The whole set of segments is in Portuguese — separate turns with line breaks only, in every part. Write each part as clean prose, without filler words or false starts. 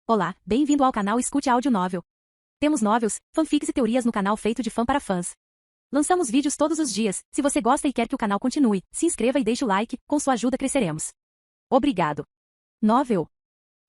Olá, bem-vindo ao canal Escute Áudio Novel. Temos novels, fanfics e teorias no canal feito de fã para fãs. Lançamos vídeos todos os dias. Se você gosta e quer que o canal continue, se inscreva e deixe o like, com sua ajuda cresceremos. Obrigado. Novel.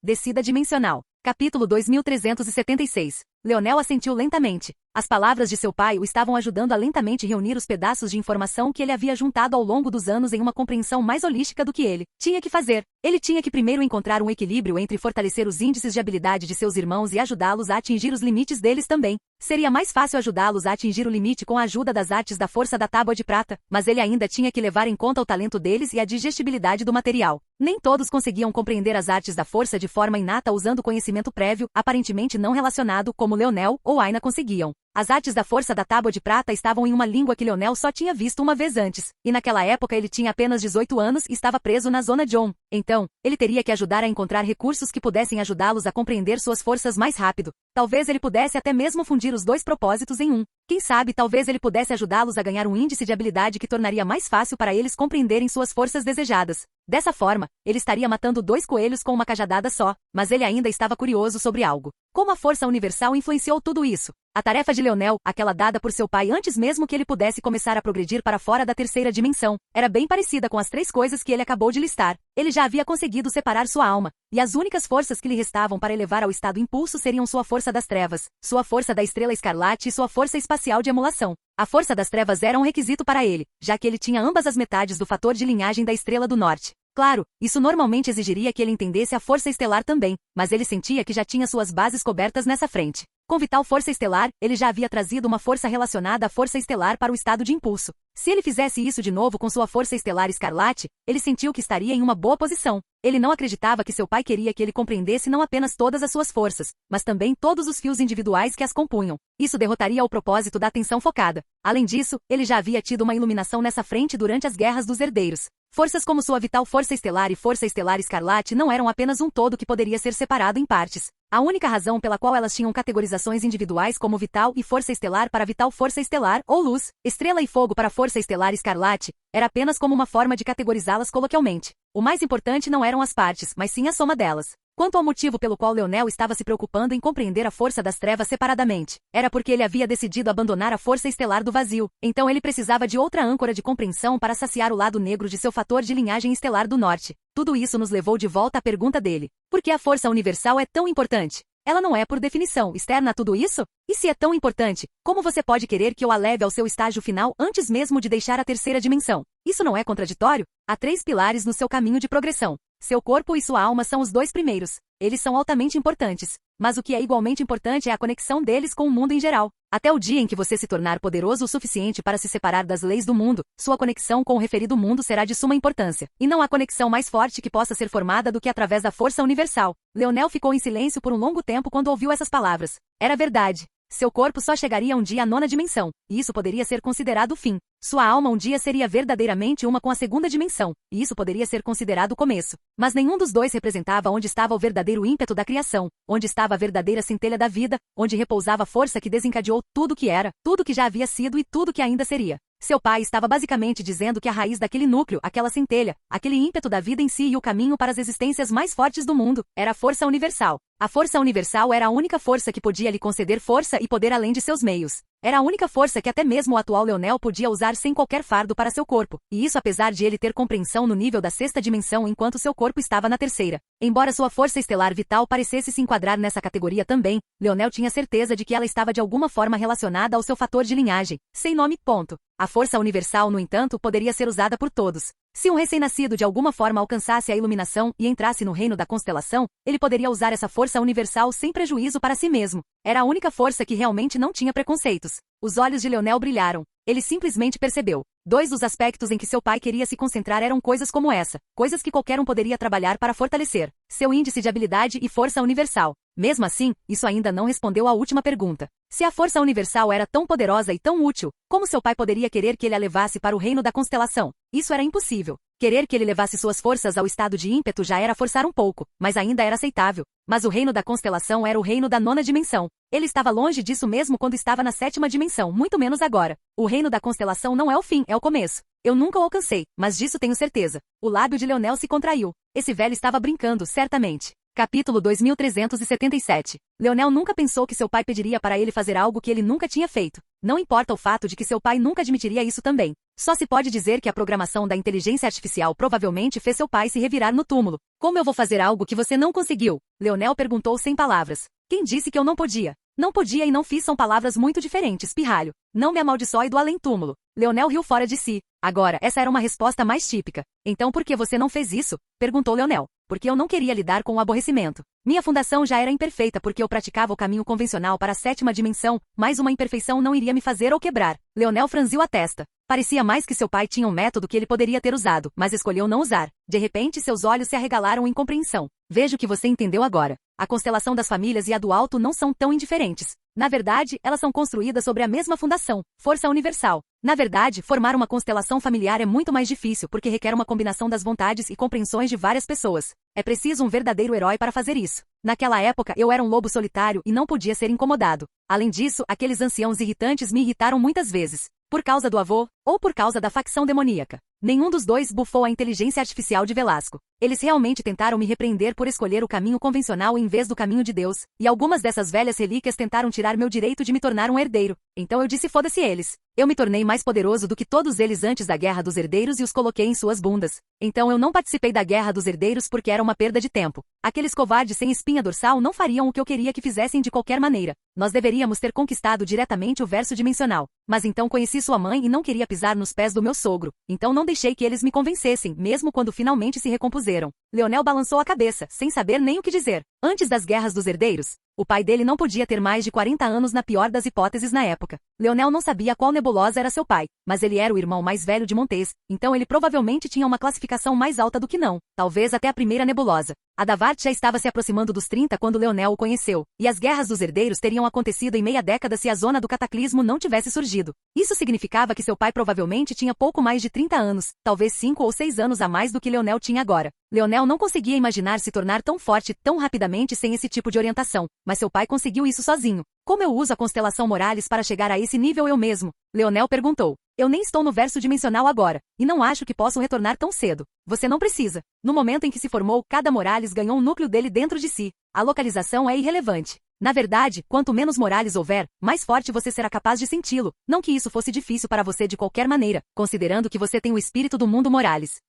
Descida Dimensional. Capítulo 2376. Leonel assentiu lentamente. As palavras de seu pai o estavam ajudando a lentamente reunir os pedaços de informação que ele havia juntado ao longo dos anos em uma compreensão mais holística do que ele tinha que fazer. Ele tinha que primeiro encontrar um equilíbrio entre fortalecer os índices de habilidade de seus irmãos e ajudá-los a atingir os limites deles também. Seria mais fácil ajudá-los a atingir o limite com a ajuda das artes da força da tábua de prata, mas ele ainda tinha que levar em conta o talento deles e a digestibilidade do material. Nem todos conseguiam compreender as artes da força de forma inata usando conhecimento prévio, aparentemente não relacionado, como Leonel ou Aina conseguiam. As artes da força da tábua de prata estavam em uma língua que Leonel só tinha visto uma vez antes, e naquela época ele tinha apenas 18 anos e estava preso na Zona John. Então, ele teria que ajudar a encontrar recursos que pudessem ajudá-los a compreender suas forças mais rápido. Talvez ele pudesse até mesmo fundir os dois propósitos em um. Quem sabe talvez ele pudesse ajudá-los a ganhar um índice de habilidade que tornaria mais fácil para eles compreenderem suas forças desejadas. Dessa forma, ele estaria matando dois coelhos com uma cajadada só, mas ele ainda estava curioso sobre algo. Como a força universal influenciou tudo isso? A tarefa de Leonel, aquela dada por seu pai antes mesmo que ele pudesse começar a progredir para fora da terceira dimensão, era bem parecida com as três coisas que ele acabou de listar. Ele já havia conseguido separar sua alma, e as únicas forças que lhe restavam para elevar ao estado impulso seriam sua força das trevas, sua força da estrela escarlate e sua força espacial de emulação. A força das trevas era um requisito para ele, já que ele tinha ambas as metades do fator de linhagem da estrela do norte. Claro, isso normalmente exigiria que ele entendesse a força estelar também, mas ele sentia que já tinha suas bases cobertas nessa frente. Com vital força estelar, ele já havia trazido uma força relacionada à força estelar para o estado de impulso. Se ele fizesse isso de novo com sua força estelar escarlate, ele sentiu que estaria em uma boa posição. Ele não acreditava que seu pai queria que ele compreendesse não apenas todas as suas forças, mas também todos os fios individuais que as compunham. Isso derrotaria o propósito da atenção focada. Além disso, ele já havia tido uma iluminação nessa frente durante as guerras dos herdeiros. Forças como sua vital força estelar e força estelar escarlate não eram apenas um todo que poderia ser separado em partes. A única razão pela qual elas tinham categorizações individuais como vital e força estelar para vital força estelar ou luz, estrela e fogo para força estelar escarlate, era apenas como uma forma de categorizá-las coloquialmente. O mais importante não eram as partes, mas sim a soma delas. Quanto ao motivo pelo qual Leonel estava se preocupando em compreender a força das trevas separadamente, era porque ele havia decidido abandonar a força estelar do vazio, então ele precisava de outra âncora de compreensão para saciar o lado negro de seu fator de linhagem estelar do norte. Tudo isso nos levou de volta à pergunta dele: por que a força universal é tão importante? Ela não é, por definição, externa a tudo isso? E se é tão importante, como você pode querer que eu a leve ao seu estágio final antes mesmo de deixar a terceira dimensão? Isso não é contraditório? Há três pilares no seu caminho de progressão. Seu corpo e sua alma são os dois primeiros. Eles são altamente importantes. Mas o que é igualmente importante é a conexão deles com o mundo em geral. Até o dia em que você se tornar poderoso o suficiente para se separar das leis do mundo, sua conexão com o referido mundo será de suma importância. E não há conexão mais forte que possa ser formada do que através da força universal. Leonel ficou em silêncio por um longo tempo quando ouviu essas palavras. Era verdade. Seu corpo só chegaria um dia à nona dimensão, e isso poderia ser considerado o fim. Sua alma um dia seria verdadeiramente uma com a segunda dimensão, e isso poderia ser considerado o começo. Mas nenhum dos dois representava onde estava o verdadeiro ímpeto da criação, onde estava a verdadeira centelha da vida, onde repousava a força que desencadeou tudo o que era, tudo que já havia sido e tudo que ainda seria. Seu pai estava basicamente dizendo que a raiz daquele núcleo, aquela centelha, aquele ímpeto da vida em si e o caminho para as existências mais fortes do mundo, era a força universal. A força universal era a única força que podia lhe conceder força e poder além de seus meios. Era a única força que até mesmo o atual Leonel podia usar sem qualquer fardo para seu corpo, e isso apesar de ele ter compreensão no nível da sexta dimensão enquanto seu corpo estava na terceira. Embora sua força estelar vital parecesse se enquadrar nessa categoria também, Leonel tinha certeza de que ela estava de alguma forma relacionada ao seu fator de linhagem, sem nome, ponto. A força universal, no entanto, poderia ser usada por todos. Se um recém-nascido de alguma forma alcançasse a iluminação e entrasse no reino da constelação, ele poderia usar essa força universal sem prejuízo para si mesmo. Era a única força que realmente não tinha preconceitos. Os olhos de Leonel brilharam. Ele simplesmente percebeu. Dois dos aspectos em que seu pai queria se concentrar eram coisas como essa, coisas que qualquer um poderia trabalhar para fortalecer: seu índice de habilidade e força universal. Mesmo assim, isso ainda não respondeu à última pergunta. Se a força universal era tão poderosa e tão útil, como seu pai poderia querer que ele a levasse para o reino da constelação? Isso era impossível. Querer que ele levasse suas forças ao estado de ímpeto já era forçar um pouco, mas ainda era aceitável. Mas o reino da constelação era o reino da nona dimensão. Ele estava longe disso mesmo quando estava na sétima dimensão, muito menos agora. O reino da constelação não é o fim, é o começo. Eu nunca o alcancei, mas disso tenho certeza. O lábio de Leonel se contraiu. Esse velho estava brincando, certamente. Capítulo 2377. Leonel nunca pensou que seu pai pediria para ele fazer algo que ele nunca tinha feito. Não importa o fato de que seu pai nunca admitiria isso também. Só se pode dizer que a programação da inteligência artificial provavelmente fez seu pai se revirar no túmulo. Como eu vou fazer algo que você não conseguiu? Leonel perguntou sem palavras. Quem disse que eu não podia? Não podia e não fiz são palavras muito diferentes, pirralho. Não me amaldiçoe do além-túmulo. Leonel riu fora de si. Agora, essa era uma resposta mais típica. Então por que você não fez isso? Perguntou Leonel. Porque eu não queria lidar com o aborrecimento. Minha fundação já era imperfeita porque eu praticava o caminho convencional para a 7ª dimensão, mas uma imperfeição não iria me fazer ou quebrar. Leonel franziu a testa. Parecia mais que seu pai tinha um método que ele poderia ter usado, mas escolheu não usar. De repente, seus olhos se arregalaram em compreensão. Vejo que você entendeu agora. A constelação das famílias e a do alto não são tão indiferentes. Na verdade, elas são construídas sobre a mesma fundação, força universal. Na verdade, formar uma constelação familiar é muito mais difícil porque requer uma combinação das vontades e compreensões de várias pessoas. É preciso um verdadeiro herói para fazer isso. Naquela época, eu era um lobo solitário e não podia ser incomodado. Além disso, aqueles anciãos irritantes me irritaram muitas vezes. Por causa do avô, ou por causa da facção demoníaca. Nenhum dos dois bufou a inteligência artificial de Velasco. Eles realmente tentaram me repreender por escolher o caminho convencional em vez do caminho de Deus, e algumas dessas velhas relíquias tentaram tirar meu direito de me tornar um herdeiro. Então eu disse foda-se eles. Eu me tornei mais poderoso do que todos eles antes da Guerra dos Herdeiros e os coloquei em suas bundas. Então eu não participei da Guerra dos Herdeiros porque era uma perda de tempo. Aqueles covardes sem espinha dorsal não fariam o que eu queria que fizessem de qualquer maneira. Nós deveríamos ter conquistado diretamente o verso dimensional. Mas então conheci sua mãe e não queria pisar nos pés do meu sogro. Então não deixei que eles me convencessem, mesmo quando finalmente se recompuseram. Leonel balançou a cabeça, sem saber nem o que dizer. Antes das Guerras dos Herdeiros, o pai dele não podia ter mais de 40 anos na pior das hipóteses na época. Leonel não sabia qual nebulosa era seu pai, mas ele era o irmão mais velho de Montes, então ele provavelmente tinha uma classificação mais alta do que não, talvez até a primeira nebulosa. A Davart já estava se aproximando dos 30 quando Leonel o conheceu, e as Guerras dos Herdeiros teriam acontecido em meia década se a zona do cataclismo não tivesse surgido. Isso significava que seu pai provavelmente tinha pouco mais de 30 anos, talvez 5 ou 6 anos a mais do que Leonel tinha agora. Leonel não conseguia imaginar se tornar tão forte tão rapidamente sem esse tipo de orientação, mas seu pai conseguiu isso sozinho. Como eu uso a constelação Morales para chegar a esse nível eu mesmo? Leonel perguntou. Eu nem estou no verso dimensional agora, e não acho que posso retornar tão cedo. Você não precisa. No momento em que se formou, cada Morales ganhou um núcleo dele dentro de si. A localização é irrelevante. Na verdade, quanto menos Morales houver, mais forte você será capaz de senti-lo. Não que isso fosse difícil para você de qualquer maneira, considerando que você tem o espírito do mundo Morales.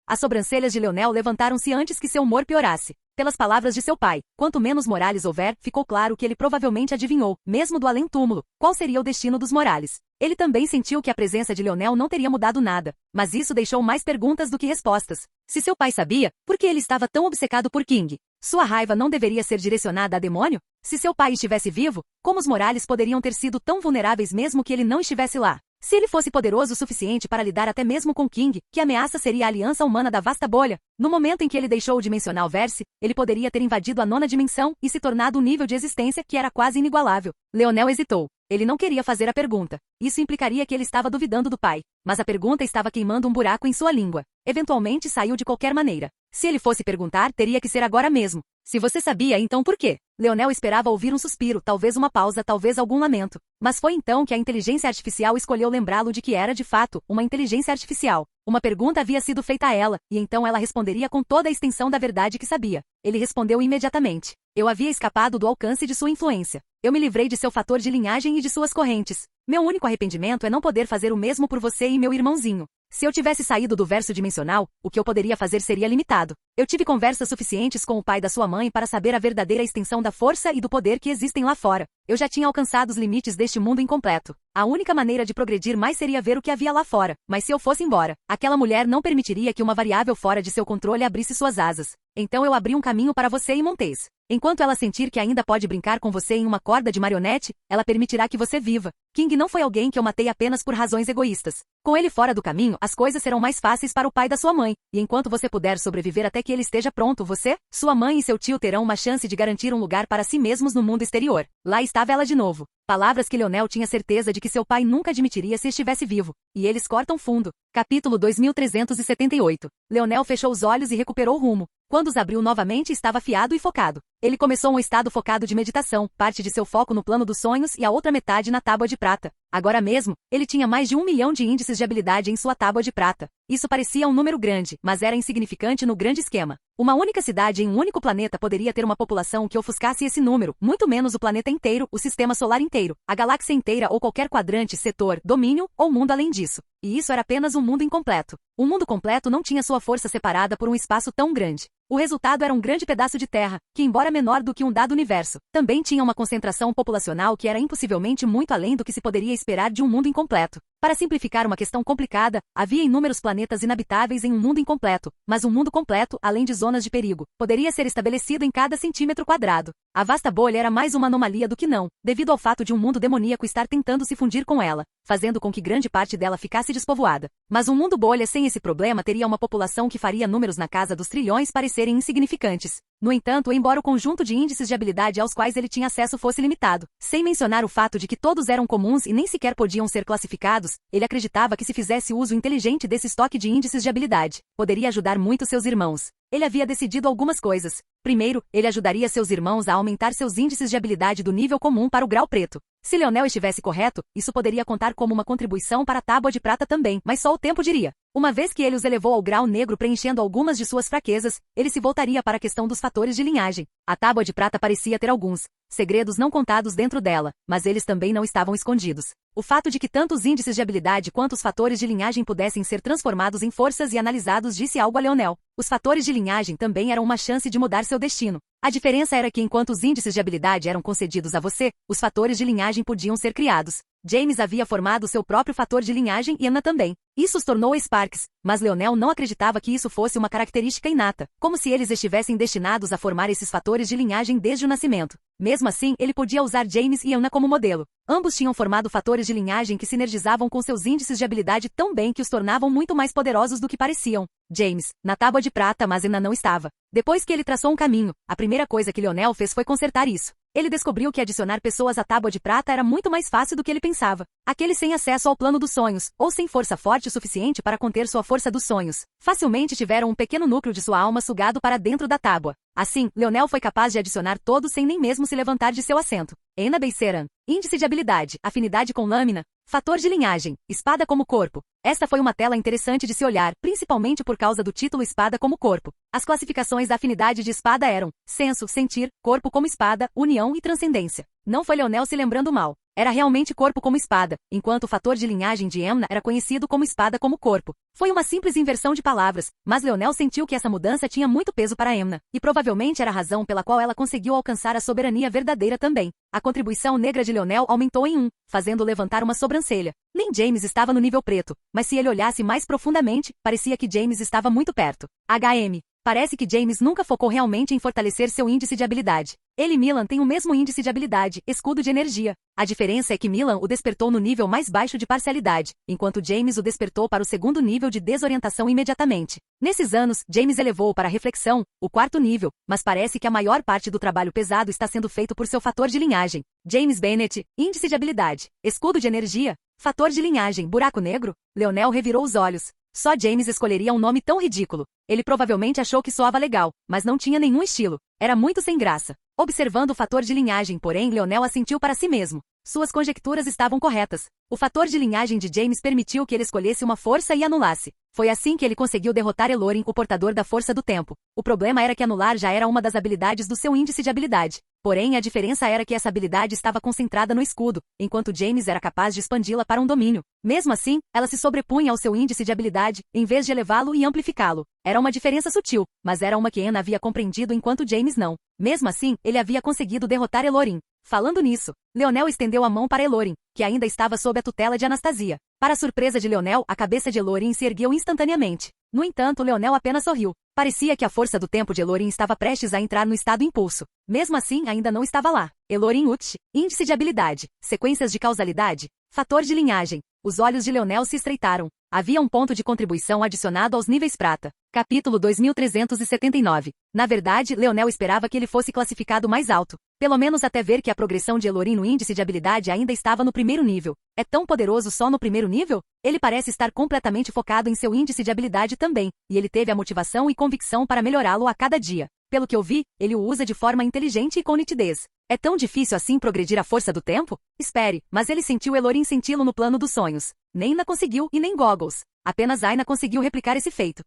As sobrancelhas de Leonel levantaram-se antes que seu humor piorasse. Pelas palavras de seu pai, quanto menos Morales houver, ficou claro que ele provavelmente adivinhou, mesmo do além-túmulo, qual seria o destino dos Morales. Ele também sentiu que a presença de Leonel não teria mudado nada, mas isso deixou mais perguntas do que respostas. Se seu pai sabia, por que ele estava tão obcecado por King? Sua raiva não deveria ser direcionada a demônio? Se seu pai estivesse vivo, como os Morales poderiam ter sido tão vulneráveis mesmo que ele não estivesse lá? Se ele fosse poderoso o suficiente para lidar até mesmo com King, que ameaça seria a aliança humana da vasta bolha? No momento em que ele deixou o dimensional verse, ele poderia ter invadido a 9ª dimensão e se tornado um nível de existência que era quase inigualável. Leonel hesitou. Ele não queria fazer a pergunta. Isso implicaria que ele estava duvidando do pai. Mas a pergunta estava queimando um buraco em sua língua. Eventualmente saiu de qualquer maneira. Se ele fosse perguntar, teria que ser agora mesmo. Se você sabia, então por quê? Leonel esperava ouvir um suspiro, talvez uma pausa, talvez algum lamento. Mas foi então que a inteligência artificial escolheu lembrá-lo de que era, de fato, uma inteligência artificial. Uma pergunta havia sido feita a ela, e então ela responderia com toda a extensão da verdade que sabia. Ele respondeu imediatamente. Eu havia escapado do alcance de sua influência. Eu me livrei de seu fator de linhagem e de suas correntes. Meu único arrependimento é não poder fazer o mesmo por você e meu irmãozinho. Se eu tivesse saído do verso dimensional, o que eu poderia fazer seria limitado. Eu tive conversas suficientes com o pai da sua mãe para saber a verdadeira extensão da força e do poder que existem lá fora. Eu já tinha alcançado os limites deste mundo incompleto. A única maneira de progredir mais seria ver o que havia lá fora. Mas se eu fosse embora, aquela mulher não permitiria que uma variável fora de seu controle abrisse suas asas. Então eu abri um caminho para você e Montes. Enquanto ela sentir que ainda pode brincar com você em uma corda de marionete, ela permitirá que você viva. King não foi alguém que eu matei apenas por razões egoístas. Com ele fora do caminho, as coisas serão mais fáceis para o pai da sua mãe. E enquanto você puder sobreviver até que ele esteja pronto, você, sua mãe e seu tio terão uma chance de garantir um lugar para si mesmos no mundo exterior. Lá estava ela de novo. Palavras que Leonel tinha certeza de que seu pai nunca admitiria se estivesse vivo. E eles cortam fundo. Capítulo 2378. Leonel fechou os olhos e recuperou o rumo. Quando os abriu novamente, estava afiado e focado. Ele começou um estado focado de meditação, parte de seu foco no plano dos sonhos e a outra metade na tábua de prata. Agora mesmo, ele tinha mais de 1 milhão de índices de habilidade em sua tábua de prata. Isso parecia um número grande, mas era insignificante no grande esquema. Uma única cidade em um único planeta poderia ter uma população que ofuscasse esse número, muito menos o planeta inteiro, o sistema solar inteiro, a galáxia inteira ou qualquer quadrante, setor, domínio ou mundo além disso. E isso era apenas um mundo incompleto. Um mundo completo não tinha sua força separada por um espaço tão grande. O resultado era um grande pedaço de terra, que embora menor do que um dado universo, também tinha uma concentração populacional que era impossivelmente muito além do que se poderia esperar de um mundo incompleto. Para simplificar uma questão complicada, havia inúmeros planetas inabitáveis em um mundo incompleto, mas um mundo completo, além de zonas de perigo, poderia ser estabelecido em cada centímetro quadrado. A vasta bolha era mais uma anomalia do que não, devido ao fato de um mundo demoníaco estar tentando se fundir com ela, fazendo com que grande parte dela ficasse despovoada. Mas um mundo bolha sem esse problema teria uma população que faria números na casa dos trilhões parecerem insignificantes. No entanto, embora o conjunto de índices de habilidade aos quais ele tinha acesso fosse limitado, sem mencionar o fato de que todos eram comuns e nem sequer podiam ser classificados, ele acreditava que se fizesse uso inteligente desse estoque de índices de habilidade, poderia ajudar muito seus irmãos. Ele havia decidido algumas coisas. Primeiro, ele ajudaria seus irmãos a aumentar seus índices de habilidade do nível comum para o grau preto. Se Leonel estivesse correto, isso poderia contar como uma contribuição para a tábua de prata também, mas só o tempo diria. Uma vez que ele os elevou ao grau negro preenchendo algumas de suas fraquezas, ele se voltaria para a questão dos fatores de linhagem. A tábua de prata parecia ter alguns segredos não contados dentro dela, mas eles também não estavam escondidos. O fato de que tanto os índices de habilidade quanto os fatores de linhagem pudessem ser transformados em forças e analisados disse algo a Leonel. Os fatores de linhagem também eram uma chance de mudar seu destino. A diferença era que enquanto os índices de habilidade eram concedidos a você, os fatores de linhagem podiam ser criados. James havia formado seu próprio fator de linhagem e Anna também. Isso os tornou Sparks, mas Leonel não acreditava que isso fosse uma característica inata, como se eles estivessem destinados a formar esses fatores de linhagem desde o nascimento. Mesmo assim, ele podia usar James e Anna como modelo. Ambos tinham formado fatores de linhagem que sinergizavam com seus índices de habilidade tão bem que os tornavam muito mais poderosos do que pareciam. James, na tábua de prata, mas Anna não estava. Depois que ele traçou um caminho, a primeira coisa que Leonel fez foi consertar isso. Ele descobriu que adicionar pessoas à tábua de prata era muito mais fácil do que ele pensava. Aqueles sem acesso ao plano dos sonhos, ou sem força forte o suficiente para conter sua força dos sonhos, facilmente tiveram um pequeno núcleo de sua alma sugado para dentro da tábua. Assim, Leonel foi capaz de adicionar todos sem nem mesmo se levantar de seu assento. Ena Beisseran. Índice de habilidade, afinidade com lâmina, fator de linhagem, espada como corpo. Esta foi uma tela interessante de se olhar, principalmente por causa do título Espada como Corpo. As classificações da afinidade de espada eram senso, sentir, corpo como espada, união e transcendência. Não foi Leonel se lembrando mal. Era realmente corpo como espada, enquanto o fator de linhagem de Emna era conhecido como espada como corpo. Foi uma simples inversão de palavras, mas Leonel sentiu que essa mudança tinha muito peso para Emna, e provavelmente era a razão pela qual ela conseguiu alcançar a soberania verdadeira também. A contribuição negra de Leonel aumentou em 1, fazendo levantar uma sobrancelha. Nem James estava no nível preto, mas se ele olhasse mais profundamente, parecia que James estava muito perto. HM. Parece que James nunca focou realmente em fortalecer seu índice de habilidade. Ele e Milan têm o mesmo índice de habilidade, escudo de energia. A diferença é que Milan o despertou no nível mais baixo de parcialidade, enquanto James o despertou para o segundo nível de desorientação imediatamente. Nesses anos, James elevou para a reflexão, o quarto nível, mas parece que a maior parte do trabalho pesado está sendo feito por seu fator de linhagem. James Bennett, índice de habilidade, escudo de energia, fator de linhagem, buraco negro. Leonel revirou os olhos. Só James escolheria um nome tão ridículo. Ele provavelmente achou que soava legal, mas não tinha nenhum estilo. Era muito sem graça. Observando o fator de linhagem, porém, Leonel assentiu para si mesmo. Suas conjecturas estavam corretas. O fator de linhagem de James permitiu que ele escolhesse uma força e anulasse. Foi assim que ele conseguiu derrotar Elorin, o portador da força do tempo. O problema era que anular já era uma das habilidades do seu índice de habilidade. Porém, a diferença era que essa habilidade estava concentrada no escudo, enquanto James era capaz de expandi-la para um domínio. Mesmo assim, ela se sobrepunha ao seu índice de habilidade, em vez de elevá-lo e amplificá-lo. Era uma diferença sutil, mas era uma que Anna havia compreendido enquanto James não. Mesmo assim, ele havia conseguido derrotar Elorin. Falando nisso, Leonel estendeu a mão para Elorin, que ainda estava sob a tutela de Anastasia. Para a surpresa de Leonel, a cabeça de Elorin se ergueu instantaneamente. No entanto, Leonel apenas sorriu. Parecia que a força do tempo de Elorin estava prestes a entrar no estado impulso. Mesmo assim, ainda não estava lá. Elorin Uch, índice de habilidade, sequências de causalidade, fator de linhagem. Os olhos de Leonel se estreitaram. Havia um ponto de contribuição adicionado aos níveis prata. Capítulo 2379. Na verdade, Leonel esperava que ele fosse classificado mais alto. Pelo menos até ver que a progressão de Elorin no índice de habilidade ainda estava no primeiro nível. É tão poderoso só no primeiro nível? Ele parece estar completamente focado em seu índice de habilidade também, e ele teve a motivação e convicção para melhorá-lo a cada dia. Pelo que eu vi, ele o usa de forma inteligente e com nitidez. É tão difícil assim progredir a força do tempo? Espere, mas ele sentiu Elorin senti-lo no plano dos sonhos. Nem Aina conseguiu e nem Goggles. Apenas Aina conseguiu replicar esse feito.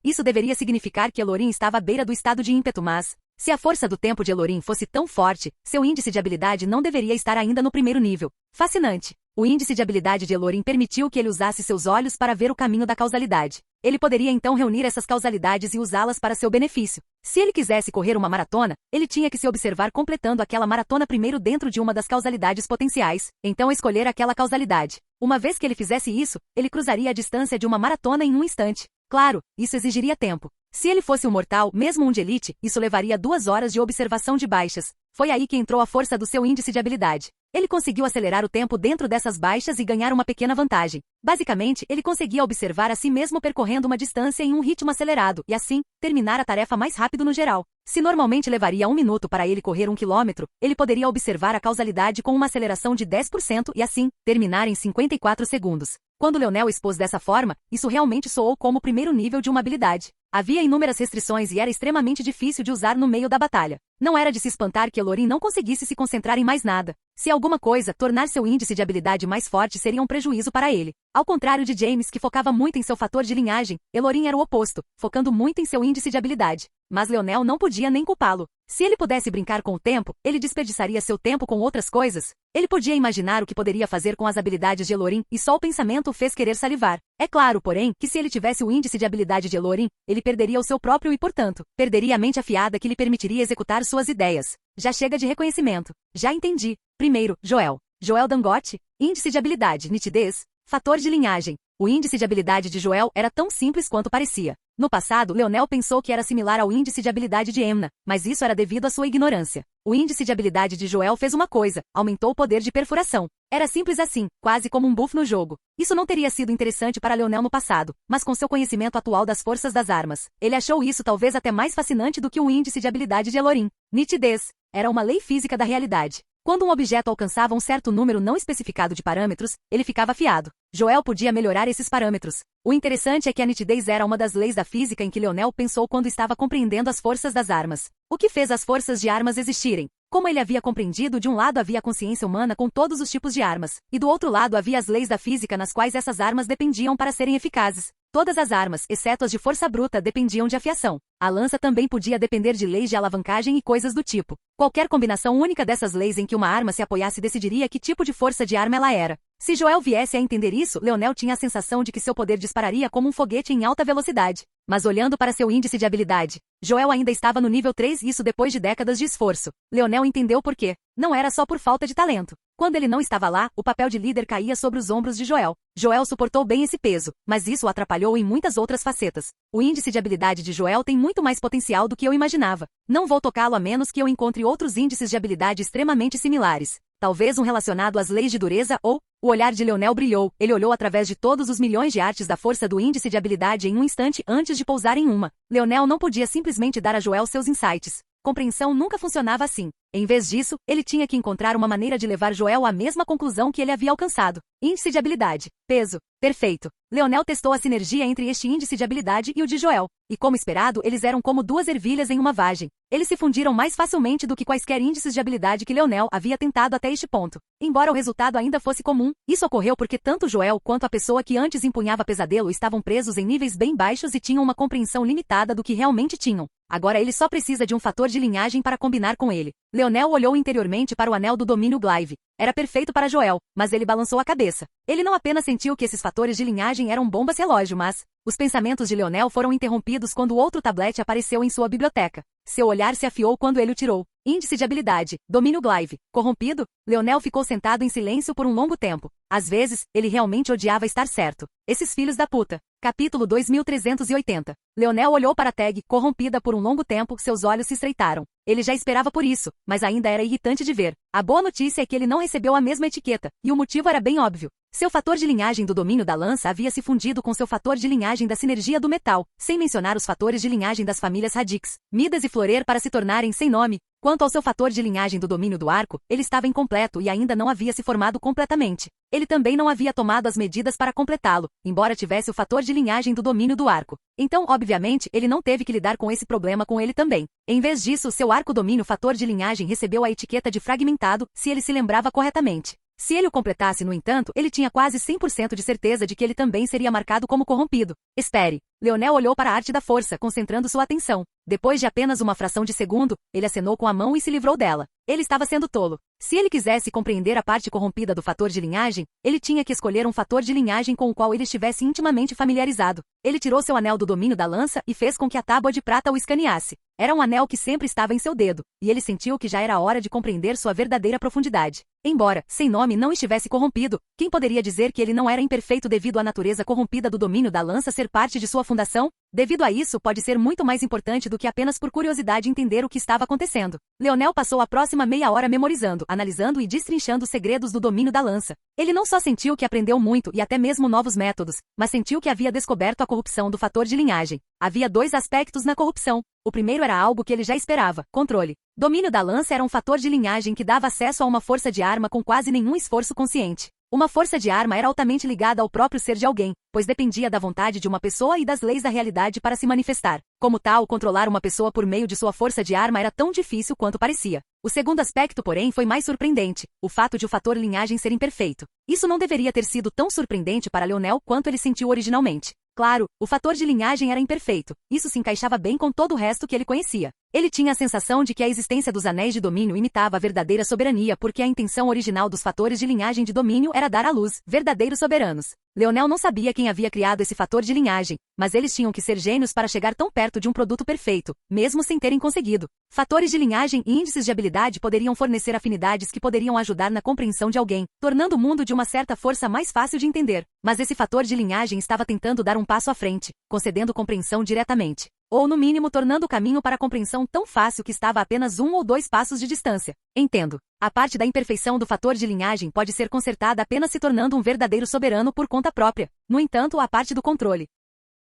Isso deveria significar que Elorin estava à beira do estado de ímpeto, mas, se a força do tempo de Elorin fosse tão forte, seu índice de habilidade não deveria estar ainda no primeiro nível. Fascinante. O índice de habilidade de Elorin permitiu que ele usasse seus olhos para ver o caminho da causalidade. Ele poderia então reunir essas causalidades e usá-las para seu benefício. Se ele quisesse correr uma maratona, ele tinha que se observar completando aquela maratona primeiro dentro de uma das causalidades potenciais, então escolher aquela causalidade. Uma vez que ele fizesse isso, ele cruzaria a distância de uma maratona em um instante. Claro, isso exigiria tempo. Se ele fosse um mortal, mesmo um de elite, isso levaria 2 horas de observação de baixas. Foi aí que entrou a força do seu índice de habilidade. Ele conseguiu acelerar o tempo dentro dessas baixas e ganhar uma pequena vantagem. Basicamente, ele conseguia observar a si mesmo percorrendo uma distância em um ritmo acelerado e, assim, terminar a tarefa mais rápido no geral. Se normalmente levaria 1 minuto para ele correr 1 quilômetro, ele poderia observar a causalidade com uma aceleração de 10% e, assim, terminar em 54 segundos. Quando Leonel expôs dessa forma, isso realmente soou como o primeiro nível de uma habilidade. Havia inúmeras restrições e era extremamente difícil de usar no meio da batalha. Não era de se espantar que Elorin não conseguisse se concentrar em mais nada. Se alguma coisa, tornar seu índice de habilidade mais forte seria um prejuízo para ele. Ao contrário de James, que focava muito em seu fator de linhagem, Elorin era o oposto, focando muito em seu índice de habilidade. Mas Leonel não podia nem culpá-lo. Se ele pudesse brincar com o tempo, ele desperdiçaria seu tempo com outras coisas. Ele podia imaginar o que poderia fazer com as habilidades de Elorin, e só o pensamento o fez querer salivar. É claro, porém, que se ele tivesse o índice de habilidade de Elorin, ele perderia o seu próprio e, portanto, perderia a mente afiada que lhe permitiria executar suas ideias. Já chega de reconhecimento. Já entendi. Primeiro, Joel. Joel Dangote, índice de habilidade, nitidez, fator de linhagem. O índice de habilidade de Joel era tão simples quanto parecia. No passado, Leonel pensou que era similar ao índice de habilidade de Emna, mas isso era devido à sua ignorância. O índice de habilidade de Joel fez uma coisa, aumentou o poder de perfuração. Era simples assim, quase como um buff no jogo. Isso não teria sido interessante para Leonel no passado, mas com seu conhecimento atual das forças das armas, ele achou isso talvez até mais fascinante do que o índice de habilidade de Elorin. Nitidez. Era uma lei física da realidade. Quando um objeto alcançava um certo número não especificado de parâmetros, ele ficava afiado. Joel podia melhorar esses parâmetros. O interessante é que a nitidez era uma das leis da física em que Leonel pensou quando estava compreendendo as forças das armas. O que fez as forças de armas existirem? Como ele havia compreendido, de um lado havia a consciência humana com todos os tipos de armas, e do outro lado havia as leis da física nas quais essas armas dependiam para serem eficazes. Todas as armas, exceto as de força bruta, dependiam de afiação. A lança também podia depender de leis de alavancagem e coisas do tipo. Qualquer combinação única dessas leis em que uma arma se apoiasse decidiria que tipo de força de arma ela era. Se Joel viesse a entender isso, Leonel tinha a sensação de que seu poder dispararia como um foguete em alta velocidade. Mas olhando para seu índice de habilidade, Joel ainda estava no nível 3, isso depois de décadas de esforço. Leonel entendeu por quê. Não era só por falta de talento. Quando ele não estava lá, o papel de líder caía sobre os ombros de Joel. Joel suportou bem esse peso, mas isso o atrapalhou em muitas outras facetas. O índice de habilidade de Joel tem muito mais potencial do que eu imaginava. Não vou tocá-lo a menos que eu encontre outros índices de habilidade extremamente similares. Talvez um relacionado às leis de dureza ou... O olhar de Leonel brilhou, ele olhou através de todos os milhões de artes da força do índice de habilidade em um instante antes de pousar em uma. Leonel não podia simplesmente dar a Joel seus insights. Compreensão nunca funcionava assim. Em vez disso, ele tinha que encontrar uma maneira de levar Joel à mesma conclusão que ele havia alcançado. Índice de habilidade. Peso. Perfeito. Leonel testou a sinergia entre este índice de habilidade e o de Joel. E como esperado, eles eram como 2 ervilhas em uma vagem. Eles se fundiram mais facilmente do que quaisquer índices de habilidade que Leonel havia tentado até este ponto. Embora o resultado ainda fosse comum, isso ocorreu porque tanto Joel quanto a pessoa que antes empunhava Pesadelo estavam presos em níveis bem baixos e tinham uma compreensão limitada do que realmente tinham. Agora ele só precisa de um fator de linhagem para combinar com ele. Leonel olhou interiormente para o anel do domínio Glaive. Era perfeito para Joel, mas ele balançou a cabeça. Ele não apenas sentiu que esses fatores de linhagem eram bombas relógio, mas... Os pensamentos de Leonel foram interrompidos quando outro tablete apareceu em sua biblioteca. Seu olhar se afiou quando ele o tirou. Índice de habilidade. Domínio Glaive. Corrompido? Leonel ficou sentado em silêncio por um longo tempo. Às vezes, ele realmente odiava estar certo. Esses filhos da puta. Capítulo 2380. Leonel olhou para a tag, corrompida por um longo tempo, seus olhos se estreitaram. Ele já esperava por isso, mas ainda era irritante de ver. A boa notícia é que ele não recebeu a mesma etiqueta, e o motivo era bem óbvio. Seu fator de linhagem do domínio da lança havia se fundido com seu fator de linhagem da sinergia do metal, sem mencionar os fatores de linhagem das famílias Radix, Midas e Florer para se tornarem sem nome. Quanto ao seu fator de linhagem do domínio do arco, ele estava incompleto e ainda não havia se formado completamente. Ele também não havia tomado as medidas para completá-lo, embora tivesse o fator de linhagem do domínio do arco. Então, obviamente, ele não teve que lidar com esse problema com ele também. Em vez disso, seu arco domínio fator de linhagem recebeu a etiqueta de fragmentado, se ele se lembrava corretamente. Se ele o completasse, no entanto, ele tinha quase 100% de certeza de que ele também seria marcado como corrompido. Espere. Leonel olhou para a arte da força, concentrando sua atenção. Depois de apenas uma fração de segundo, ele acenou com a mão e se livrou dela. Ele estava sendo tolo. Se ele quisesse compreender a parte corrompida do fator de linhagem, ele tinha que escolher um fator de linhagem com o qual ele estivesse intimamente familiarizado. Ele tirou seu anel do domínio da lança e fez com que a tábua de prata o escaneasse. Era um anel que sempre estava em seu dedo, e ele sentiu que já era hora de compreender sua verdadeira profundidade. Embora, sem nome, não estivesse corrompido, quem poderia dizer que ele não era imperfeito devido à natureza corrompida do domínio da lança ser parte de sua fundação? Devido a isso, pode ser muito mais importante do que apenas por curiosidade entender o que estava acontecendo. Leonel passou a próxima meia hora memorizando, analisando e destrinchando os segredos do domínio da lança. Ele não só sentiu que aprendeu muito e até mesmo novos métodos, mas sentiu que havia descoberto a corrupção do fator de linhagem. Havia dois aspectos na corrupção. O primeiro era algo que ele já esperava: controle. Domínio da lança era um fator de linhagem que dava acesso a uma força de arma com quase nenhum esforço consciente. Uma força de arma era altamente ligada ao próprio ser de alguém, pois dependia da vontade de uma pessoa e das leis da realidade para se manifestar. Como tal, controlar uma pessoa por meio de sua força de arma era tão difícil quanto parecia. O segundo aspecto, porém, foi mais surpreendente: o fato de o fator linhagem ser imperfeito. Isso não deveria ter sido tão surpreendente para Leonel quanto ele sentiu originalmente. Claro, o fator de linhagem era imperfeito. Isso se encaixava bem com todo o resto que ele conhecia. Ele tinha a sensação de que a existência dos anéis de domínio imitava a verdadeira soberania porque a intenção original dos fatores de linhagem de domínio era dar à luz verdadeiros soberanos. Leonel não sabia quem havia criado esse fator de linhagem, mas eles tinham que ser gênios para chegar tão perto de um produto perfeito, mesmo sem terem conseguido. Fatores de linhagem e índices de habilidade poderiam fornecer afinidades que poderiam ajudar na compreensão de alguém, tornando o mundo de uma certa força mais fácil de entender. Mas esse fator de linhagem estava tentando dar um passo à frente, concedendo compreensão diretamente. Ou, no mínimo, tornando o caminho para a compreensão tão fácil que estava a apenas 1 ou 2 passos de distância. Entendo. A parte da imperfeição do fator de linhagem pode ser consertada apenas se tornando um verdadeiro soberano por conta própria. No entanto, a parte do controle.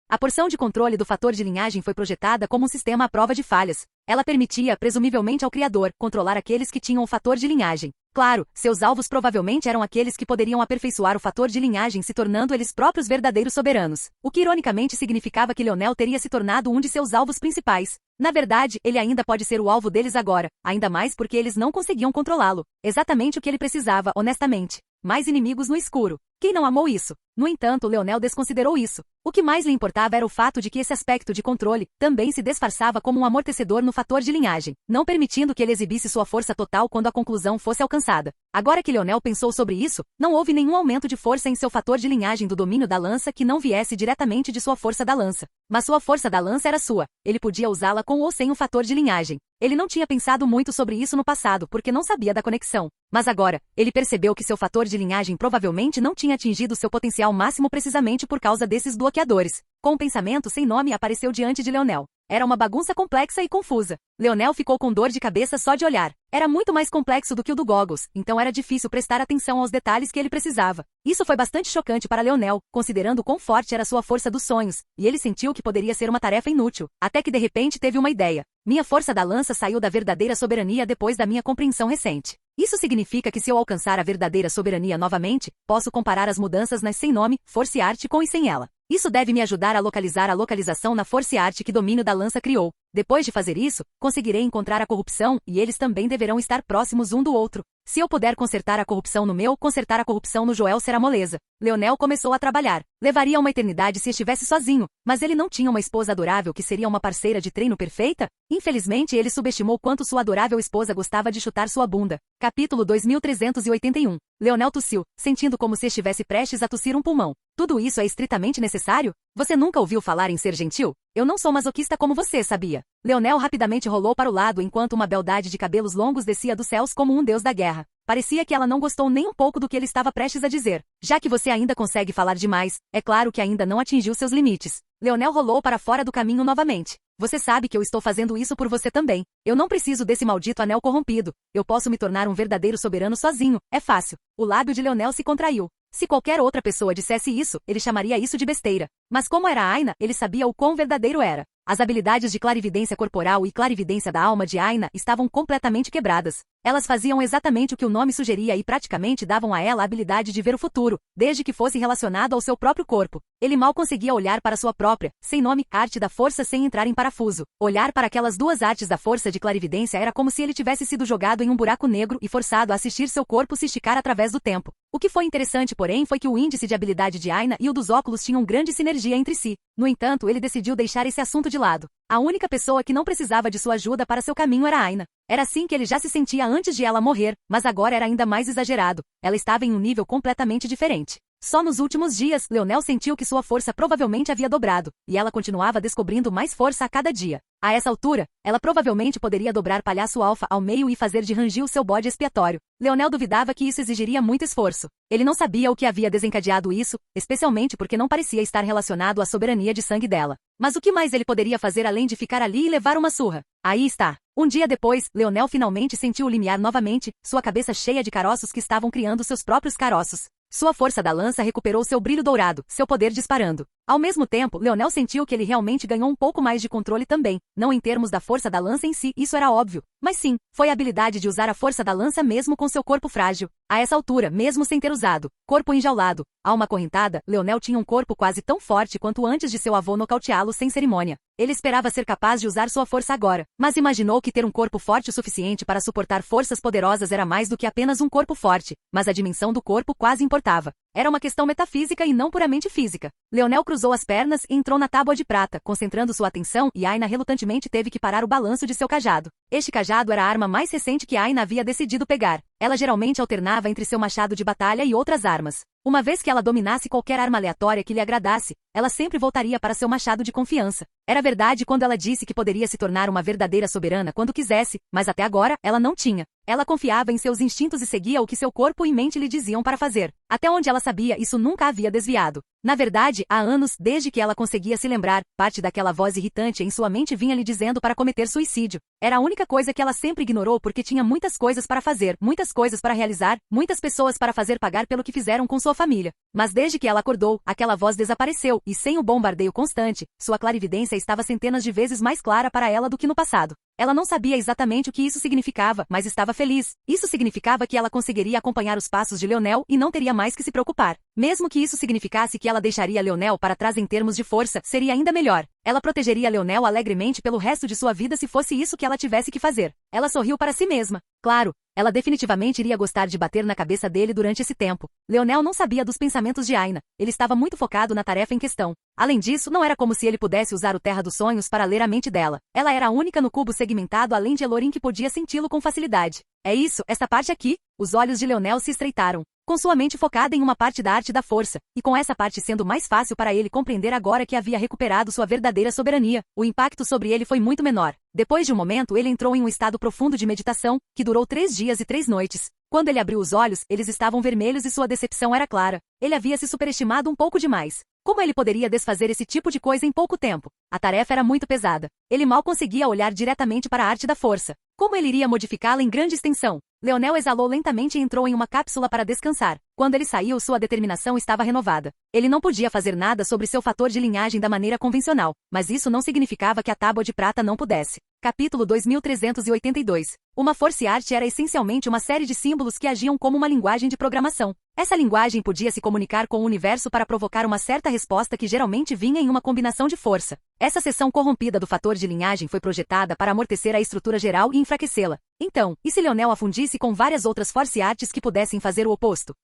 A porção de controle do fator de linhagem foi projetada como um sistema à prova de falhas. Ela permitia, presumivelmente ao criador, controlar aqueles que tinham o fator de linhagem. Claro, seus alvos provavelmente eram aqueles que poderiam aperfeiçoar o fator de linhagem se tornando eles próprios verdadeiros soberanos. O que ironicamente significava que Leonel teria se tornado um de seus alvos principais. Na verdade, ele ainda pode ser o alvo deles agora, ainda mais porque eles não conseguiam controlá-lo. Exatamente o que ele precisava, honestamente. Mais inimigos no escuro. Quem não amou isso? No entanto, Leonel desconsiderou isso. O que mais lhe importava era o fato de que esse aspecto de controle também se disfarçava como um amortecedor no fator de linhagem, não permitindo que ele exibisse sua força total quando a conclusão fosse alcançada. Agora que Leonel pensou sobre isso, não houve nenhum aumento de força em seu fator de linhagem do domínio da lança que não viesse diretamente de sua força da lança. Mas sua força da lança era sua. Ele podia usá-la com ou sem o fator de linhagem. Ele não tinha pensado muito sobre isso no passado porque não sabia da conexão. Mas agora, ele percebeu que seu fator de linhagem provavelmente não tinha atingido seu potencial máximo precisamente por causa desses bloqueadores. Com um pensamento sem nome apareceu diante de Leonel. Era uma bagunça complexa e confusa. Leonel ficou com dor de cabeça só de olhar. Era muito mais complexo do que o do Goggles, então era difícil prestar atenção aos detalhes que ele precisava. Isso foi bastante chocante para Leonel, considerando quão forte era sua força dos sonhos, e ele sentiu que poderia ser uma tarefa inútil, até que de repente teve uma ideia. Minha força da lança saiu da verdadeira soberania depois da minha compreensão recente. Isso significa que se eu alcançar a verdadeira soberania novamente, posso comparar as mudanças nas sem nome, Force Art com e sem ela. Isso deve me ajudar a localizar a localização na Force Art que domínio da lança criou. Depois de fazer isso, conseguirei encontrar a corrupção e eles também deverão estar próximos um do outro. Se eu puder consertar a corrupção no meu, consertar a corrupção no Joel será moleza. Leonel começou a trabalhar. Levaria uma eternidade se estivesse sozinho, mas ele não tinha uma esposa adorável que seria uma parceira de treino perfeita? Infelizmente ele subestimou quanto sua adorável esposa gostava de chutar sua bunda. Capítulo 2381. Leonel tossiu, sentindo como se estivesse prestes a tossir um pulmão. Tudo isso é estritamente necessário? Você nunca ouviu falar em ser gentil? Eu não sou masoquista como você, sabia? Leonel rapidamente rolou para o lado enquanto uma beldade de cabelos longos descia dos céus como um deus da guerra. Parecia que ela não gostou nem um pouco do que ele estava prestes a dizer. Já que você ainda consegue falar demais, é claro que ainda não atingiu seus limites. Leonel rolou para fora do caminho novamente. Você sabe que eu estou fazendo isso por você também. Eu não preciso desse maldito anel corrompido. Eu posso me tornar um verdadeiro soberano sozinho. É fácil. O lábio de Leonel se contraiu. Se qualquer outra pessoa dissesse isso, ele chamaria isso de besteira. Mas como era Aina, ele sabia o quão verdadeiro era. As habilidades de clarividência corporal e clarividência da alma de Aina estavam completamente quebradas. Elas faziam exatamente o que o nome sugeria e praticamente davam a ela a habilidade de ver o futuro, desde que fosse relacionado ao seu próprio corpo. Ele mal conseguia olhar para sua própria, sem nome, arte da força sem entrar em parafuso. Olhar para aquelas duas artes da força de clarividência era como se ele tivesse sido jogado em um buraco negro e forçado a assistir seu corpo se esticar através do tempo. O que foi interessante, porém, foi que o índice de habilidade de Aina e o dos óculos tinham grande sinergia entre si. No entanto, ele decidiu deixar esse assunto de lado. A única pessoa que não precisava de sua ajuda para seu caminho era Aina. Era assim que ele já se sentia antes de ela morrer, mas agora era ainda mais exagerado. Ela estava em um nível completamente diferente. Só nos últimos dias, Leonel sentiu que sua força provavelmente havia dobrado, e ela continuava descobrindo mais força a cada dia. A essa altura, ela provavelmente poderia dobrar Palhaço Alfa ao meio e fazer de Rangi o seu bode expiatório. Leonel duvidava que isso exigiria muito esforço. Ele não sabia o que havia desencadeado isso, especialmente porque não parecia estar relacionado à soberania de sangue dela. Mas o que mais ele poderia fazer além de ficar ali e levar uma surra? Aí está. Um dia depois, Leonel finalmente sentiu o limiar novamente, sua cabeça cheia de caroços que estavam criando seus próprios caroços. Sua força da lança recuperou seu brilho dourado, seu poder disparando. Ao mesmo tempo, Leonel sentiu que ele realmente ganhou um pouco mais de controle também, não em termos da força da lança em si, isso era óbvio, mas sim, foi a habilidade de usar a força da lança mesmo com seu corpo frágil. A essa altura, mesmo sem ter usado, corpo enjaulado, alma acorrentada, Leonel tinha um corpo quase tão forte quanto antes de seu avô nocauteá-lo sem cerimônia. Ele esperava ser capaz de usar sua força agora, mas imaginou que ter um corpo forte o suficiente para suportar forças poderosas era mais do que apenas um corpo forte, mas a dimensão do corpo quase importava. Era uma questão metafísica e não puramente física. Leonel cruzou as pernas e entrou na tábua de prata, concentrando sua atenção, e Aina relutantemente teve que parar o balanço de seu cajado. Este cajado era a arma mais recente que Aina havia decidido pegar. Ela geralmente alternava entre seu machado de batalha e outras armas. Uma vez que ela dominasse qualquer arma aleatória que lhe agradasse, ela sempre voltaria para seu machado de confiança. Era verdade quando ela disse que poderia se tornar uma verdadeira soberana quando quisesse, mas até agora, ela não tinha. Ela confiava em seus instintos e seguia o que seu corpo e mente lhe diziam para fazer. Até onde ela sabia, isso nunca havia desviado. Na verdade, há anos, desde que ela conseguia se lembrar, parte daquela voz irritante em sua mente vinha lhe dizendo para cometer suicídio. Era a única coisa que ela sempre ignorou porque tinha muitas coisas para fazer, muitas coisas para realizar, muitas pessoas para fazer pagar pelo que fizeram com sua família. Mas desde que ela acordou, aquela voz desapareceu, e sem o bombardeio constante, sua clarividência estava centenas de vezes mais clara para ela do que no passado. Ela não sabia exatamente o que isso significava, mas estava feliz. Isso significava que ela conseguiria acompanhar os passos de Leonel e não teria mais que se preocupar. Mesmo que isso significasse que ela deixaria Leonel para trás em termos de força, seria ainda melhor. Ela protegeria Leonel alegremente pelo resto de sua vida se fosse isso que ela tivesse que fazer. Ela sorriu para si mesma. Claro, ela definitivamente iria gostar de bater na cabeça dele durante esse tempo. Leonel não sabia dos pensamentos de Aina. Ele estava muito focado na tarefa em questão. Além disso, não era como se ele pudesse usar o Terra dos Sonhos para ler a mente dela. Ela era a única no cubo segmentado além de Elorin que podia senti-lo com facilidade. É isso, essa parte aqui? Os olhos de Leonel se estreitaram. Com sua mente focada em uma parte da arte da força, e com essa parte sendo mais fácil para ele compreender agora que havia recuperado sua verdadeira soberania, o impacto sobre ele foi muito menor. Depois de um momento ele entrou em um estado profundo de meditação, que durou 3 dias e 3 noites. Quando ele abriu os olhos, eles estavam vermelhos e sua decepção era clara. Ele havia se superestimado um pouco demais. Como ele poderia desfazer esse tipo de coisa em pouco tempo? A tarefa era muito pesada. Ele mal conseguia olhar diretamente para a arte da força. Como ele iria modificá-la em grande extensão? Leonel exalou lentamente e entrou em uma cápsula para descansar. Quando ele saiu, sua determinação estava renovada. Ele não podia fazer nada sobre seu fator de linhagem da maneira convencional, mas isso não significava que a tábua de prata não pudesse. Capítulo 2382. Uma Force Art era essencialmente uma série de símbolos que agiam como uma linguagem de programação. Essa linguagem podia se comunicar com o universo para provocar uma certa resposta que geralmente vinha em uma combinação de força. Essa seção corrompida do fator de linhagem foi projetada para amortecer a estrutura geral e enfraquecê-la. Então, e se Leonel a fundisse com várias outras Force Arts que pudessem fazer o oposto?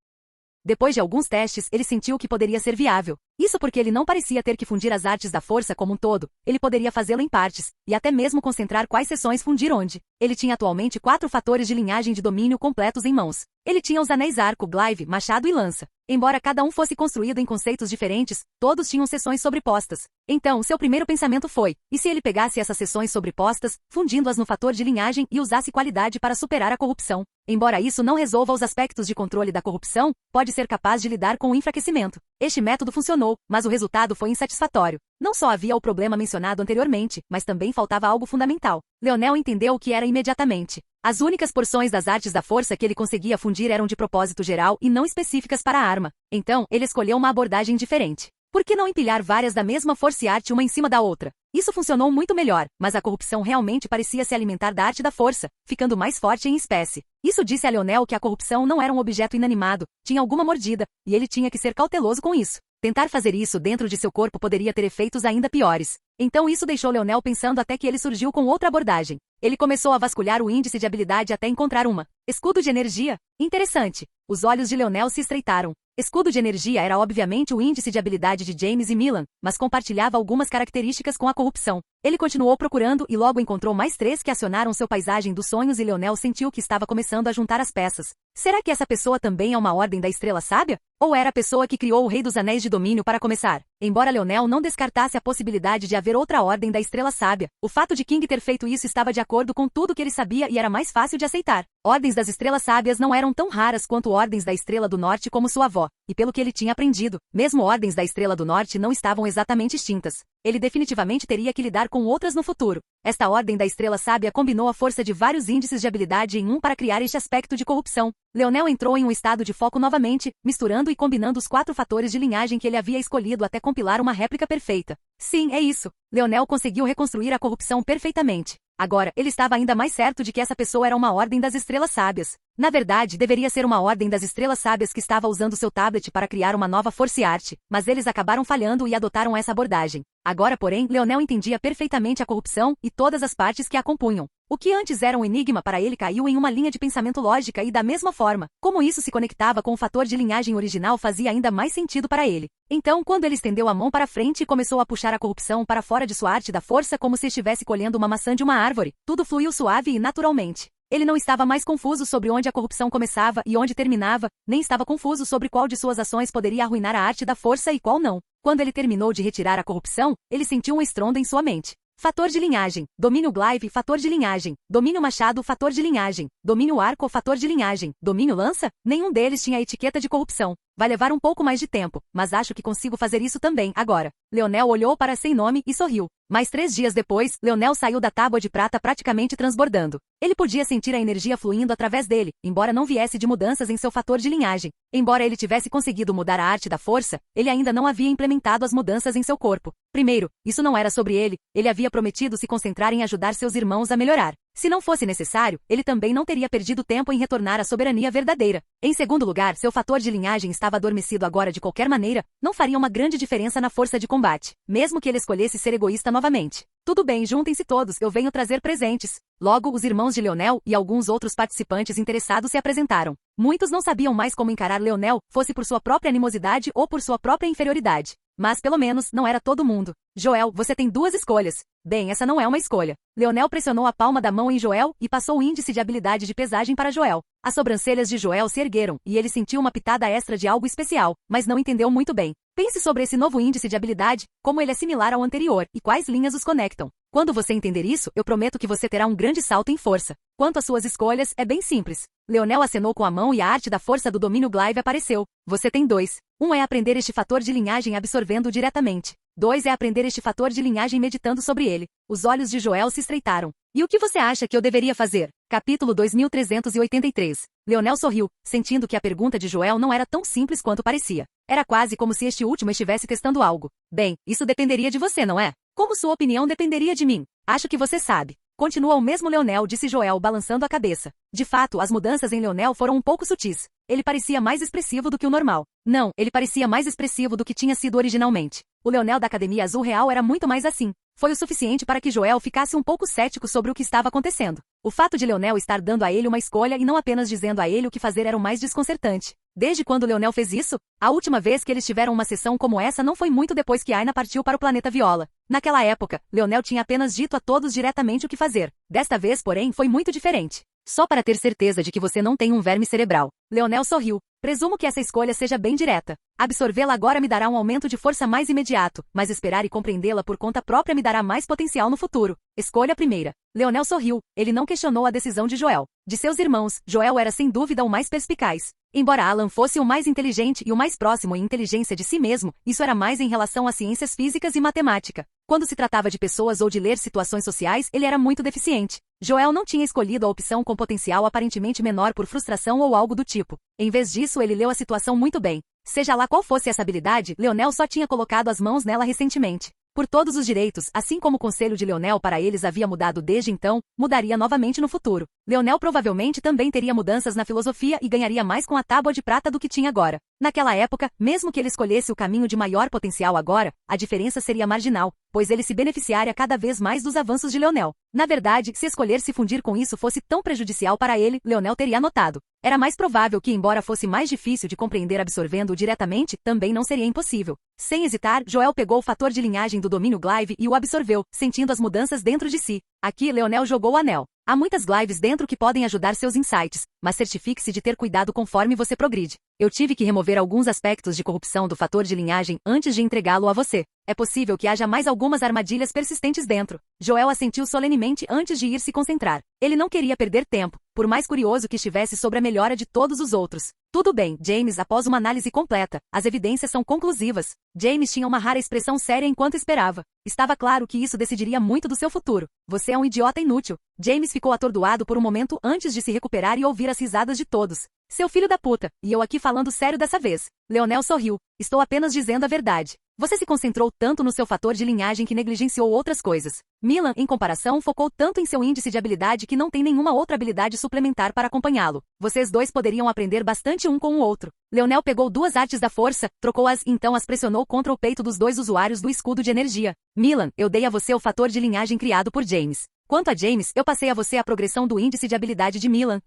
Depois de alguns testes, ele sentiu que poderia ser viável. Isso porque ele não parecia ter que fundir as artes da força como um todo. Ele poderia fazê-lo em partes, e até mesmo concentrar quais seções fundir onde. Ele tinha atualmente 4 fatores de linhagem de domínio completos em mãos. Ele tinha os anéis arco, glaive, machado e lança. Embora cada um fosse construído em conceitos diferentes, todos tinham seções sobrepostas. Então, seu primeiro pensamento foi, e se ele pegasse essas seções sobrepostas, fundindo-as no fator de linhagem e usasse qualidade para superar a corrupção? Embora isso não resolva os aspectos de controle da corrupção, pode ser capaz de lidar com o enfraquecimento. Este método funcionou, mas o resultado foi insatisfatório. Não só havia o problema mencionado anteriormente, mas também faltava algo fundamental. Leonel entendeu o que era imediatamente. As únicas porções das artes da força que ele conseguia fundir eram de propósito geral e não específicas para a arma. Então, ele escolheu uma abordagem diferente. Por que não empilhar várias da mesma força e arte uma em cima da outra? Isso funcionou muito melhor, mas a corrupção realmente parecia se alimentar da arte da força, ficando mais forte em espécie. Isso disse a Leonel que a corrupção não era um objeto inanimado, tinha alguma mordida, e ele tinha que ser cauteloso com isso. Tentar fazer isso dentro de seu corpo poderia ter efeitos ainda piores. Então isso deixou Leonel pensando até que ele surgiu com outra abordagem. Ele começou a vasculhar o índice de habilidade até encontrar uma. Escudo de energia? Interessante. Os olhos de Leonel se estreitaram. Escudo de energia era obviamente o índice de habilidade de James e Milan, mas compartilhava algumas características com a corrupção. Ele continuou procurando e logo encontrou mais 3 que acionaram seu paisagem dos sonhos e Leonel sentiu que estava começando a juntar as peças. Será que essa pessoa também é uma ordem da Estrela Sábia? Ou era a pessoa que criou o Rei dos Anéis de Domínio para começar? Embora Leonel não descartasse a possibilidade de haver outra ordem da Estrela Sábia, o fato de King ter feito isso estava de acordo com tudo que ele sabia e era mais fácil de aceitar. Ordens das Estrelas Sábias não eram tão raras quanto ordens da Estrela do Norte como sua avó, e pelo que ele tinha aprendido, mesmo ordens da Estrela do Norte não estavam exatamente extintas. Ele definitivamente teria que lidar com outras no futuro. Esta ordem da Estrela Sábia combinou a força de vários índices de habilidade em um para criar este aspecto de corrupção. Leonel entrou em um estado de foco novamente, misturando e combinando os 4 fatores de linhagem que ele havia escolhido até compilar uma réplica perfeita. Sim, é isso. Leonel conseguiu reconstruir a corrupção perfeitamente. Agora, ele estava ainda mais certo de que essa pessoa era uma ordem das Estrelas Sábias. Na verdade, deveria ser uma ordem das Estrelas Sábias que estava usando seu tablet para criar uma nova força e arte, mas eles acabaram falhando e adotaram essa abordagem. Agora, porém, Leonel entendia perfeitamente a corrupção e todas as partes que a compunham. O que antes era um enigma para ele caiu em uma linha de pensamento lógica e da mesma forma, como isso se conectava com o fator de linhagem original fazia ainda mais sentido para ele. Então, quando ele estendeu a mão para frente e começou a puxar a corrupção para fora de sua arte da força como se estivesse colhendo uma maçã de uma árvore, tudo fluiu suave e naturalmente. Ele não estava mais confuso sobre onde a corrupção começava e onde terminava, nem estava confuso sobre qual de suas ações poderia arruinar a arte da força e qual não. Quando ele terminou de retirar a corrupção, ele sentiu um estrondo em sua mente. Fator de linhagem, domínio glaive, fator de linhagem, domínio machado, fator de linhagem, domínio arco, fator de linhagem, domínio lança, nenhum deles tinha a etiqueta de corrupção. Vai levar um pouco mais de tempo, mas acho que consigo fazer isso também, agora. Leonel olhou para Sem Nome e sorriu. Mais 3 dias depois, Leonel saiu da tábua de prata praticamente transbordando. Ele podia sentir a energia fluindo através dele, embora não viesse de mudanças em seu fator de linhagem. Embora ele tivesse conseguido mudar a arte da força, ele ainda não havia implementado as mudanças em seu corpo. Primeiro, isso não era sobre ele havia prometido se concentrar em ajudar seus irmãos a melhorar. Se não fosse necessário, ele também não teria perdido tempo em retornar à soberania verdadeira. Em segundo lugar, seu fator de linhagem estava adormecido agora de qualquer maneira, não faria uma grande diferença na força de combate, mesmo que ele escolhesse ser egoísta novamente. Tudo bem, juntem-se todos, eu venho trazer presentes. Logo, os irmãos de Leonel e alguns outros participantes interessados se apresentaram. Muitos não sabiam mais como encarar Leonel, fosse por sua própria animosidade ou por sua própria inferioridade. Mas pelo menos, não era todo mundo. Joel, você tem 2 escolhas. Bem, essa não é uma escolha. Leonel pressionou a palma da mão em Joel e passou o índice de habilidade de pesagem para Joel. As sobrancelhas de Joel se ergueram, e ele sentiu uma pitada extra de algo especial, mas não entendeu muito bem. Pense sobre esse novo índice de habilidade, como ele é similar ao anterior, e quais linhas os conectam. Quando você entender isso, eu prometo que você terá um grande salto em força. Quanto às suas escolhas, é bem simples. Leonel acenou com a mão e a arte da força do domínio glaive apareceu. Você tem 2. 1 é aprender este fator de linhagem absorvendo diretamente. 2 é aprender este fator de linhagem meditando sobre ele. Os olhos de Joel se estreitaram. E o que você acha que eu deveria fazer? Capítulo 2383. Leonel sorriu, sentindo que a pergunta de Joel não era tão simples quanto parecia. Era quase como se este último estivesse testando algo. Bem, isso dependeria de você, não é? Como sua opinião dependeria de mim? Acho que você sabe. Continua o mesmo Leonel, disse Joel balançando a cabeça. De fato, as mudanças em Leonel foram um pouco sutis. Ele parecia mais expressivo do que o normal. Não, ele parecia mais expressivo do que tinha sido originalmente. O Leonel da Academia Azul Real era muito mais assim. Foi o suficiente para que Joel ficasse um pouco cético sobre o que estava acontecendo. O fato de Leonel estar dando a ele uma escolha e não apenas dizendo a ele o que fazer era o mais desconcertante. Desde quando Leonel fez isso? A última vez que eles tiveram uma sessão como essa não foi muito depois que Aina partiu para o planeta Viola. Naquela época, Leonel tinha apenas dito a todos diretamente o que fazer. Desta vez, porém, foi muito diferente. Só para ter certeza de que você não tem um verme cerebral. Leonel sorriu. Presumo que essa escolha seja bem direta. Absorvê-la agora me dará um aumento de força mais imediato, mas esperar e compreendê-la por conta própria me dará mais potencial no futuro. Escolha a primeira. Leonel sorriu. Ele não questionou a decisão de Joel. De seus irmãos, Joel era sem dúvida o mais perspicaz. Embora Alan fosse o mais inteligente e o mais próximo em inteligência de si mesmo, isso era mais em relação a ciências físicas e matemática. Quando se tratava de pessoas ou de ler situações sociais, ele era muito deficiente. Joel não tinha escolhido a opção com potencial aparentemente menor por frustração ou algo do tipo. Em vez disso, ele leu a situação muito bem. Seja lá qual fosse essa habilidade, Leonel só tinha colocado as mãos nela recentemente. Por todos os direitos, assim como o conselho de Leonel para eles havia mudado desde então, mudaria novamente no futuro. Leonel provavelmente também teria mudanças na filosofia e ganharia mais com a tábua de prata do que tinha agora. Naquela época, mesmo que ele escolhesse o caminho de maior potencial agora, a diferença seria marginal, pois ele se beneficiaria cada vez mais dos avanços de Leonel. Na verdade, se escolher se fundir com isso fosse tão prejudicial para ele, Leonel teria notado. Era mais provável que, embora fosse mais difícil de compreender absorvendo-o diretamente, também não seria impossível. Sem hesitar, Joel pegou o fator de linhagem do domínio Glyve e o absorveu, sentindo as mudanças dentro de si. Aqui, Leonel jogou o anel. Há muitas Glyves dentro que podem ajudar seus insights, mas certifique-se de ter cuidado conforme você progride. Eu tive que remover alguns aspectos de corrupção do fator de linhagem antes de entregá-lo a você. É possível que haja mais algumas armadilhas persistentes dentro. Joel assentiu solenemente antes de ir se concentrar. Ele não queria perder tempo, por mais curioso que estivesse sobre a melhora de todos os outros. Tudo bem, James, após uma análise completa, as evidências são conclusivas. James tinha uma rara expressão séria enquanto esperava. Estava claro que isso decidiria muito do seu futuro. Você é um idiota inútil. James ficou atordoado por um momento antes de se recuperar e ouvir as risadas de todos. Seu filho da puta, e eu aqui falando sério dessa vez. Leonel sorriu. Estou apenas dizendo a verdade. Você se concentrou tanto no seu fator de linhagem que negligenciou outras coisas. Milan, em comparação, focou tanto em seu índice de habilidade que não tem nenhuma outra habilidade suplementar para acompanhá-lo. Vocês dois poderiam aprender bastante um com o outro. Leonel pegou duas artes da força, trocou-as e então as pressionou contra o peito dos dois usuários do escudo de energia. Milan, eu dei a você o fator de linhagem criado por James. Quanto a James, eu passei a você a progressão do índice de habilidade de Milan.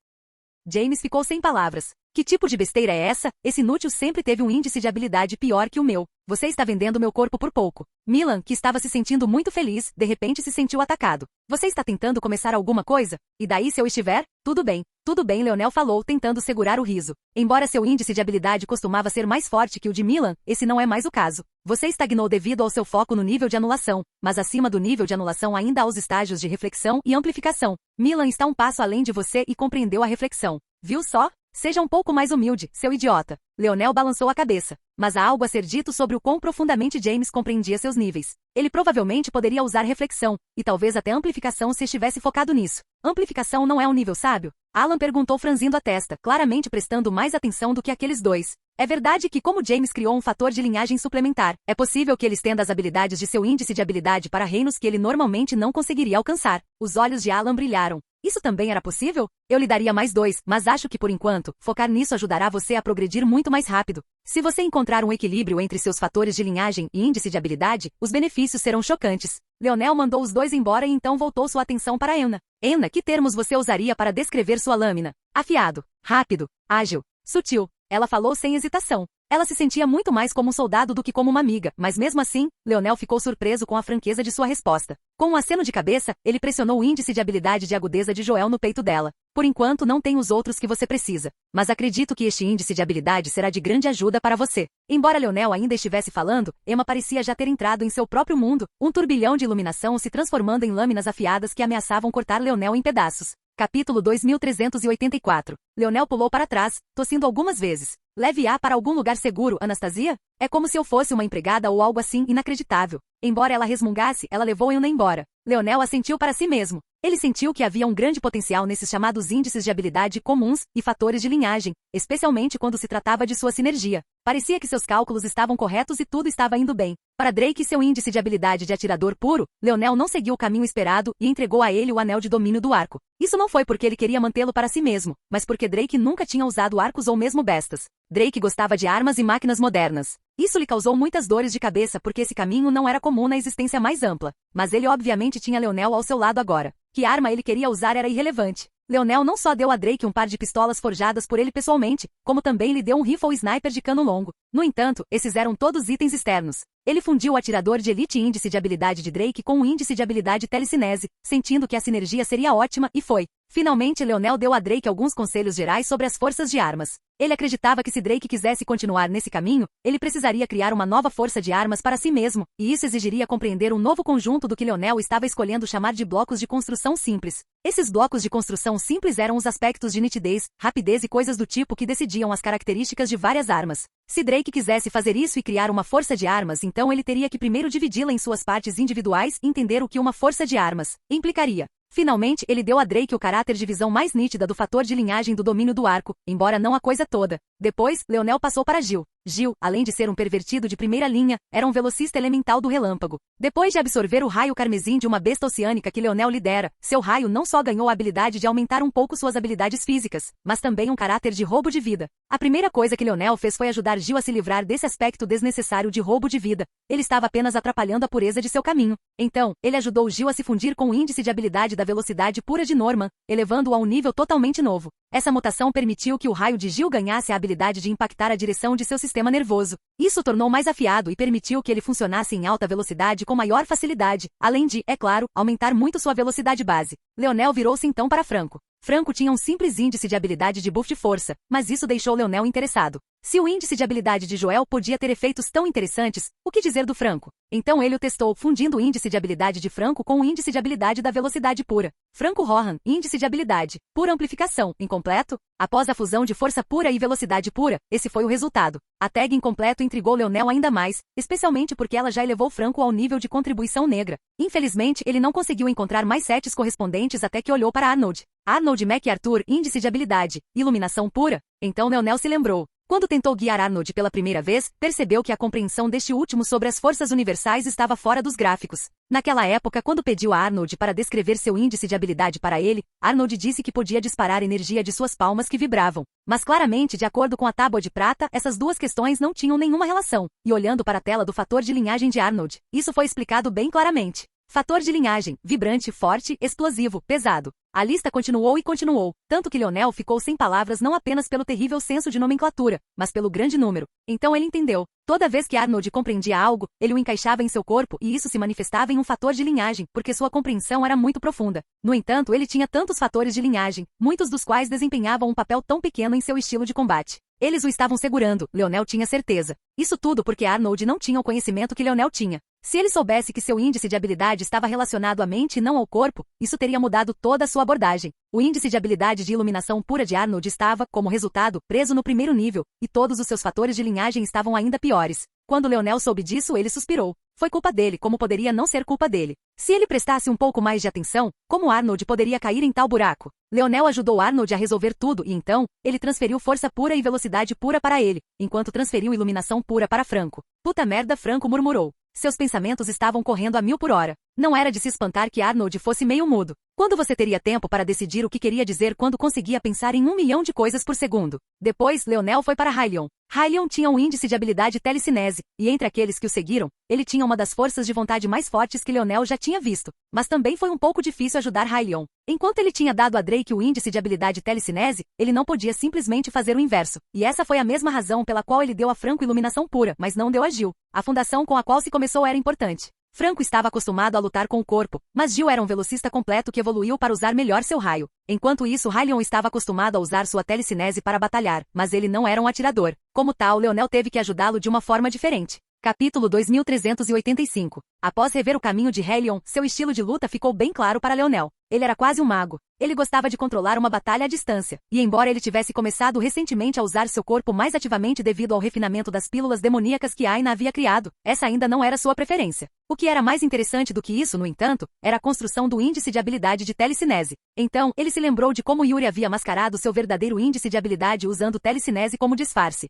James ficou sem palavras. Que tipo de besteira é essa? Esse inútil sempre teve um índice de habilidade pior que o meu. Você está vendendo meu corpo por pouco. Milan, que estava se sentindo muito feliz, de repente se sentiu atacado. Você está tentando começar alguma coisa? E daí se eu estiver? Tudo bem, Leonel falou, tentando segurar o riso. Embora seu índice de habilidade costumava ser mais forte que o de Milan, esse não é mais o caso. Você estagnou devido ao seu foco no nível de anulação, mas acima do nível de anulação ainda há os estágios de reflexão e amplificação. Milan está um passo além de você e compreendeu a reflexão. Viu só? Seja um pouco mais humilde, seu idiota. Leonel balançou a cabeça. Mas há algo a ser dito sobre o quão profundamente James compreendia seus níveis. Ele provavelmente poderia usar reflexão, e talvez até amplificação se estivesse focado nisso. Amplificação não é um nível sábio? Alan perguntou franzindo a testa, claramente prestando mais atenção do que aqueles dois. É verdade que como James criou um fator de linhagem suplementar, é possível que ele estenda as habilidades de seu índice de habilidade para reinos que ele normalmente não conseguiria alcançar. Os olhos de Alan brilharam. Isso também era possível? Eu lhe daria mais 2, mas acho que por enquanto, focar nisso ajudará você a progredir muito mais rápido. Se você encontrar um equilíbrio entre seus fatores de linhagem e índice de habilidade, os benefícios serão chocantes. Leonel mandou os dois embora e então voltou sua atenção para Enna. Enna, que termos você usaria para descrever sua lâmina? Afiado, rápido, ágil, sutil. Ela falou sem hesitação. Ela se sentia muito mais como um soldado do que como uma amiga, mas mesmo assim, Leonel ficou surpreso com a franqueza de sua resposta. Com um aceno de cabeça, ele pressionou o índice de habilidade de agudeza de Joel no peito dela. Por enquanto não tem os outros que você precisa, mas acredito que este índice de habilidade será de grande ajuda para você. Embora Leonel ainda estivesse falando, Emma parecia já ter entrado em seu próprio mundo, um turbilhão de iluminação se transformando em lâminas afiadas que ameaçavam cortar Leonel em pedaços. Capítulo 2384. Leonel pulou para trás, tossindo algumas vezes. Leve-a para algum lugar seguro, Anastasia? É como se eu fosse uma empregada ou algo assim inacreditável. Embora ela resmungasse, ela levou Enna embora. Leonel assentiu para si mesmo. Ele sentiu que havia um grande potencial nesses chamados índices de habilidade comuns e fatores de linhagem, especialmente quando se tratava de sua sinergia. Parecia que seus cálculos estavam corretos e tudo estava indo bem. Para Drake e seu índice de habilidade de atirador puro, Leonel não seguiu o caminho esperado e entregou a ele o anel de domínio do arco. Isso não foi porque ele queria mantê-lo para si mesmo, mas porque Drake nunca tinha usado arcos ou mesmo bestas. Drake gostava de armas e máquinas modernas. Isso lhe causou muitas dores de cabeça porque esse caminho não era comum na existência mais ampla. Mas ele obviamente tinha Leonel ao seu lado agora. Que arma ele queria usar era irrelevante. Leonel não só deu a Drake um par de pistolas forjadas por ele pessoalmente, como também lhe deu um rifle sniper de cano longo. No entanto, esses eram todos itens externos. Ele fundiu o atirador de elite índice de habilidade de Drake com o índice de habilidade telecinese, sentindo que a sinergia seria ótima, e foi. Finalmente Leonel deu a Drake alguns conselhos gerais sobre as forças de armas. Ele acreditava que se Drake quisesse continuar nesse caminho, ele precisaria criar uma nova força de armas para si mesmo, e isso exigiria compreender um novo conjunto do que Leonel estava escolhendo chamar de blocos de construção simples. Esses blocos de construção simples eram os aspectos de nitidez, rapidez e coisas do tipo que decidiam as características de várias armas. Se Drake quisesse fazer isso e criar uma força de armas, então ele teria que primeiro dividi-la em suas partes individuais e entender o que uma força de armas implicaria. Finalmente, ele deu a Drake o caráter de visão mais nítida do fator de linhagem do domínio do arco, embora não a coisa toda. Depois, Leonel passou para Jill. Gil, além de ser um pervertido de primeira linha, era um velocista elemental do relâmpago. Depois de absorver o raio carmesim de uma besta oceânica que Leonel lidera, seu raio não só ganhou a habilidade de aumentar um pouco suas habilidades físicas, mas também um caráter de roubo de vida. A primeira coisa que Leonel fez foi ajudar Gil a se livrar desse aspecto desnecessário de roubo de vida. Ele estava apenas atrapalhando a pureza de seu caminho. Então, ele ajudou Gil a se fundir com o índice de habilidade da velocidade pura de Norman, elevando-o a um nível totalmente novo. Essa mutação permitiu que o raio de Gil ganhasse a habilidade de impactar a direção de seu sistema nervoso. Isso o tornou mais afiado e permitiu que ele funcionasse em alta velocidade com maior facilidade, além de, é claro, aumentar muito sua velocidade base. Leonel virou-se então para Franco. Franco tinha um simples índice de habilidade de buff de força, mas isso deixou Leonel interessado. Se o índice de habilidade de Joel podia ter efeitos tão interessantes, o que dizer do Franco? Então ele o testou, fundindo o índice de habilidade de Franco com o índice de habilidade da velocidade pura. Franco Rohan, índice de habilidade, pura amplificação, incompleto? Após a fusão de força pura e velocidade pura, esse foi o resultado. A tag incompleto intrigou Leonel ainda mais, especialmente porque ela já elevou Franco ao nível de contribuição negra. Infelizmente, ele não conseguiu encontrar mais sets correspondentes até que olhou para Arnold. Arnold MacArthur, índice de habilidade, iluminação pura? Então Leonel se lembrou. Quando tentou guiar Arnold pela primeira vez, percebeu que a compreensão deste último sobre as forças universais estava fora dos gráficos. Naquela época, quando pediu a Arnold para descrever seu índice de habilidade para ele, Arnold disse que podia disparar energia de suas palmas que vibravam. Mas claramente, de acordo com a tábua de prata, essas duas questões não tinham nenhuma relação. E olhando para a tela do fator de linhagem de Arnold, isso foi explicado bem claramente. Fator de linhagem, vibrante, forte, explosivo, pesado. A lista continuou e continuou, tanto que Leonel ficou sem palavras não apenas pelo terrível senso de nomenclatura, mas pelo grande número. Então ele entendeu. Toda vez que Arnold compreendia algo, ele o encaixava em seu corpo e isso se manifestava em um fator de linhagem, porque sua compreensão era muito profunda. No entanto, ele tinha tantos fatores de linhagem, muitos dos quais desempenhavam um papel tão pequeno em seu estilo de combate. Eles o estavam segurando, Leonel tinha certeza. Isso tudo porque Arnold não tinha o conhecimento que Leonel tinha. Se ele soubesse que seu índice de habilidade estava relacionado à mente e não ao corpo, isso teria mudado toda a sua abordagem. O índice de habilidade de iluminação pura de Arnold estava, como resultado, preso no primeiro nível, e todos os seus fatores de linhagem estavam ainda piores. Quando Leonel soube disso, ele suspirou. Foi culpa dele, como poderia não ser culpa dele. Se ele prestasse um pouco mais de atenção, como Arnold poderia cair em tal buraco? Leonel ajudou Arnold a resolver tudo e então, ele transferiu força pura e velocidade pura para ele, enquanto transferiu iluminação pura para Franco. Puta merda, Franco murmurou. Seus pensamentos estavam correndo a 1000 por hora. Não era de se espantar que Arnold fosse meio mudo. Quando você teria tempo para decidir o que queria dizer quando conseguia pensar em 1 milhão de coisas por segundo? Depois, Leonel foi para Hylian. Hylian tinha um índice de habilidade telecinese, e entre aqueles que o seguiram, ele tinha uma das forças de vontade mais fortes que Leonel já tinha visto. Mas também foi um pouco difícil ajudar Hylian. Enquanto ele tinha dado a Drake o índice de habilidade telecinese, ele não podia simplesmente fazer o inverso. E essa foi a mesma razão pela qual ele deu a Franco iluminação pura, mas não deu a Gil. A fundação com a qual se começou era importante. Franco estava acostumado a lutar com o corpo, mas Gil era um velocista completo que evoluiu para usar melhor seu raio. Enquanto isso, Hylian estava acostumado a usar sua telecinese para batalhar, mas ele não era um atirador. Como tal, Leonel teve que ajudá-lo de uma forma diferente. Capítulo 2385. Após rever o caminho de Hylian, seu estilo de luta ficou bem claro para Leonel. Ele era quase um mago. Ele gostava de controlar uma batalha à distância, e embora ele tivesse começado recentemente a usar seu corpo mais ativamente devido ao refinamento das pílulas demoníacas que Aina havia criado, essa ainda não era sua preferência. O que era mais interessante do que isso, no entanto, era a construção do índice de habilidade de telecinese. Então, ele se lembrou de como Yuri havia mascarado seu verdadeiro índice de habilidade usando telecinese como disfarce.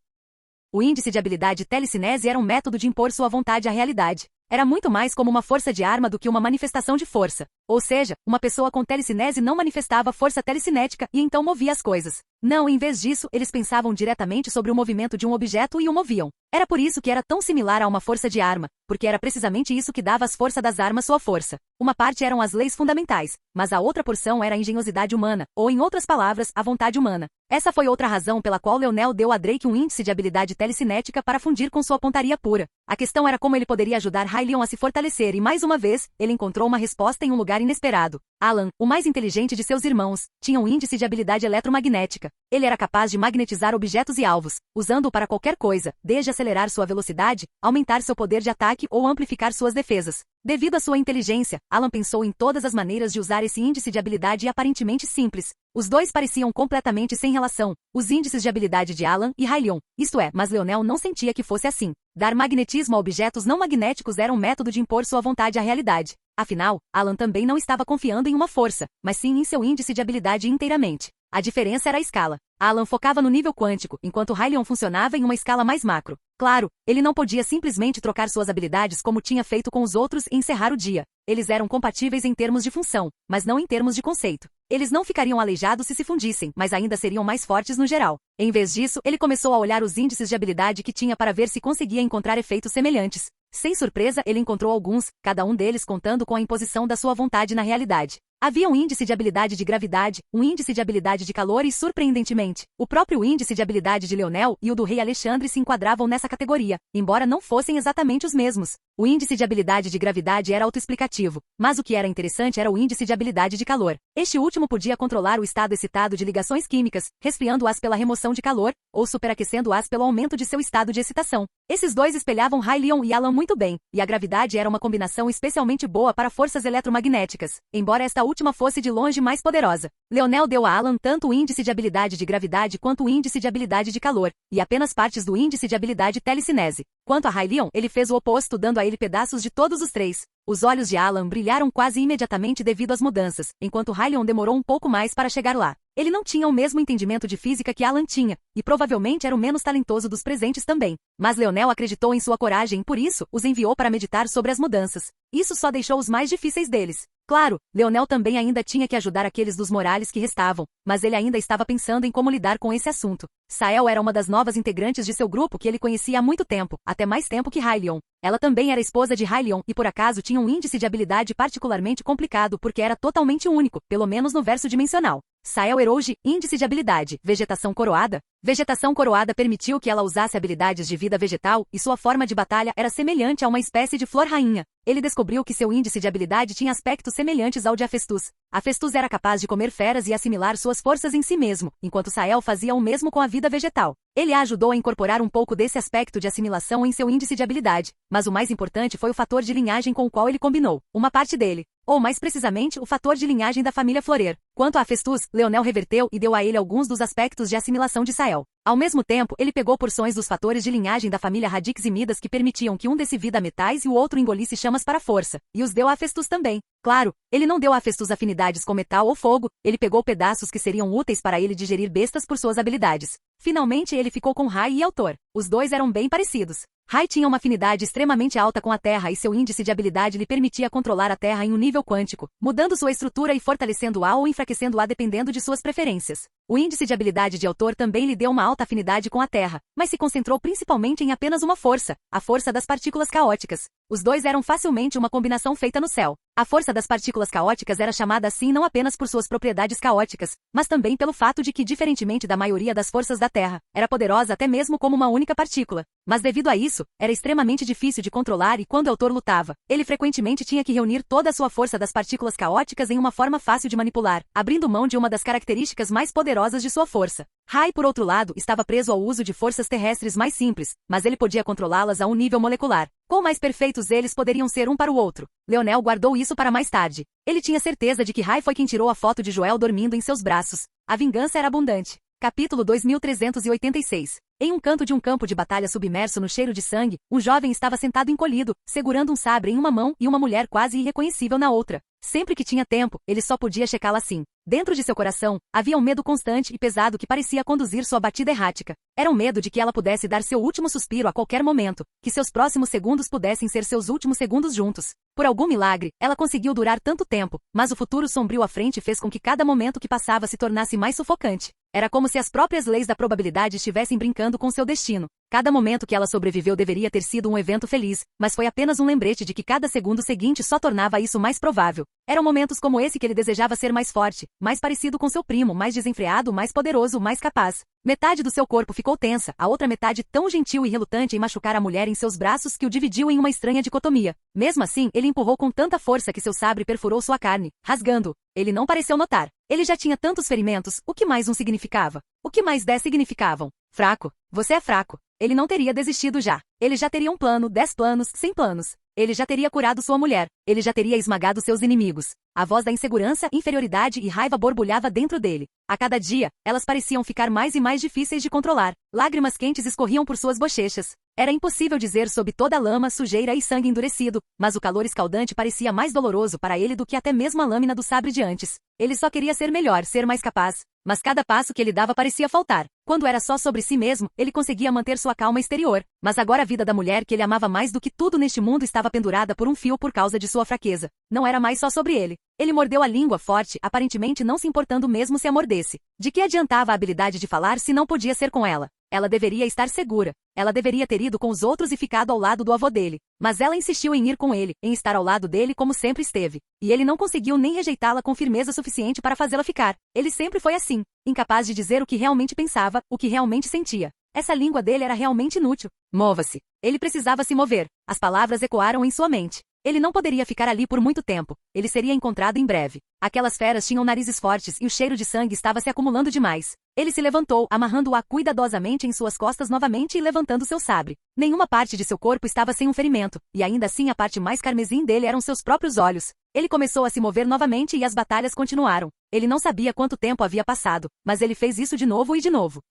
O índice de habilidade telecinese era um método de impor sua vontade à realidade. Era muito mais como uma força de arma do que uma manifestação de força. Ou seja, uma pessoa com telecinese não manifestava força telecinética e então movia as coisas. Não, em vez disso, eles pensavam diretamente sobre o movimento de um objeto e o moviam. Era por isso que era tão similar a uma força de arma, porque era precisamente isso que dava às forças das armas sua força. Uma parte eram as leis fundamentais, mas a outra porção era a engenhosidade humana, ou em outras palavras, a vontade humana. Essa foi outra razão pela qual Leonel deu a Drake um índice de habilidade telecinética para fundir com sua pontaria pura. A questão era como ele poderia ajudar Hylian a se fortalecer e, mais uma vez, ele encontrou uma resposta em um lugar inesperado. Alan, o mais inteligente de seus irmãos, tinha um índice de habilidade eletromagnética. Ele era capaz de magnetizar objetos e alvos, usando-o para qualquer coisa, desde acelerar sua velocidade, aumentar seu poder de ataque ou amplificar suas defesas. Devido à sua inteligência, Alan pensou em todas as maneiras de usar esse índice de habilidade aparentemente simples. Os dois pareciam completamente sem relação, os índices de habilidade de Alan e Hylian. Isto é, mas Leonel não sentia que fosse assim. Dar magnetismo a objetos não magnéticos era um método de impor sua vontade à realidade. Afinal, Alan também não estava confiando em uma força, mas sim em seu índice de habilidade inteiramente. A diferença era a escala. Alan focava no nível quântico, enquanto Hylian funcionava em uma escala mais macro. Claro, ele não podia simplesmente trocar suas habilidades como tinha feito com os outros e encerrar o dia. Eles eram compatíveis em termos de função, mas não em termos de conceito. Eles não ficariam aleijados se fundissem, mas ainda seriam mais fortes no geral. Em vez disso, ele começou a olhar os índices de habilidade que tinha para ver se conseguia encontrar efeitos semelhantes. Sem surpresa, ele encontrou alguns, cada um deles contando com a imposição da sua vontade na realidade. Havia um índice de habilidade de gravidade, um índice de habilidade de calor e, surpreendentemente, o próprio índice de habilidade de Leonel e o do rei Alexandre se enquadravam nessa categoria, embora não fossem exatamente os mesmos. O índice de habilidade de gravidade era autoexplicativo, mas o que era interessante era o índice de habilidade de calor. Este último podia controlar o estado excitado de ligações químicas, resfriando-as pela remoção de calor, ou superaquecendo-as pelo aumento de seu estado de excitação. Esses dois espelhavam Hylian e Alan muito bem, e a gravidade era uma combinação especialmente boa para forças eletromagnéticas, embora esta última fosse de longe mais poderosa. Leonel deu a Alan tanto o índice de habilidade de gravidade quanto o índice de habilidade de calor, e apenas partes do índice de habilidade telecinese. Quanto a Hylian, ele fez o oposto, dando a ele pedaços de todos os três. Os olhos de Alan brilharam quase imediatamente devido às mudanças, enquanto Hylian demorou um pouco mais para chegar lá. Ele não tinha o mesmo entendimento de física que Alan tinha, e provavelmente era o menos talentoso dos presentes também. Mas Leonel acreditou em sua coragem e por isso os enviou para meditar sobre as mudanças. Isso só deixou os mais difíceis deles. Claro, Leonel também ainda tinha que ajudar aqueles dos Morales que restavam, mas ele ainda estava pensando em como lidar com esse assunto. Sael era uma das novas integrantes de seu grupo que ele conhecia há muito tempo, até mais tempo que Hylian. Ela também era esposa de Hylian e por acaso tinha um índice de habilidade particularmente complicado porque era totalmente único, pelo menos no verso dimensional. Sael Erouge, índice de habilidade, vegetação coroada. Vegetação coroada permitiu que ela usasse habilidades de vida vegetal, e sua forma de batalha era semelhante a uma espécie de flor rainha. Ele descobriu que seu índice de habilidade tinha aspectos semelhantes ao de Hephaestus. Hephaestus era capaz de comer feras e assimilar suas forças em si mesmo, enquanto Sael fazia o mesmo com a vida vegetal. Ele a ajudou a incorporar um pouco desse aspecto de assimilação em seu índice de habilidade, mas o mais importante foi o fator de linhagem com o qual ele combinou, uma parte dele. Ou mais precisamente, o fator de linhagem da família Florer. Quanto a Hephaestus, Leonel reverteu e deu a ele alguns dos aspectos de assimilação de Sael. Ao mesmo tempo, ele pegou porções dos fatores de linhagem da família Radix e Midas que permitiam que um desse vida metais e o outro engolisse chamas para a força, e os deu a Hephaestus também. Claro, ele não deu a Hephaestus afinidades com metal ou fogo, ele pegou pedaços que seriam úteis para ele digerir bestas por suas habilidades. Finalmente ele ficou com Rai e Autor. Os dois eram bem parecidos. Rai tinha uma afinidade extremamente alta com a Terra e seu índice de habilidade lhe permitia controlar a Terra em um nível quântico, mudando sua estrutura e fortalecendo-a ou enfraquecendo-a dependendo de suas preferências. O índice de habilidade de Autor também lhe deu uma alta afinidade com a Terra, mas se concentrou principalmente em apenas uma força, a força das partículas caóticas. Os dois eram facilmente uma combinação feita no céu. A força das partículas caóticas era chamada assim não apenas por suas propriedades caóticas, mas também pelo fato de que, diferentemente da maioria das forças da Terra, era poderosa até mesmo como uma única partícula. Mas devido a isso, era extremamente difícil de controlar e quando o Autor lutava, ele frequentemente tinha que reunir toda a sua força das partículas caóticas em uma forma fácil de manipular, abrindo mão de uma das características mais poderosas de sua força. Rai, por outro lado, estava preso ao uso de forças terrestres mais simples, mas ele podia controlá-las a um nível molecular. Quão mais perfeitos eles poderiam ser um para o outro? Leonel guardou isso para mais tarde. Ele tinha certeza de que Rai foi quem tirou a foto de Joel dormindo em seus braços. A vingança era abundante. Capítulo 2386. Em um canto de um campo de batalha submerso no cheiro de sangue, um jovem estava sentado encolhido, segurando um sabre em uma mão e uma mulher quase irreconhecível na outra. Sempre que tinha tempo, ele só podia checá-la assim. Dentro de seu coração, havia um medo constante e pesado que parecia conduzir sua batida errática. Era um medo de que ela pudesse dar seu último suspiro a qualquer momento, que seus próximos segundos pudessem ser seus últimos segundos juntos. Por algum milagre, ela conseguiu durar tanto tempo, mas o futuro sombrio à frente fez com que cada momento que passava se tornasse mais sufocante. Era como se as próprias leis da probabilidade estivessem brincando com seu destino. Cada momento que ela sobreviveu deveria ter sido um evento feliz, mas foi apenas um lembrete de que cada segundo seguinte só tornava isso mais provável. Eram momentos como esse que ele desejava ser mais forte, mais parecido com seu primo, mais desenfreado, mais poderoso, mais capaz. Metade do seu corpo ficou tensa, a outra metade tão gentil e relutante em machucar a mulher em seus braços que o dividiu em uma estranha dicotomia. Mesmo assim, ele empurrou com tanta força que seu sabre perfurou sua carne, rasgando-o. Ele não pareceu notar. Ele já tinha tantos ferimentos, o que mais um significava? O que mais 10 significavam? Fraco. Você é fraco. Ele não teria desistido já. Ele já teria um plano, 10 planos, 100 planos. Ele já teria curado sua mulher. Ele já teria esmagado seus inimigos. A voz da insegurança, inferioridade e raiva borbulhava dentro dele. A cada dia, elas pareciam ficar mais e mais difíceis de controlar. Lágrimas quentes escorriam por suas bochechas. Era impossível dizer sob toda a lama, sujeira e sangue endurecido, mas o calor escaldante parecia mais doloroso para ele do que até mesmo a lâmina do sabre de antes. Ele só queria ser melhor, ser mais capaz. Mas cada passo que ele dava parecia faltar. Quando era só sobre si mesmo, ele conseguia manter sua calma exterior. Mas agora a vida da mulher que ele amava mais do que tudo neste mundo estava pendurada por um fio por causa de sua fraqueza. Não era mais só sobre ele. Ele mordeu a língua forte, aparentemente não se importando mesmo se a mordesse. De que adiantava a habilidade de falar se não podia ser com ela? Ela deveria estar segura. Ela deveria ter ido com os outros e ficado ao lado do avô dele. Mas ela insistiu em ir com ele, em estar ao lado dele como sempre esteve. E ele não conseguiu nem rejeitá-la com firmeza suficiente para fazê-la ficar. Ele sempre foi assim, incapaz de dizer o que realmente pensava, o que realmente sentia. Essa língua dele era realmente inútil. Mova-se. Ele precisava se mover. As palavras ecoaram em sua mente. Ele não poderia ficar ali por muito tempo. Ele seria encontrado em breve. Aquelas feras tinham narizes fortes e o cheiro de sangue estava se acumulando demais. Ele se levantou, amarrando-a cuidadosamente em suas costas novamente e levantando seu sabre. Nenhuma parte de seu corpo estava sem um ferimento, e ainda assim a parte mais carmesim dele eram seus próprios olhos. Ele começou a se mover novamente e as batalhas continuaram. Ele não sabia quanto tempo havia passado, mas ele fez isso de novo e de novo.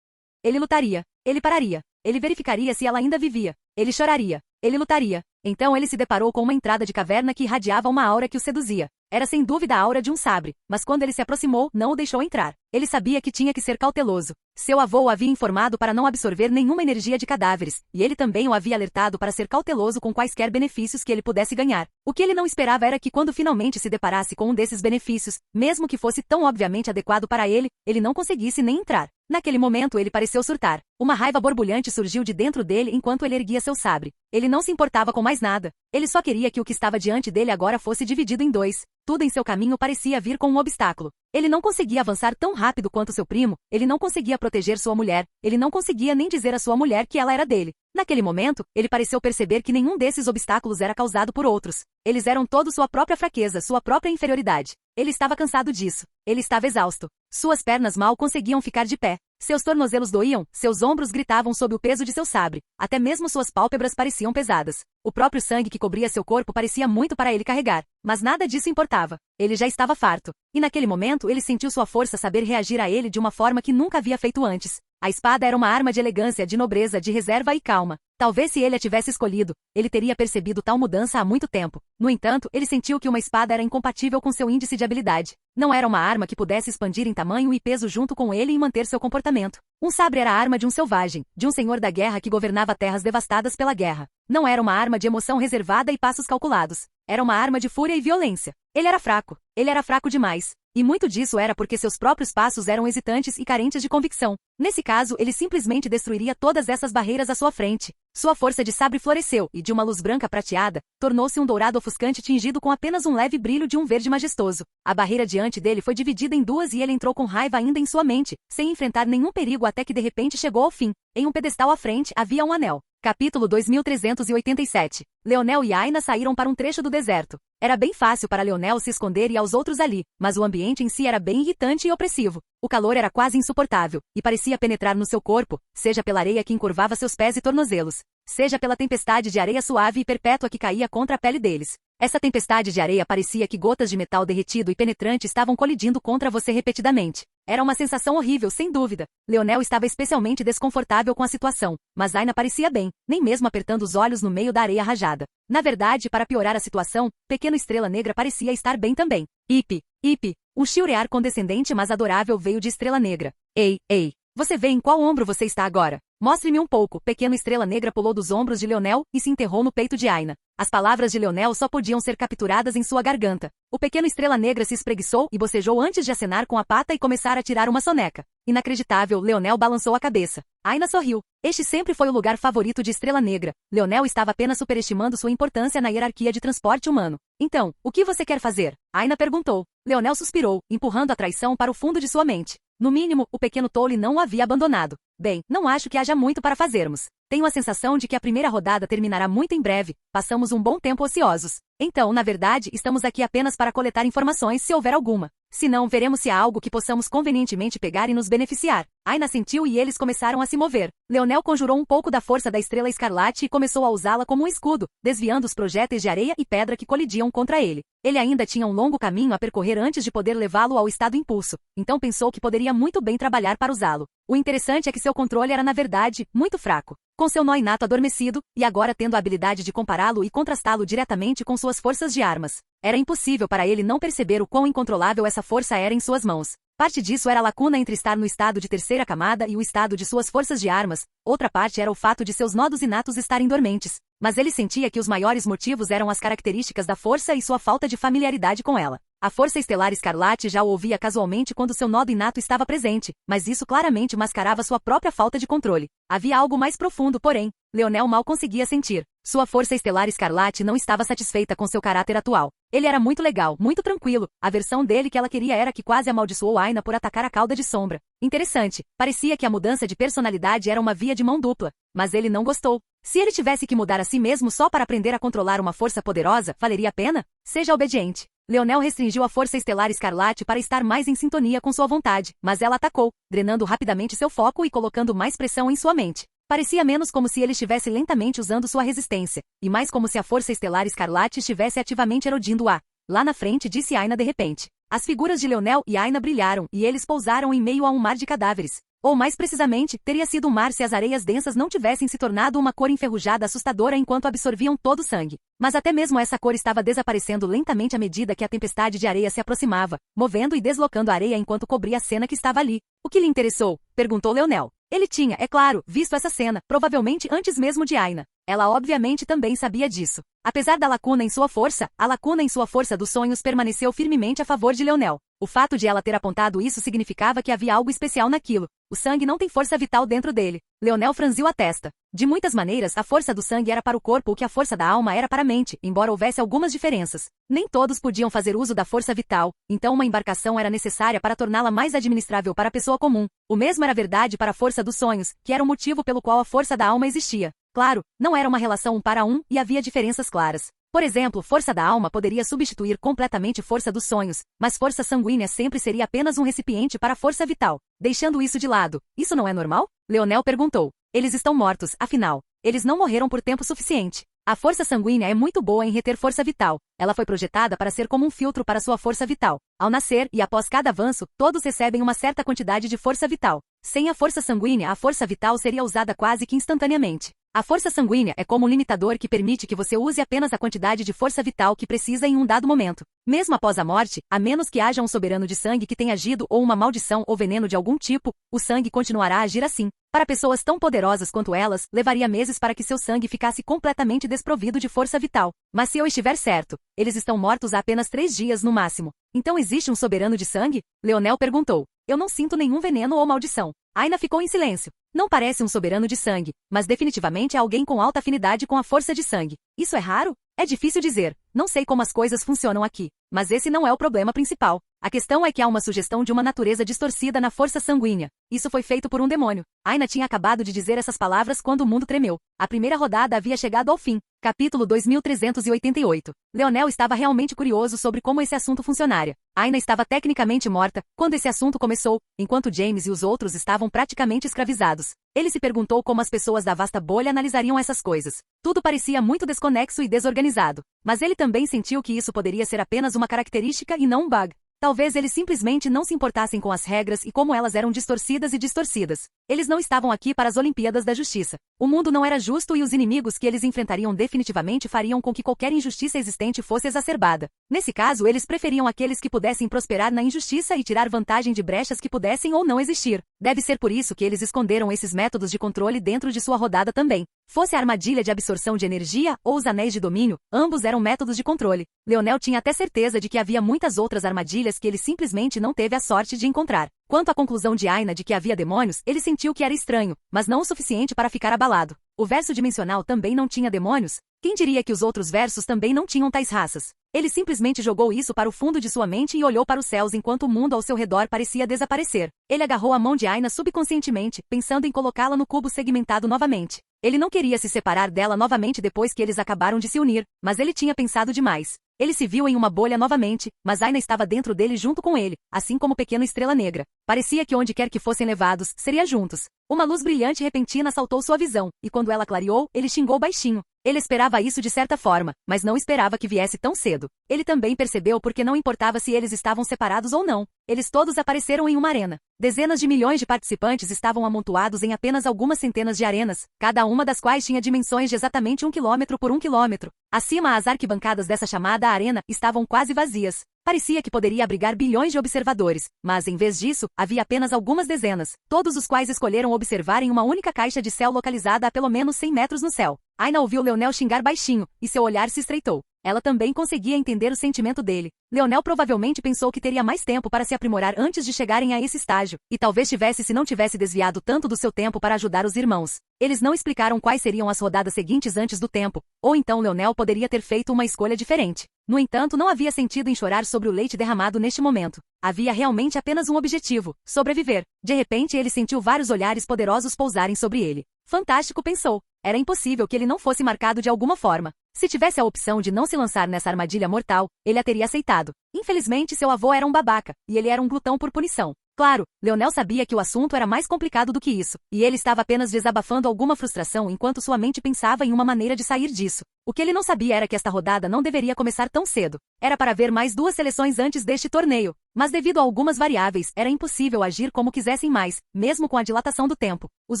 Ele lutaria. Ele pararia. Ele verificaria se ela ainda vivia. Ele choraria. Ele lutaria. Então ele se deparou com uma entrada de caverna que irradiava uma aura que o seduzia. Era sem dúvida a aura de um sabre, mas quando ele se aproximou, não o deixou entrar. Ele sabia que tinha que ser cauteloso. Seu avô o havia informado para não absorver nenhuma energia de cadáveres, e ele também o havia alertado para ser cauteloso com quaisquer benefícios que ele pudesse ganhar. O que ele não esperava era que quando finalmente se deparasse com um desses benefícios, mesmo que fosse tão obviamente adequado para ele, ele não conseguisse nem entrar. Naquele momento ele pareceu surtar. Uma raiva borbulhante surgiu de dentro dele enquanto ele erguia seu sabre. Ele não se importava com mais nada. Ele só queria que o que estava diante dele agora fosse dividido em dois. Tudo em seu caminho parecia vir com um obstáculo. Ele não conseguia avançar tão rápido quanto seu primo, ele não conseguia proteger sua mulher, ele não conseguia nem dizer à sua mulher que ela era dele. Naquele momento, ele pareceu perceber que nenhum desses obstáculos era causado por outros. Eles eram todos sua própria fraqueza, sua própria inferioridade. Ele estava cansado disso. Ele estava exausto. Suas pernas mal conseguiam ficar de pé. Seus tornozelos doíam, seus ombros gritavam sob o peso de seu sabre. Até mesmo suas pálpebras pareciam pesadas. O próprio sangue que cobria seu corpo parecia muito para ele carregar. Mas nada disso importava. Ele já estava farto. E naquele momento ele sentiu sua força saber reagir a ele de uma forma que nunca havia feito antes. A espada era uma arma de elegância, de nobreza, de reserva e calma. Talvez se ele a tivesse escolhido, ele teria percebido tal mudança há muito tempo. No entanto, ele sentiu que uma espada era incompatível com seu índice de habilidade. Não era uma arma que pudesse expandir em tamanho e peso junto com ele e manter seu comportamento. Um sabre era a arma de um selvagem, de um senhor da guerra que governava terras devastadas pela guerra. Não era uma arma de emoção reservada e passos calculados. Era uma arma de fúria e violência. Ele era fraco. Ele era fraco demais. E muito disso era porque seus próprios passos eram hesitantes e carentes de convicção. Nesse caso, ele simplesmente destruiria todas essas barreiras à sua frente. Sua força de sabre floresceu e, de uma luz branca prateada, tornou-se um dourado ofuscante tingido com apenas um leve brilho de um verde majestoso. A barreira diante dele foi dividida em duas e ele entrou com raiva ainda em sua mente, sem enfrentar nenhum perigo até que de repente chegou ao fim. Em um pedestal à frente havia um anel. Capítulo 2387. Leonel e Aina saíram para um trecho do deserto. Era bem fácil para Leonel se esconder e aos outros ali, mas o ambiente em si era bem irritante e opressivo. O calor era quase insuportável, e parecia penetrar no seu corpo, seja pela areia que encurvava seus pés e tornozelos, seja pela tempestade de areia suave e perpétua que caía contra a pele deles. Essa tempestade de areia parecia que gotas de metal derretido e penetrante estavam colidindo contra você repetidamente. Era uma sensação horrível, sem dúvida. Leonel estava especialmente desconfortável com a situação, mas Aina parecia bem, nem mesmo apertando os olhos no meio da areia rajada. Na verdade, para piorar a situação, Pequeno Estrela Negra parecia estar bem também. Ipe, Ipe, um chilrear condescendente mas adorável veio de Estrela Negra. Ei, ei, você vê em qual ombro você está agora? Mostre-me um pouco. Pequeno Estrela Negra pulou dos ombros de Leonel e se enterrou no peito de Aina. As palavras de Leonel só podiam ser capturadas em sua garganta. O Pequeno Estrela Negra se espreguiçou e bocejou antes de acenar com a pata e começar a tirar uma soneca. Inacreditável, Leonel balançou a cabeça. Aina sorriu. Este sempre foi o lugar favorito de Estrela Negra. Leonel estava apenas superestimando sua importância na hierarquia de transporte humano. Então, o que você quer fazer? Aina perguntou. Leonel suspirou, empurrando a traição para o fundo de sua mente. No mínimo, o pequeno Tole não o havia abandonado. Bem, não acho que haja muito para fazermos. Tenho a sensação de que a primeira rodada terminará muito em breve. Passamos um bom tempo ociosos. Então, na verdade, estamos aqui apenas para coletar informações se houver alguma. Se não, veremos se há algo que possamos convenientemente pegar e nos beneficiar. Aina sentiu e eles começaram a se mover. Leonel conjurou um pouco da força da Estrela Escarlate e começou a usá-la como um escudo, desviando os projéteis de areia e pedra que colidiam contra ele. Ele ainda tinha um longo caminho a percorrer antes de poder levá-lo ao estado impulso, então pensou que poderia muito bem trabalhar para usá-lo. O interessante é que seu controle era na verdade muito fraco. Com seu nó inato adormecido, e agora tendo a habilidade de compará-lo e contrastá-lo diretamente com suas forças de armas, era impossível para ele não perceber o quão incontrolável essa força era em suas mãos. Parte disso era a lacuna entre estar no estado de terceira camada e o estado de suas forças de armas, outra parte era o fato de seus nodos inatos estarem dormentes. Mas ele sentia que os maiores motivos eram as características da força e sua falta de familiaridade com ela. A Força Estelar Escarlate já o ouvia casualmente quando seu nodo inato estava presente, mas isso claramente mascarava sua própria falta de controle. Havia algo mais profundo, porém, Leonel mal conseguia sentir. Sua Força Estelar Escarlate não estava satisfeita com seu caráter atual. Ele era muito legal, muito tranquilo. A versão dele que ela queria era que quase amaldiçoou Aina por atacar a cauda de sombra. Interessante, parecia que a mudança de personalidade era uma via de mão dupla, mas ele não gostou. Se ele tivesse que mudar a si mesmo só para aprender a controlar uma força poderosa, valeria a pena? Seja obediente. Leonel restringiu a Força Estelar Escarlate para estar mais em sintonia com sua vontade, mas ela atacou, drenando rapidamente seu foco e colocando mais pressão em sua mente. Parecia menos como se ele estivesse lentamente usando sua resistência, e mais como se a Força Estelar Escarlate estivesse ativamente erodindo a. Lá na frente, disse Aina de repente. As figuras de Leonel e Aina brilharam, e eles pousaram em meio a um mar de cadáveres. Ou mais precisamente, teria sido um mar se as areias densas não tivessem se tornado uma cor enferrujada assustadora enquanto absorviam todo o sangue. Mas até mesmo essa cor estava desaparecendo lentamente à medida que a tempestade de areia se aproximava, movendo e deslocando a areia enquanto cobria a cena que estava ali. O que lhe interessou? Perguntou Leonel. Ele tinha, é claro, visto essa cena, provavelmente antes mesmo de Aina. Ela obviamente também sabia disso. Apesar da lacuna em sua força, a lacuna em sua força dos sonhos permaneceu firmemente a favor de Leonel. O fato de ela ter apontado isso significava que havia algo especial naquilo. O sangue não tem força vital dentro dele. Leonel franziu a testa. De muitas maneiras, a força do sangue era para o corpo o que a força da alma era para a mente, embora houvesse algumas diferenças. Nem todos podiam fazer uso da força vital, então uma embarcação era necessária para torná-la mais administrável para a pessoa comum. O mesmo era verdade para a força dos sonhos, que era o motivo pelo qual a força da alma existia. Claro, não era uma relação 1 para 1 e havia diferenças claras. Por exemplo, força da alma poderia substituir completamente força dos sonhos, mas força sanguínea sempre seria apenas um recipiente para a força vital. Deixando isso de lado, isso não é normal? Leonel perguntou. Eles estão mortos, afinal. Eles não morreram por tempo suficiente. A força sanguínea é muito boa em reter força vital. Ela foi projetada para ser como um filtro para sua força vital. Ao nascer e após cada avanço, todos recebem uma certa quantidade de força vital. Sem a força sanguínea, a força vital seria usada quase que instantaneamente. A força sanguínea é como um limitador que permite que você use apenas a quantidade de força vital que precisa em um dado momento. Mesmo após a morte, a menos que haja um soberano de sangue que tenha agido ou uma maldição ou veneno de algum tipo, o sangue continuará a agir assim. Para pessoas tão poderosas quanto elas, levaria meses para que seu sangue ficasse completamente desprovido de força vital. Mas se eu estiver certo, eles estão mortos há apenas 3 dias no máximo. Então existe um soberano de sangue? Leonel perguntou. Eu não sinto nenhum veneno ou maldição. Aina ficou em silêncio. Não parece um soberano de sangue, mas definitivamente é alguém com alta afinidade com a força de sangue. Isso é raro? É difícil dizer. Não sei como as coisas funcionam aqui. Mas esse não é o problema principal. A questão é que há uma sugestão de uma natureza distorcida na força sanguínea. Isso foi feito por um demônio. Aina tinha acabado de dizer essas palavras quando o mundo tremeu. A primeira rodada havia chegado ao fim. Capítulo 2388. Leonel estava realmente curioso sobre como esse assunto funcionaria. Aina estava tecnicamente morta quando esse assunto começou, enquanto James e os outros estavam praticamente escravizados. Ele se perguntou como as pessoas da vasta bolha analisariam essas coisas. Tudo parecia muito desconexo e desorganizado. Mas ele também sentiu que isso poderia ser apenas uma característica e não um bug. Talvez eles simplesmente não se importassem com as regras e como elas eram distorcidas e distorcidas. Eles não estavam aqui para as Olimpíadas da Justiça. O mundo não era justo e os inimigos que eles enfrentariam definitivamente fariam com que qualquer injustiça existente fosse exacerbada. Nesse caso, eles preferiam aqueles que pudessem prosperar na injustiça e tirar vantagem de brechas que pudessem ou não existir. Deve ser por isso que eles esconderam esses métodos de controle dentro de sua rodada também. Fosse a armadilha de absorção de energia ou os anéis de domínio, ambos eram métodos de controle. Leonel tinha até certeza de que havia muitas outras armadilhas que ele simplesmente não teve a sorte de encontrar. Quanto à conclusão de Aina de que havia demônios, ele sentiu que era estranho, mas não o suficiente para ficar abalado. O verso dimensional também não tinha demônios? Quem diria que os outros versos também não tinham tais raças? Ele simplesmente jogou isso para o fundo de sua mente e olhou para os céus enquanto o mundo ao seu redor parecia desaparecer. Ele agarrou a mão de Aina subconscientemente, pensando em colocá-la no cubo segmentado novamente. Ele não queria se separar dela novamente depois que eles acabaram de se unir, mas ele tinha pensado demais. Ele se viu em uma bolha novamente, mas Aina estava dentro dele junto com ele, assim como o pequeno Estrela Negra. Parecia que onde quer que fossem levados, seria juntos. Uma luz brilhante repentina assaltou sua visão, e quando ela clareou, ele xingou baixinho. Ele esperava isso de certa forma, mas não esperava que viesse tão cedo. Ele também percebeu porque não importava se eles estavam separados ou não. Eles todos apareceram em uma arena. Dezenas de milhões de participantes estavam amontoados em apenas algumas centenas de arenas, cada uma das quais tinha dimensões de exatamente 1 quilômetro por 1 quilômetro. Acima, as arquibancadas dessa chamada arena estavam quase vazias. Parecia que poderia abrigar bilhões de observadores, mas em vez disso, havia apenas algumas dezenas, todos os quais escolheram observar em uma única caixa de céu localizada a pelo menos 100 metros no céu. Aina ouviu Leonel xingar baixinho, e seu olhar se estreitou. Ela também conseguia entender o sentimento dele. Leonel provavelmente pensou que teria mais tempo para se aprimorar antes de chegarem a esse estágio, e talvez tivesse se não tivesse desviado tanto do seu tempo para ajudar os irmãos. Eles não explicaram quais seriam as rodadas seguintes antes do tempo, ou então Leonel poderia ter feito uma escolha diferente. No entanto, não havia sentido em chorar sobre o leite derramado neste momento. Havia realmente apenas um objetivo: sobreviver. De repente ele sentiu vários olhares poderosos pousarem sobre ele. Fantástico, pensou. Era impossível que ele não fosse marcado de alguma forma. Se tivesse a opção de não se lançar nessa armadilha mortal, ele a teria aceitado. Infelizmente, seu avô era um babaca, e ele era um glutão por punição. Claro, Leonel sabia que o assunto era mais complicado do que isso, e ele estava apenas desabafando alguma frustração enquanto sua mente pensava em uma maneira de sair disso. O que ele não sabia era que esta rodada não deveria começar tão cedo. Era para haver mais 2 seleções antes deste torneio, mas devido a algumas variáveis, era impossível agir como quisessem mais, mesmo com a dilatação do tempo. Os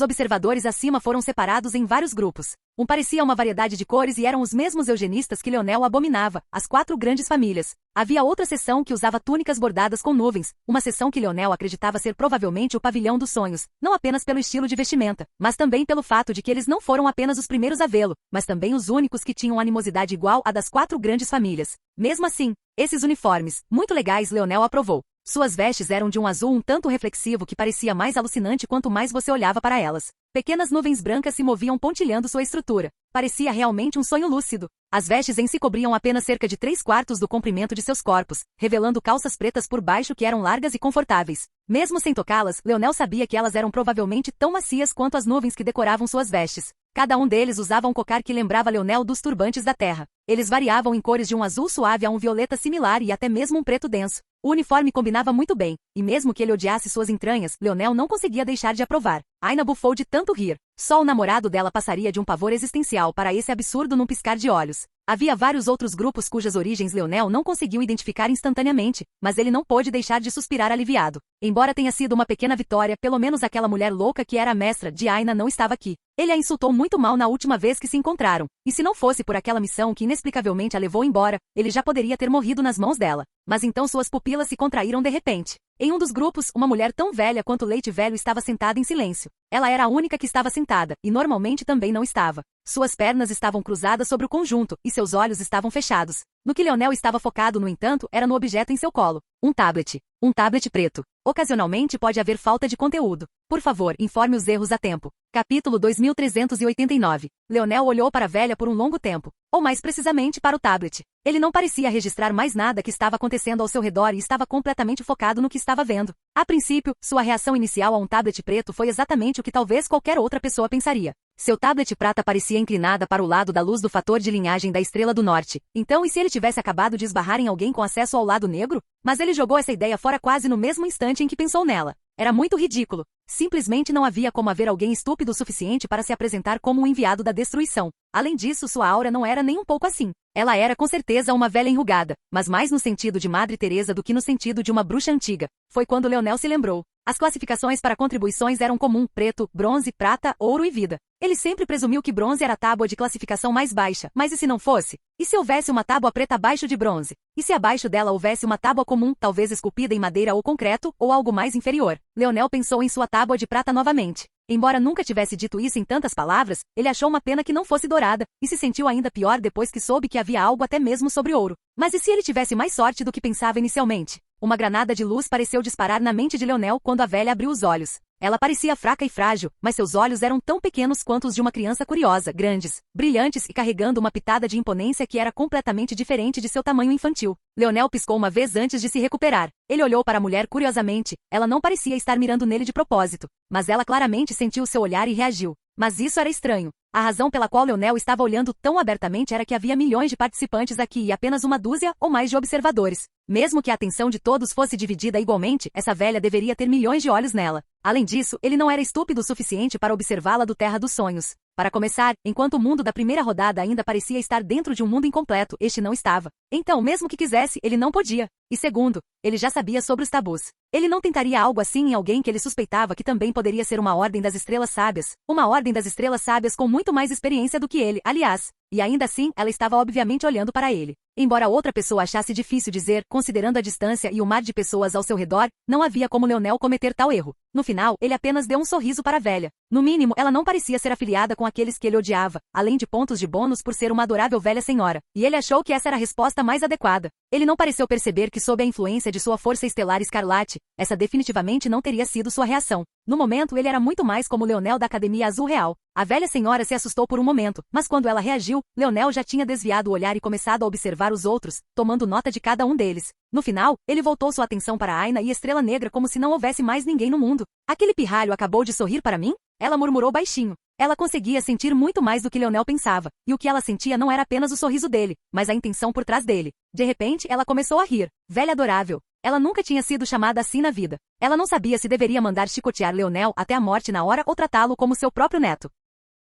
observadores acima foram separados em vários grupos. Um parecia uma variedade de cores e eram os mesmos eugenistas que Leonel abominava, as 4 grandes famílias. Havia outra seção que usava túnicas bordadas com nuvens, uma seção que Leonel acreditava ser provavelmente o pavilhão dos sonhos, não apenas pelo estilo de vestimenta, mas também pelo fato de que eles não foram apenas os primeiros a vê-lo, mas também os únicos que tinham animosidade igual à das 4 grandes famílias. Mesmo assim, esses uniformes, muito legais, Leonel aprovou. Suas vestes eram de um azul um tanto reflexivo que parecia mais alucinante quanto mais você olhava para elas. Pequenas nuvens brancas se moviam pontilhando sua estrutura. Parecia realmente um sonho lúcido. As vestes em si cobriam apenas cerca de 3/4 do comprimento de seus corpos, revelando calças pretas por baixo que eram largas e confortáveis. Mesmo sem tocá-las, Leonel sabia que elas eram provavelmente tão macias quanto as nuvens que decoravam suas vestes. Cada um deles usava um cocar que lembrava Leonel dos turbantes da terra. Eles variavam em cores de um azul suave a um violeta similar e até mesmo um preto denso. O uniforme combinava muito bem, e mesmo que ele odiasse suas entranhas, Leonel não conseguia deixar de aprovar. Aina bufou de tanto rir. Só o namorado dela passaria de um pavor existencial para esse absurdo num piscar de olhos. Havia vários outros grupos cujas origens Leonel não conseguiu identificar instantaneamente, mas ele não pôde deixar de suspirar aliviado. Embora tenha sido uma pequena vitória, pelo menos aquela mulher louca que era a mestra de Aina não estava aqui. Ele a insultou muito mal na última vez que se encontraram, e se não fosse por aquela missão que inexplicavelmente a levou embora, ele já poderia ter morrido nas mãos dela. Mas então suas pupilas se contraíram de repente. Em um dos grupos, uma mulher tão velha quanto o leite velho estava sentada em silêncio. Ela era a única que estava sentada, e normalmente também não estava. Suas pernas estavam cruzadas sobre o conjunto, e seus olhos estavam fechados. No que Leonel estava focado, no entanto, era no objeto em seu colo. Um tablet. Um tablet preto. Ocasionalmente pode haver falta de conteúdo. Por favor, informe os erros a tempo. Capítulo 2389. Leonel olhou para a velha por um longo tempo. Ou mais precisamente para o tablet. Ele não parecia registrar mais nada que estava acontecendo ao seu redor e estava completamente focado no que estava vendo. A princípio, sua reação inicial a um tablet preto foi exatamente o que talvez qualquer outra pessoa pensaria. Seu tablet prata parecia inclinada para o lado da luz do fator de linhagem da Estrela do Norte. Então, e se ele tivesse acabado de esbarrar em alguém com acesso ao lado negro? Mas ele jogou essa ideia fora quase no mesmo instante em que pensou nela. Era muito ridículo. Simplesmente não havia como haver alguém estúpido o suficiente para se apresentar como um enviado da destruição. Além disso, sua aura não era nem um pouco assim. Ela era com certeza uma velha enrugada, mas mais no sentido de Madre Teresa do que no sentido de uma bruxa antiga. Foi quando Leonel se lembrou. As classificações para contribuições eram comum, preto, bronze, prata, ouro e vida. Ele sempre presumiu que bronze era a tábua de classificação mais baixa, mas e se não fosse? E se houvesse uma tábua preta abaixo de bronze? E se abaixo dela houvesse uma tábua comum, talvez esculpida em madeira ou concreto, ou algo mais inferior? Leonel pensou em sua tábua de prata novamente. Embora nunca tivesse dito isso em tantas palavras, ele achou uma pena que não fosse dourada, e se sentiu ainda pior depois que soube que havia algo até mesmo sobre ouro. Mas e se ele tivesse mais sorte do que pensava inicialmente? Uma granada de luz pareceu disparar na mente de Leonel quando a velha abriu os olhos. Ela parecia fraca e frágil, mas seus olhos eram tão pequenos quanto os de uma criança curiosa, grandes, brilhantes e carregando uma pitada de imponência que era completamente diferente de seu tamanho infantil. Leonel piscou uma vez antes de se recuperar. Ele olhou para a mulher curiosamente. Ela não parecia estar mirando nele de propósito, mas ela claramente sentiu seu olhar e reagiu. Mas isso era estranho. A razão pela qual Leonel estava olhando tão abertamente era que havia milhões de participantes aqui e apenas uma dúzia ou mais de observadores. Mesmo que a atenção de todos fosse dividida igualmente, essa velha deveria ter milhões de olhos nela. Além disso, ele não era estúpido o suficiente para observá-la do Terra dos Sonhos. Para começar, enquanto o mundo da primeira rodada ainda parecia estar dentro de um mundo incompleto, este não estava. Então, mesmo que quisesse, ele não podia. E segundo, ele já sabia sobre os tabus. Ele não tentaria algo assim em alguém que ele suspeitava que também poderia ser uma Ordem das Estrelas Sábias. Uma Ordem das Estrelas Sábias com muito mais experiência do que ele, aliás. E ainda assim, ela estava obviamente olhando para ele. Embora outra pessoa achasse difícil dizer, considerando a distância e o mar de pessoas ao seu redor, não havia como Leonel cometer tal erro. No final, ele apenas deu um sorriso para a velha. No mínimo, ela não parecia ser afiliada com aqueles que ele odiava, além de pontos de bônus por ser uma adorável velha senhora. E ele achou que essa era a resposta mais adequada. Ele não pareceu perceber que sob a influência de sua força estelar escarlate, essa definitivamente não teria sido sua reação. No momento ele era muito mais como Leonel da Academia Azul Real. A velha senhora se assustou por um momento, mas quando ela reagiu, Leonel já tinha desviado o olhar e começado a observar os outros, tomando nota de cada um deles. No final, ele voltou sua atenção para Aina e Estrela Negra como se não houvesse mais ninguém no mundo. Aquele pirralho acabou de sorrir para mim? Ela murmurou baixinho. Ela conseguia sentir muito mais do que Leonel pensava, e o que ela sentia não era apenas o sorriso dele, mas a intenção por trás dele. De repente, ela começou a rir. Velha adorável. Ela nunca tinha sido chamada assim na vida. Ela não sabia se deveria mandar chicotear Leonel até a morte na hora ou tratá-lo como seu próprio neto.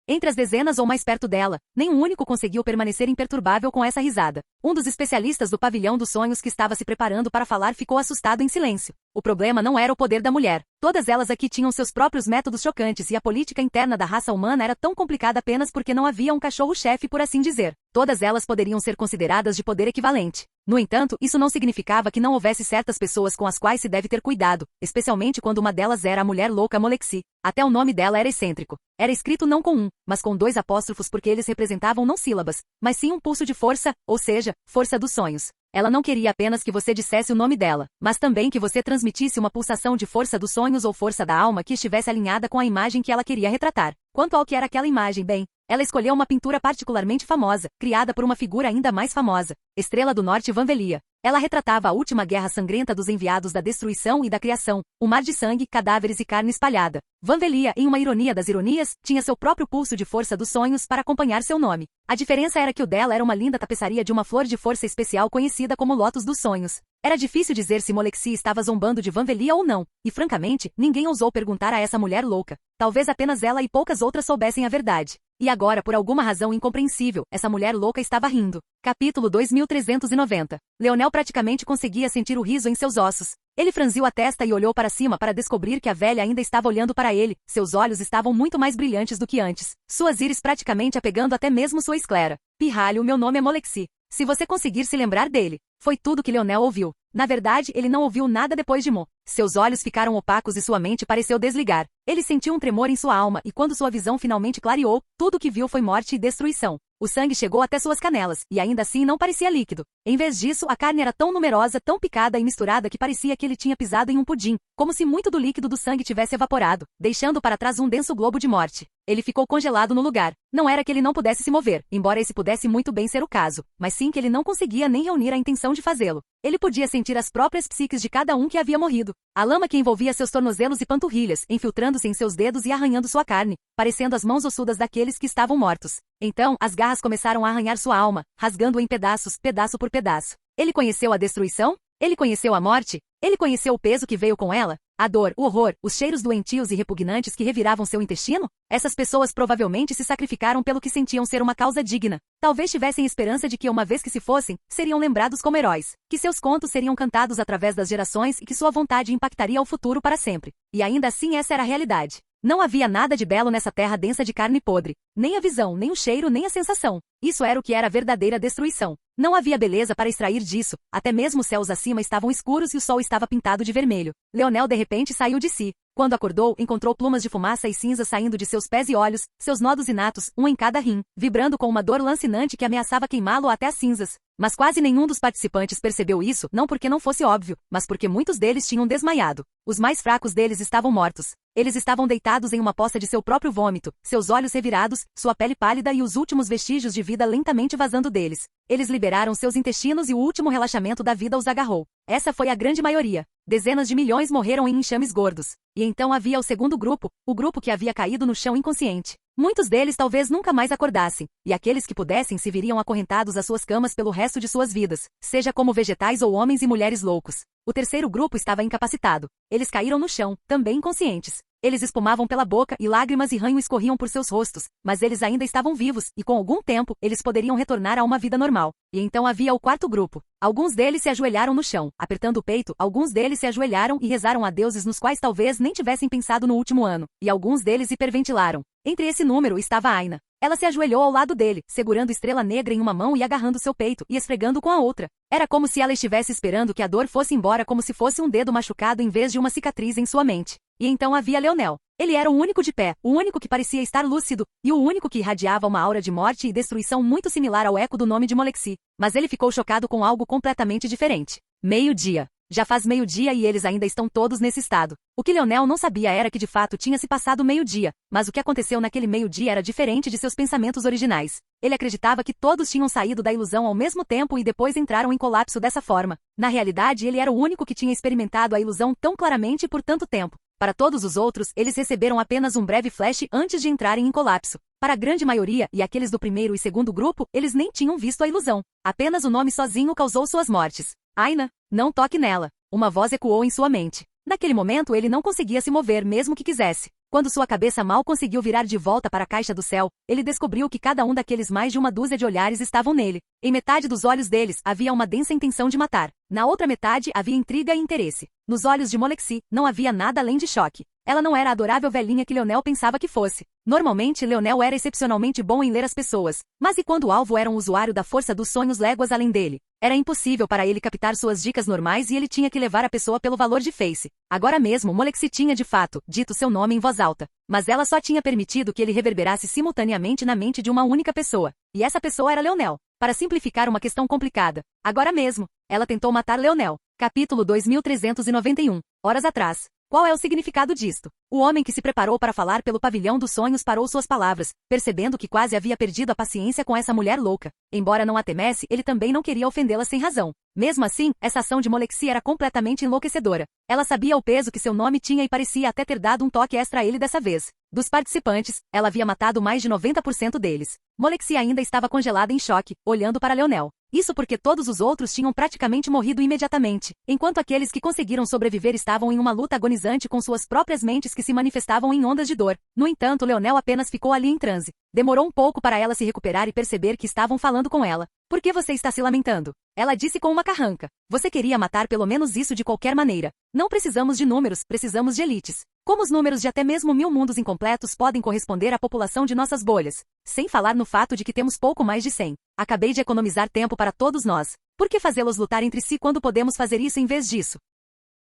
Entre as dezenas ou mais perto dela, nenhum único conseguiu permanecer imperturbável com essa risada. Um dos especialistas do pavilhão dos sonhos que estava se preparando para falar ficou assustado em silêncio. O problema não era o poder da mulher. Todas elas aqui tinham seus próprios métodos chocantes e a política interna da raça humana era tão complicada apenas porque não havia um cachorro-chefe, por assim dizer. Todas elas poderiam ser consideradas de poder equivalente. No entanto, isso não significava que não houvesse certas pessoas com as quais se deve ter cuidado, especialmente quando uma delas era a mulher louca Molexi. Até o nome dela era excêntrico. Era escrito não com um, mas com 2 apóstrofos porque eles representavam não sílabas, mas sim um pulso de força, ou seja, força dos sonhos. Ela não queria apenas que você dissesse o nome dela, mas também que você transmitisse uma pulsação de força dos sonhos ou força da alma que estivesse alinhada com a imagem que ela queria retratar. Quanto ao que era aquela imagem, bem, ela escolheu uma pintura particularmente famosa, criada por uma figura ainda mais famosa, Estrela do Norte Vanvelia. Ela retratava a última guerra sangrenta dos enviados da destruição e da criação, um mar de sangue, cadáveres e carne espalhada. Vanvelia, em uma ironia das ironias, tinha seu próprio pulso de força dos sonhos para acompanhar seu nome. A diferença era que o dela era uma linda tapeçaria de uma flor de força especial conhecida como Lótus dos Sonhos. Era difícil dizer se Molexi estava zombando de Vanvelia ou não, e francamente, ninguém ousou perguntar a essa mulher louca. Talvez apenas ela e poucas outras soubessem a verdade. E agora, por alguma razão incompreensível, essa mulher louca estava rindo. Capítulo 2390. Leonel praticamente conseguia sentir o riso em seus ossos. Ele franziu a testa e olhou para cima para descobrir que a velha ainda estava olhando para ele. Seus olhos estavam muito mais brilhantes do que antes. Suas íris praticamente apegando até mesmo sua esclera. Pirralho, meu nome é Molexi. Se você conseguir se lembrar dele. Foi tudo que Leonel ouviu. Na verdade, ele não ouviu nada depois de Mo. Seus olhos ficaram opacos e sua mente pareceu desligar. Ele sentiu um tremor em sua alma e quando sua visão finalmente clareou, tudo o que viu foi morte e destruição. O sangue chegou até suas canelas, e ainda assim não parecia líquido. Em vez disso, a carne era tão numerosa, tão picada e misturada que parecia que ele tinha pisado em um pudim, como se muito do líquido do sangue tivesse evaporado, deixando para trás um denso globo de morte. Ele ficou congelado no lugar. Não era que ele não pudesse se mover, embora esse pudesse muito bem ser o caso, mas sim que ele não conseguia nem reunir a intenção de fazê-lo. Ele podia sentir as próprias psiques de cada um que havia morrido. A lama que envolvia seus tornozelos e panturrilhas, infiltrando-se em seus dedos e arranhando sua carne, parecendo as mãos ossudas daqueles que estavam mortos. Então, as garras começaram a arranhar sua alma, rasgando-a em pedaços, pedaço por pedaço. Ele conheceu a destruição? Ele conheceu a morte? Ele conheceu o peso que veio com ela? A dor, o horror, os cheiros doentios e repugnantes que reviravam seu intestino? Essas pessoas provavelmente se sacrificaram pelo que sentiam ser uma causa digna. Talvez tivessem esperança de que, uma vez que se fossem, seriam lembrados como heróis. Que seus contos seriam cantados através das gerações e que sua vontade impactaria o futuro para sempre. E ainda assim essa era a realidade. Não havia nada de belo nessa terra densa de carne podre. Nem a visão, nem o cheiro, nem a sensação. Isso era o que era a verdadeira destruição. Não havia beleza para extrair disso. Até mesmo os céus acima estavam escuros e o sol estava pintado de vermelho. Leonel de repente saiu de si. Quando acordou, encontrou plumas de fumaça e cinza saindo de seus pés e olhos, seus nodos inatos, um em cada rim, vibrando com uma dor lancinante que ameaçava queimá-lo até as cinzas. Mas quase nenhum dos participantes percebeu isso, não porque não fosse óbvio, mas porque muitos deles tinham desmaiado. Os mais fracos deles estavam mortos. Eles estavam deitados em uma poça de seu próprio vômito, seus olhos revirados, sua pele pálida e os últimos vestígios de vida lentamente vazando deles. Eles liberaram seus intestinos e o último relaxamento da vida os agarrou. Essa foi a grande maioria. Dezenas de milhões morreram em enxames gordos. E então havia o segundo grupo, o grupo que havia caído no chão inconsciente. Muitos deles talvez nunca mais acordassem, e aqueles que pudessem se viriam acorrentados às suas camas pelo resto de suas vidas, seja como vegetais ou homens e mulheres loucos. O terceiro grupo estava incapacitado. Eles caíram no chão, também inconscientes. Eles espumavam pela boca e lágrimas e ranho escorriam por seus rostos, mas eles ainda estavam vivos, e com algum tempo, eles poderiam retornar a uma vida normal. E então havia o quarto grupo. Alguns deles se ajoelharam no chão, apertando o peito, alguns deles se ajoelharam e rezaram a deuses nos quais talvez nem tivessem pensado no último ano, e alguns deles hiperventilaram. Entre esse número estava Aina. Ela se ajoelhou ao lado dele, segurando Estrela Negra em uma mão e agarrando seu peito, e esfregando com a outra. Era como se ela estivesse esperando que a dor fosse embora, como se fosse um dedo machucado em vez de uma cicatriz em sua mente. E então havia Leonel. Ele era o único de pé, o único que parecia estar lúcido, e o único que irradiava uma aura de morte e destruição muito similar ao eco do nome de Molexi. Mas ele ficou chocado com algo completamente diferente. Meio-dia. Já faz meio-dia e eles ainda estão todos nesse estado. O que Leonel não sabia era que de fato tinha se passado meio-dia, mas o que aconteceu naquele meio-dia era diferente de seus pensamentos originais. Ele acreditava que todos tinham saído da ilusão ao mesmo tempo e depois entraram em colapso dessa forma. Na realidade, ele era o único que tinha experimentado a ilusão tão claramente e por tanto tempo. Para todos os outros, eles receberam apenas um breve flash antes de entrarem em colapso. Para a grande maioria, e aqueles do primeiro e segundo grupo, eles nem tinham visto a ilusão. Apenas o nome sozinho causou suas mortes. Aina, não toque nela. Uma voz ecoou em sua mente. Naquele momento ele não conseguia se mover mesmo que quisesse. Quando sua cabeça mal conseguiu virar de volta para a caixa do céu, ele descobriu que cada um daqueles mais de uma dúzia de olhares estavam nele. Em metade dos olhos deles havia uma densa intenção de matar. Na outra metade havia intriga e interesse. Nos olhos de Molexi, não havia nada além de choque. Ela não era a adorável velhinha que Leonel pensava que fosse. Normalmente, Leonel era excepcionalmente bom em ler as pessoas. Mas e quando o alvo era um usuário da força dos sonhos léguas além dele? Era impossível para ele captar suas dicas normais e ele tinha que levar a pessoa pelo valor de face. Agora mesmo, Molexi tinha de fato dito seu nome em voz alta. Mas ela só tinha permitido que ele reverberasse simultaneamente na mente de uma única pessoa. E essa pessoa era Leonel. Para simplificar uma questão complicada. Agora mesmo, ela tentou matar Leonel. Capítulo 2391. Horas atrás. Qual é o significado disto? O homem que se preparou para falar pelo pavilhão dos sonhos parou suas palavras, percebendo que quase havia perdido a paciência com essa mulher louca. Embora não a temesse, ele também não queria ofendê-la sem razão. Mesmo assim, essa ação de Molexi era completamente enlouquecedora. Ela sabia o peso que seu nome tinha e parecia até ter dado um toque extra a ele dessa vez. Dos participantes, ela havia matado mais de 90% deles. Molexi ainda estava congelada em choque, olhando para Leonel. Isso porque todos os outros tinham praticamente morrido imediatamente, enquanto aqueles que conseguiram sobreviver estavam em uma luta agonizante com suas próprias mentes que se manifestavam em ondas de dor. No entanto, Leonel apenas ficou ali em transe. Demorou um pouco para ela se recuperar e perceber que estavam falando com ela. Por que você está se lamentando? Ela disse com uma carranca. Você queria matar pelo menos isso de qualquer maneira. Não precisamos de números, precisamos de elites. Como os números de até mesmo 1000 mundos incompletos podem corresponder à população de nossas bolhas? Sem falar no fato de que temos pouco mais de 100. Acabei de economizar tempo para todos nós. Por que fazê-los lutar entre si quando podemos fazer isso em vez disso?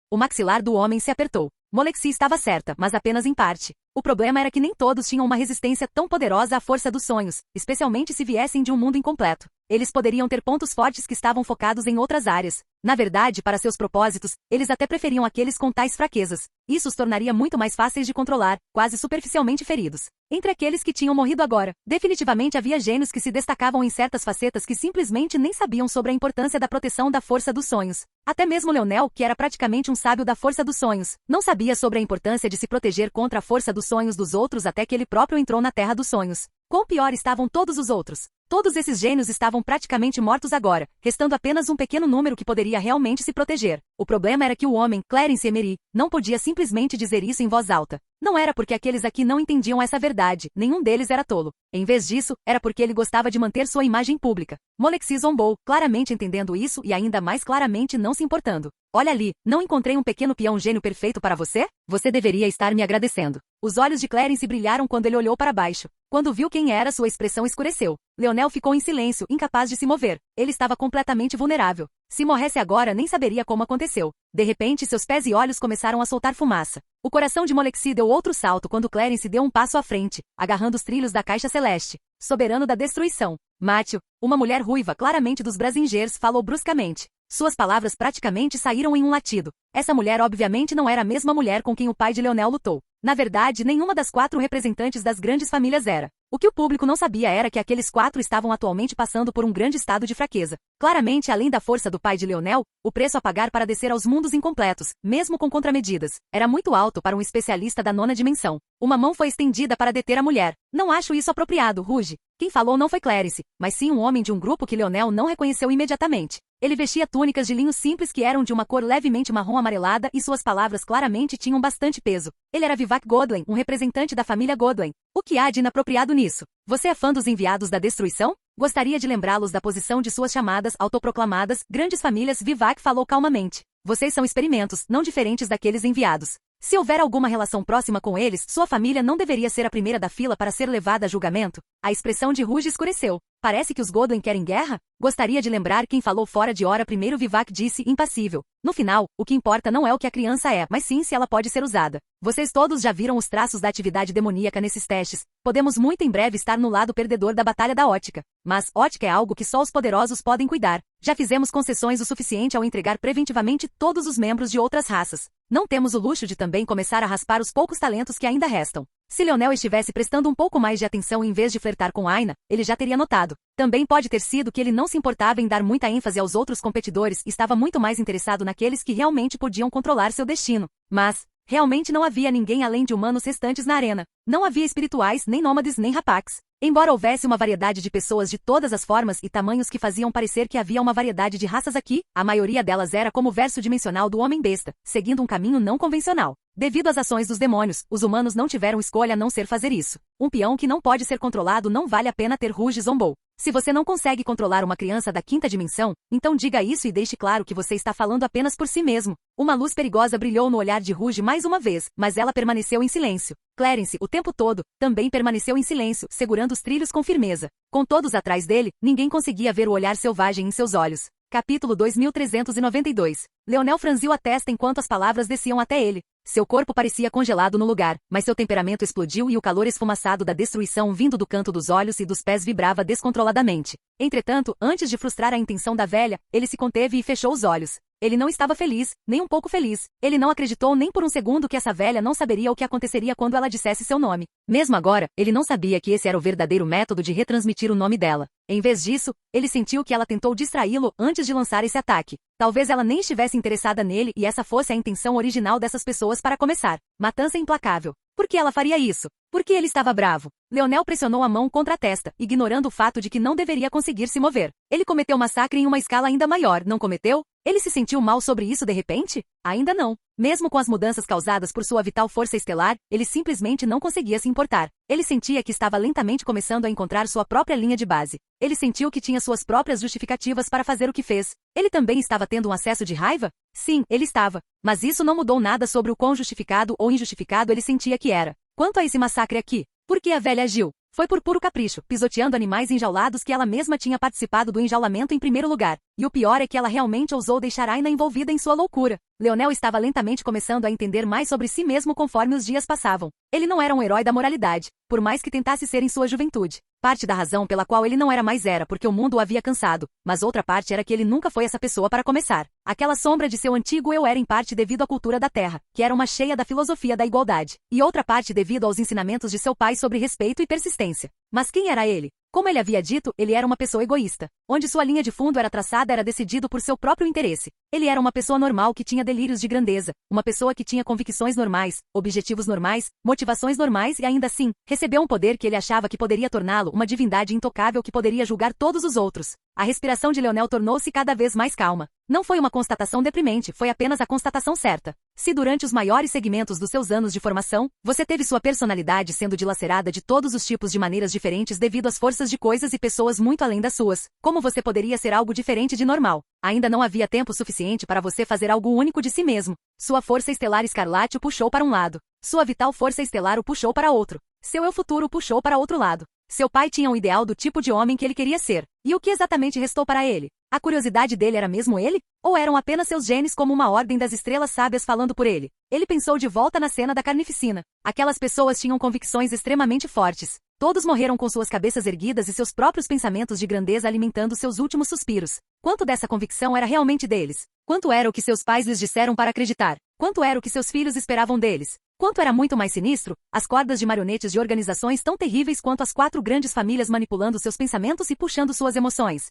O maxilar do homem se apertou. Molexi estava certa, mas apenas em parte. O problema era que nem todos tinham uma resistência tão poderosa à força dos sonhos, especialmente se viessem de um mundo incompleto. Eles poderiam ter pontos fortes que estavam focados em outras áreas. Na verdade, para seus propósitos, eles até preferiam aqueles com tais fraquezas. Isso os tornaria muito mais fáceis de controlar, quase superficialmente feridos. Entre aqueles que tinham morrido agora, definitivamente havia gênios que se destacavam em certas facetas que simplesmente nem sabiam sobre a importância da proteção da força dos sonhos. Até mesmo Leonel, que era praticamente um sábio da força dos sonhos, não sabia sobre a importância de se proteger contra a força dos sonhos dos outros até que ele próprio entrou na Terra dos Sonhos. Quão pior estavam todos os outros. Todos esses gênios estavam praticamente mortos agora, restando apenas um pequeno número que poderia realmente se proteger. O problema era que o homem, Clarence Emery, não podia simplesmente dizer isso em voz alta. Não era porque aqueles aqui não entendiam essa verdade, nenhum deles era tolo. Em vez disso, era porque ele gostava de manter sua imagem pública. Molexi zombou, claramente entendendo isso e ainda mais claramente não se importando. Olha ali, não encontrei um pequeno peão gênio perfeito para você? Você deveria estar me agradecendo. Os olhos de Clarence brilharam quando ele olhou para baixo. Quando viu quem era, sua expressão escureceu. Leonel ficou em silêncio, incapaz de se mover. Ele estava completamente vulnerável. Se morresse agora, nem saberia como aconteceu. De repente, seus pés e olhos começaram a soltar fumaça. O coração de Molexi deu outro salto quando Clarence deu um passo à frente, agarrando os trilhos da caixa celeste. Soberano da destruição. Matthew, uma mulher ruiva claramente dos Brazingers, falou bruscamente. Suas palavras praticamente saíram em um latido. Essa mulher obviamente não era a mesma mulher com quem o pai de Leonel lutou. Na verdade, nenhuma das 4 representantes das grandes famílias era. O que o público não sabia era que aqueles 4 estavam atualmente passando por um grande estado de fraqueza. Claramente, além da força do pai de Leonel, o preço a pagar para descer aos mundos incompletos, mesmo com contramedidas, era muito alto para um especialista da 9ª dimensão. Uma mão foi estendida para deter a mulher. Não acho isso apropriado, ruge. Quem falou não foi Clarice, mas sim um homem de um grupo que Leonel não reconheceu imediatamente. Ele vestia túnicas de linho simples que eram de uma cor levemente marrom amarelada e suas palavras claramente tinham bastante peso. Ele era Vivek Godwin, um representante da família Godwin. O que há de inapropriado nisso? Você é fã dos enviados da destruição? Gostaria de lembrá-los da posição de suas chamadas autoproclamadas grandes famílias. Vivek falou calmamente. Vocês são experimentos, não diferentes daqueles enviados. Se houver alguma relação próxima com eles, sua família não deveria ser a primeira da fila para ser levada a julgamento? A expressão de Ruge escureceu. Parece que os Godwin querem guerra? Gostaria de lembrar quem falou fora de hora primeiro. Vivek disse, impassível. No final, o que importa não é o que a criança é, mas sim se ela pode ser usada. Vocês todos já viram os traços da atividade demoníaca nesses testes. Podemos muito em breve estar no lado perdedor da batalha da ótica. Mas, ótica é algo que só os poderosos podem cuidar. Já fizemos concessões o suficiente ao entregar preventivamente todos os membros de outras raças. Não temos o luxo de também começar a raspar os poucos talentos que ainda restam. Se Leonel estivesse prestando um pouco mais de atenção em vez de flertar com Aina, ele já teria notado. Também pode ter sido que ele não se importava em dar muita ênfase aos outros competidores e estava muito mais interessado naqueles que realmente podiam controlar seu destino. Mas, realmente não havia ninguém além de humanos restantes na arena. Não havia espirituais, nem nômades, nem rapax. Embora houvesse uma variedade de pessoas de todas as formas e tamanhos que faziam parecer que havia uma variedade de raças aqui, a maioria delas era como o verso dimensional do homem-besta, seguindo um caminho não convencional. Devido às ações dos demônios, os humanos não tiveram escolha a não ser fazer isso. Um peão que não pode ser controlado não vale a pena ter. Ruge zombou. Se você não consegue controlar uma criança da 5ª dimensão, então diga isso e deixe claro que você está falando apenas por si mesmo. Uma luz perigosa brilhou no olhar de Ruge mais uma vez, mas ela permaneceu em silêncio. Clarence, o tempo todo, também permaneceu em silêncio, segurando os trilhos com firmeza. Com todos atrás dele, ninguém conseguia ver o olhar selvagem em seus olhos. Capítulo 2392. Leonel franziu a testa enquanto as palavras desciam até ele. Seu corpo parecia congelado no lugar, mas seu temperamento explodiu e o calor esfumaçado da destruição vindo do canto dos olhos e dos pés vibrava descontroladamente. Entretanto, antes de frustrar a intenção da velha, ele se conteve e fechou os olhos. Ele não estava feliz, nem um pouco feliz. Ele não acreditou nem por um segundo que essa velha não saberia o que aconteceria quando ela dissesse seu nome. Mesmo agora, ele não sabia que esse era o verdadeiro método de retransmitir o nome dela. Em vez disso, ele sentiu que ela tentou distraí-lo antes de lançar esse ataque. Talvez ela nem estivesse interessada nele e essa fosse a intenção original dessas pessoas para começar. Matança implacável. Por que ela faria isso? Porque ele estava bravo. Leonel pressionou a mão contra a testa, ignorando o fato de que não deveria conseguir se mover. Ele cometeu massacre em uma escala ainda maior, não cometeu? Ele se sentiu mal sobre isso de repente? Ainda não. Mesmo com as mudanças causadas por sua vital força estelar, ele simplesmente não conseguia se importar. Ele sentia que estava lentamente começando a encontrar sua própria linha de base. Ele sentiu que tinha suas próprias justificativas para fazer o que fez. Ele também estava tendo um acesso de raiva? Sim, ele estava. Mas isso não mudou nada sobre o quão justificado ou injustificado ele sentia que era. Quanto a esse massacre aqui, por que a velha agiu? Foi por puro capricho, pisoteando animais enjaulados que ela mesma tinha participado do enjaulamento em primeiro lugar. E o pior é que ela realmente ousou deixar Aina envolvida em sua loucura. Leonel estava lentamente começando a entender mais sobre si mesmo conforme os dias passavam. Ele não era um herói da moralidade, por mais que tentasse ser em sua juventude. Parte da razão pela qual ele não era mais era porque o mundo o havia cansado, mas outra parte era que ele nunca foi essa pessoa para começar. Aquela sombra de seu antigo eu era em parte devido à cultura da Terra, que era uma cheia da filosofia da igualdade, e outra parte devido aos ensinamentos de seu pai sobre respeito e persistência. Mas quem era ele? Como ele havia dito, ele era uma pessoa egoísta. Onde sua linha de fundo era traçada era decidido por seu próprio interesse. Ele era uma pessoa normal que tinha delírios de grandeza, uma pessoa que tinha convicções normais, objetivos normais, motivações normais e ainda assim, recebeu um poder que ele achava que poderia torná-lo uma divindade intocável que poderia julgar todos os outros. A respiração de Leonel tornou-se cada vez mais calma. Não foi uma constatação deprimente, foi apenas a constatação certa. Se durante os maiores segmentos dos seus anos de formação, você teve sua personalidade sendo dilacerada de todos os tipos de maneiras diferentes devido às forças de coisas e pessoas muito além das suas, como você poderia ser algo diferente de normal? Ainda não havia tempo suficiente para você fazer algo único de si mesmo. Sua força estelar escarlate o puxou para um lado. Sua vital força estelar o puxou para outro. Seu eu futuro o puxou para outro lado. Seu pai tinha um ideal do tipo de homem que ele queria ser. E o que exatamente restou para ele? A curiosidade dele era mesmo ele? Ou eram apenas seus genes como uma ordem das estrelas sábias falando por ele? Ele pensou de volta na cena da carnificina. Aquelas pessoas tinham convicções extremamente fortes. Todos morreram com suas cabeças erguidas e seus próprios pensamentos de grandeza alimentando seus últimos suspiros. Quanto dessa convicção era realmente deles? Quanto era o que seus pais lhes disseram para acreditar? Quanto era o que seus filhos esperavam deles? Quanto era muito mais sinistro, as cordas de marionetes de organizações tão terríveis quanto as 4 grandes famílias manipulando seus pensamentos e puxando suas emoções.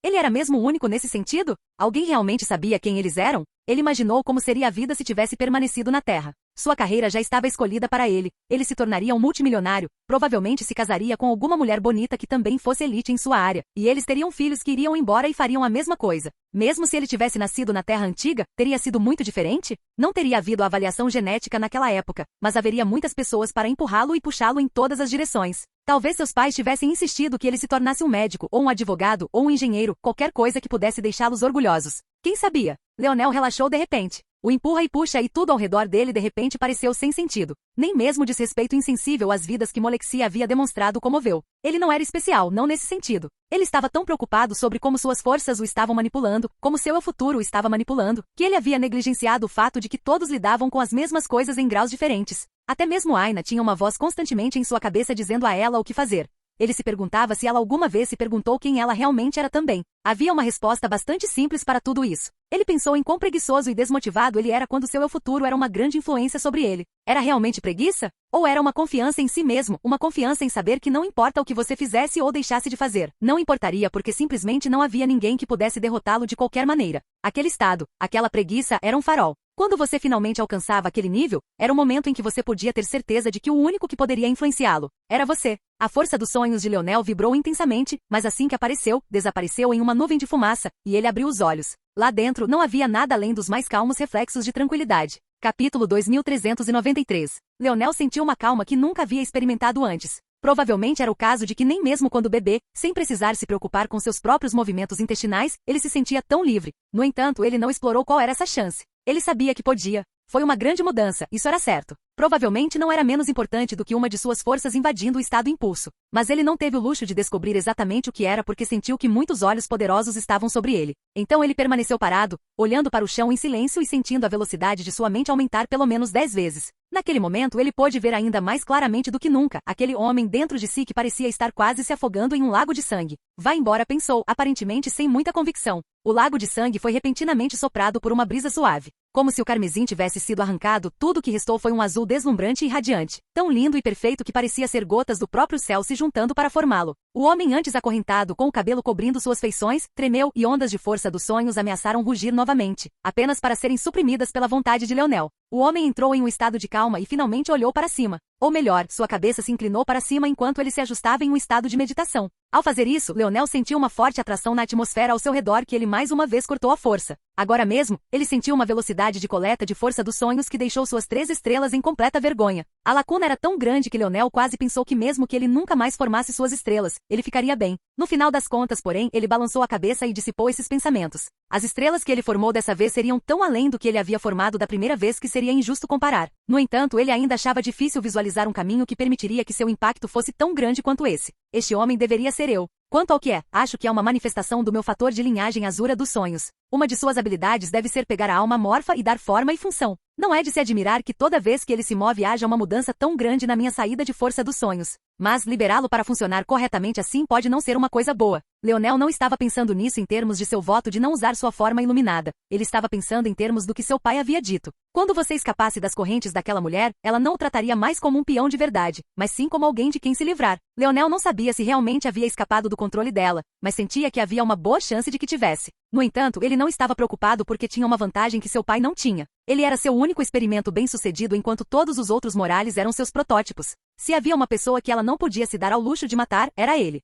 Ele era mesmo o único nesse sentido? Alguém realmente sabia quem eles eram? Ele imaginou como seria a vida se tivesse permanecido na Terra. Sua carreira já estava escolhida para ele. Ele se tornaria um multimilionário, provavelmente se casaria com alguma mulher bonita que também fosse elite em sua área, e eles teriam filhos que iriam embora e fariam a mesma coisa. Mesmo se ele tivesse nascido na Terra Antiga, teria sido muito diferente? Não teria havido avaliação genética naquela época, mas haveria muitas pessoas para empurrá-lo e puxá-lo em todas as direções. Talvez seus pais tivessem insistido que ele se tornasse um médico, ou um advogado, ou um engenheiro, qualquer coisa que pudesse deixá-los orgulhosos. Quem sabia? Leonel relaxou de repente. O empurra e puxa e tudo ao redor dele de repente pareceu sem sentido. Nem mesmo o desrespeito insensível às vidas que Molexia havia demonstrado comoveu. Ele não era especial, não nesse sentido. Ele estava tão preocupado sobre como suas forças o estavam manipulando, como seu eu futuro o estava manipulando, que ele havia negligenciado o fato de que todos lidavam com as mesmas coisas em graus diferentes. Até mesmo Aina tinha uma voz constantemente em sua cabeça dizendo a ela o que fazer. Ele se perguntava se ela alguma vez se perguntou quem ela realmente era também. Havia uma resposta bastante simples para tudo isso. Ele pensou em quão preguiçoso e desmotivado ele era quando seu eu futuro era uma grande influência sobre ele. Era realmente preguiça? Ou era uma confiança em si mesmo, uma confiança em saber que não importa o que você fizesse ou deixasse de fazer, não importaria porque simplesmente não havia ninguém que pudesse derrotá-lo de qualquer maneira. Aquele estado, aquela preguiça era um farol. Quando você finalmente alcançava aquele nível, era o momento em que você podia ter certeza de que o único que poderia influenciá-lo era você. A força dos sonhos de Leonel vibrou intensamente, mas assim que apareceu, desapareceu em uma nuvem de fumaça, e ele abriu os olhos. Lá dentro não havia nada além dos mais calmos reflexos de tranquilidade. Capítulo 2393. Leonel sentiu uma calma que nunca havia experimentado antes. Provavelmente era o caso de que nem mesmo quando bebê, sem precisar se preocupar com seus próprios movimentos intestinais, ele se sentia tão livre. No entanto, ele não explorou qual era essa chance. Ele sabia que podia. Foi uma grande mudança, isso era certo. Provavelmente não era menos importante do que uma de suas forças invadindo o estado impulso. Mas ele não teve o luxo de descobrir exatamente o que era porque sentiu que muitos olhos poderosos estavam sobre ele. Então ele permaneceu parado, olhando para o chão em silêncio e sentindo a velocidade de sua mente aumentar pelo menos 10 vezes. Naquele momento ele pôde ver ainda mais claramente do que nunca, aquele homem dentro de si que parecia estar quase se afogando em um lago de sangue. Vá embora, pensou, aparentemente sem muita convicção. O lago de sangue foi repentinamente soprado por uma brisa suave. Como se o carmesim tivesse sido arrancado, tudo o que restou foi um azul deslumbrante e radiante, tão lindo e perfeito que parecia ser gotas do próprio céu se juntando para formá-lo. O homem antes acorrentado, com o cabelo cobrindo suas feições, tremeu e ondas de força dos sonhos ameaçaram rugir novamente, apenas para serem suprimidas pela vontade de Leonel. O homem entrou em um estado de calma e finalmente olhou para cima. Ou melhor, sua cabeça se inclinou para cima enquanto ele se ajustava em um estado de meditação. Ao fazer isso, Leonel sentiu uma forte atração na atmosfera ao seu redor que ele mais uma vez cortou à força. Agora mesmo, ele sentiu uma velocidade de coleta de força dos sonhos que deixou suas 3 estrelas em completa vergonha. A lacuna era tão grande que Leonel quase pensou que mesmo que ele nunca mais formasse suas estrelas, ele ficaria bem. No final das contas, porém, ele balançou a cabeça e dissipou esses pensamentos. As estrelas que ele formou dessa vez seriam tão além do que ele havia formado da primeira vez que seria injusto comparar. No entanto, ele ainda achava difícil visualizar um caminho que permitiria que seu impacto fosse tão grande quanto esse. Este homem deveria ser eu. Quanto ao que é, acho que é uma manifestação do meu fator de linhagem azura dos sonhos. Uma de suas habilidades deve ser pegar a alma morfa e dar forma e função. Não é de se admirar que toda vez que ele se move haja uma mudança tão grande na minha saída de força dos sonhos. Mas liberá-lo para funcionar corretamente assim pode não ser uma coisa boa. Leonel não estava pensando nisso em termos de seu voto de não usar sua forma iluminada. Ele estava pensando em termos do que seu pai havia dito. Quando você escapasse das correntes daquela mulher, ela não o trataria mais como um peão de verdade, mas sim como alguém de quem se livrar. Leonel não sabia se realmente havia escapado do controle dela, mas sentia que havia uma boa chance de que tivesse. No entanto, ele não estava preocupado porque tinha uma vantagem que seu pai não tinha. Ele era seu único experimento bem-sucedido enquanto todos os outros Morales eram seus protótipos. Se havia uma pessoa que ela não podia se dar ao luxo de matar, era ele.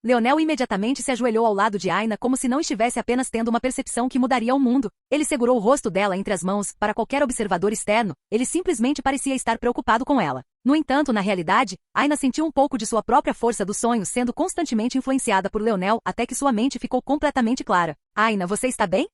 Leonel imediatamente se ajoelhou ao lado de Aina como se não estivesse apenas tendo uma percepção que mudaria o mundo. Ele segurou o rosto dela entre as mãos, para qualquer observador externo, ele simplesmente parecia estar preocupado com ela. No entanto, na realidade, Aina sentiu um pouco de sua própria força dos sonhos sendo constantemente influenciada por Leonel até que sua mente ficou completamente clara. Aina, você está bem?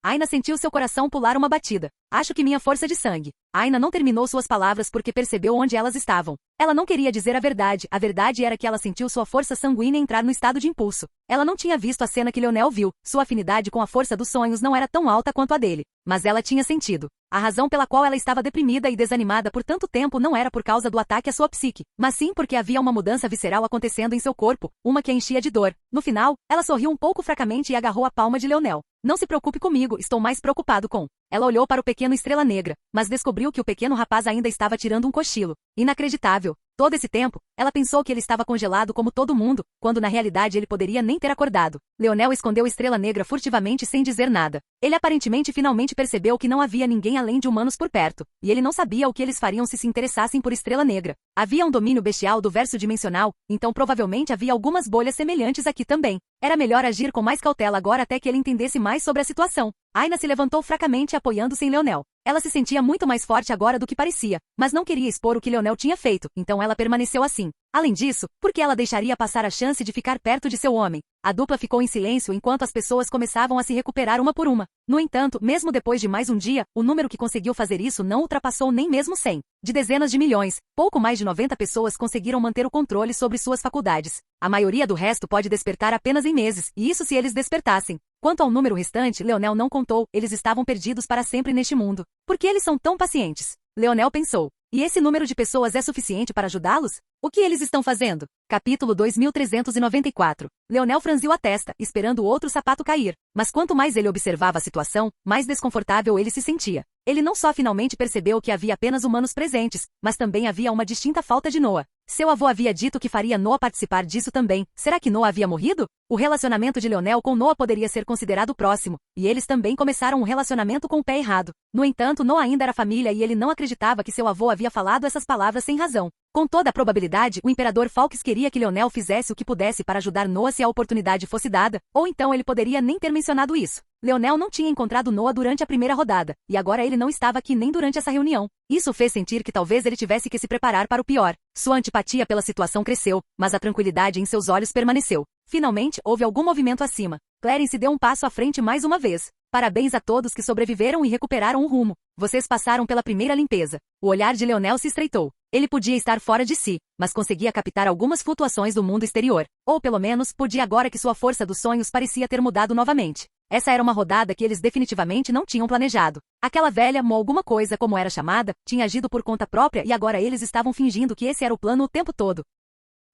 Aina sentiu seu coração pular uma batida. Acho que minha força de sangue. Aina não terminou suas palavras porque percebeu onde elas estavam. Ela não queria dizer a verdade era que ela sentiu sua força sanguínea entrar no estado de impulso. Ela não tinha visto a cena que Leonel viu, sua afinidade com a força dos sonhos não era tão alta quanto a dele. Mas ela tinha sentido. A razão pela qual ela estava deprimida e desanimada por tanto tempo não era por causa do ataque à sua psique, mas sim porque havia uma mudança visceral acontecendo em seu corpo, uma que a enchia de dor. No final, ela sorriu um pouco fracamente e agarrou a palma de Leonel. Não se preocupe comigo, estou mais preocupado com... Ela olhou para o pequeno Estrela Negra, mas descobriu que o pequeno rapaz ainda estava tirando um cochilo. Inacreditável. Todo esse tempo, ela pensou que ele estava congelado como todo mundo, quando na realidade ele poderia nem ter acordado. Leonel escondeu Estrela Negra furtivamente sem dizer nada. Ele aparentemente finalmente percebeu que não havia ninguém além de humanos por perto, e ele não sabia o que eles fariam se interessassem por Estrela Negra. Havia um domínio bestial do verso dimensional, então provavelmente havia algumas bolhas semelhantes aqui também. Era melhor agir com mais cautela agora até que ele entendesse mais sobre a situação. Aina se levantou fracamente apoiando-se em Leonel. Ela se sentia muito mais forte agora do que parecia, mas não queria expor o que Leonel tinha feito, então ela permaneceu assim. Além disso, por que ela deixaria passar a chance de ficar perto de seu homem? A dupla ficou em silêncio enquanto as pessoas começavam a se recuperar uma por uma. No entanto, mesmo depois de mais um dia, o número que conseguiu fazer isso não ultrapassou nem mesmo 100. De dezenas de milhões, pouco mais de 90 pessoas conseguiram manter o controle sobre suas faculdades. A maioria do resto pode despertar apenas em meses, e isso se eles despertassem. Quanto ao número restante, Leonel não contou, eles estavam perdidos para sempre neste mundo. Por que eles são tão pacientes? Leonel pensou. E esse número de pessoas é suficiente para ajudá-los? O que eles estão fazendo? Capítulo 2394. Leonel franziu a testa, esperando o outro sapato cair. Mas quanto mais ele observava a situação, mais desconfortável ele se sentia. Ele não só finalmente percebeu que havia apenas humanos presentes, mas também havia uma distinta falta de Noah. Seu avô havia dito que faria Noah participar disso também. Será que Noah havia morrido? O relacionamento de Leonel com Noah poderia ser considerado próximo, e eles também começaram um relacionamento com o pé errado. No entanto, Noah ainda era família e ele não acreditava que seu avô havia falado essas palavras sem razão. Com toda a probabilidade, o imperador Falks queria que Leonel fizesse o que pudesse para ajudar Noah se a oportunidade fosse dada, ou então ele poderia nem ter mencionado isso. Leonel não tinha encontrado Noah durante a primeira rodada, e agora ele não estava aqui nem durante essa reunião. Isso fez sentir que talvez ele tivesse que se preparar para o pior. Sua antipatia pela situação cresceu, mas a tranquilidade em seus olhos permaneceu. Finalmente, houve algum movimento acima. Clarence deu um passo à frente mais uma vez. Parabéns a todos que sobreviveram e recuperaram o rumo. Vocês passaram pela primeira limpeza. O olhar de Leonel se estreitou. Ele podia estar fora de si, mas conseguia captar algumas flutuações do mundo exterior. Ou pelo menos, podia agora que sua força dos sonhos parecia ter mudado novamente. Essa era uma rodada que eles definitivamente não tinham planejado. Aquela velha, alguma coisa como era chamada, tinha agido por conta própria e agora eles estavam fingindo que esse era o plano o tempo todo.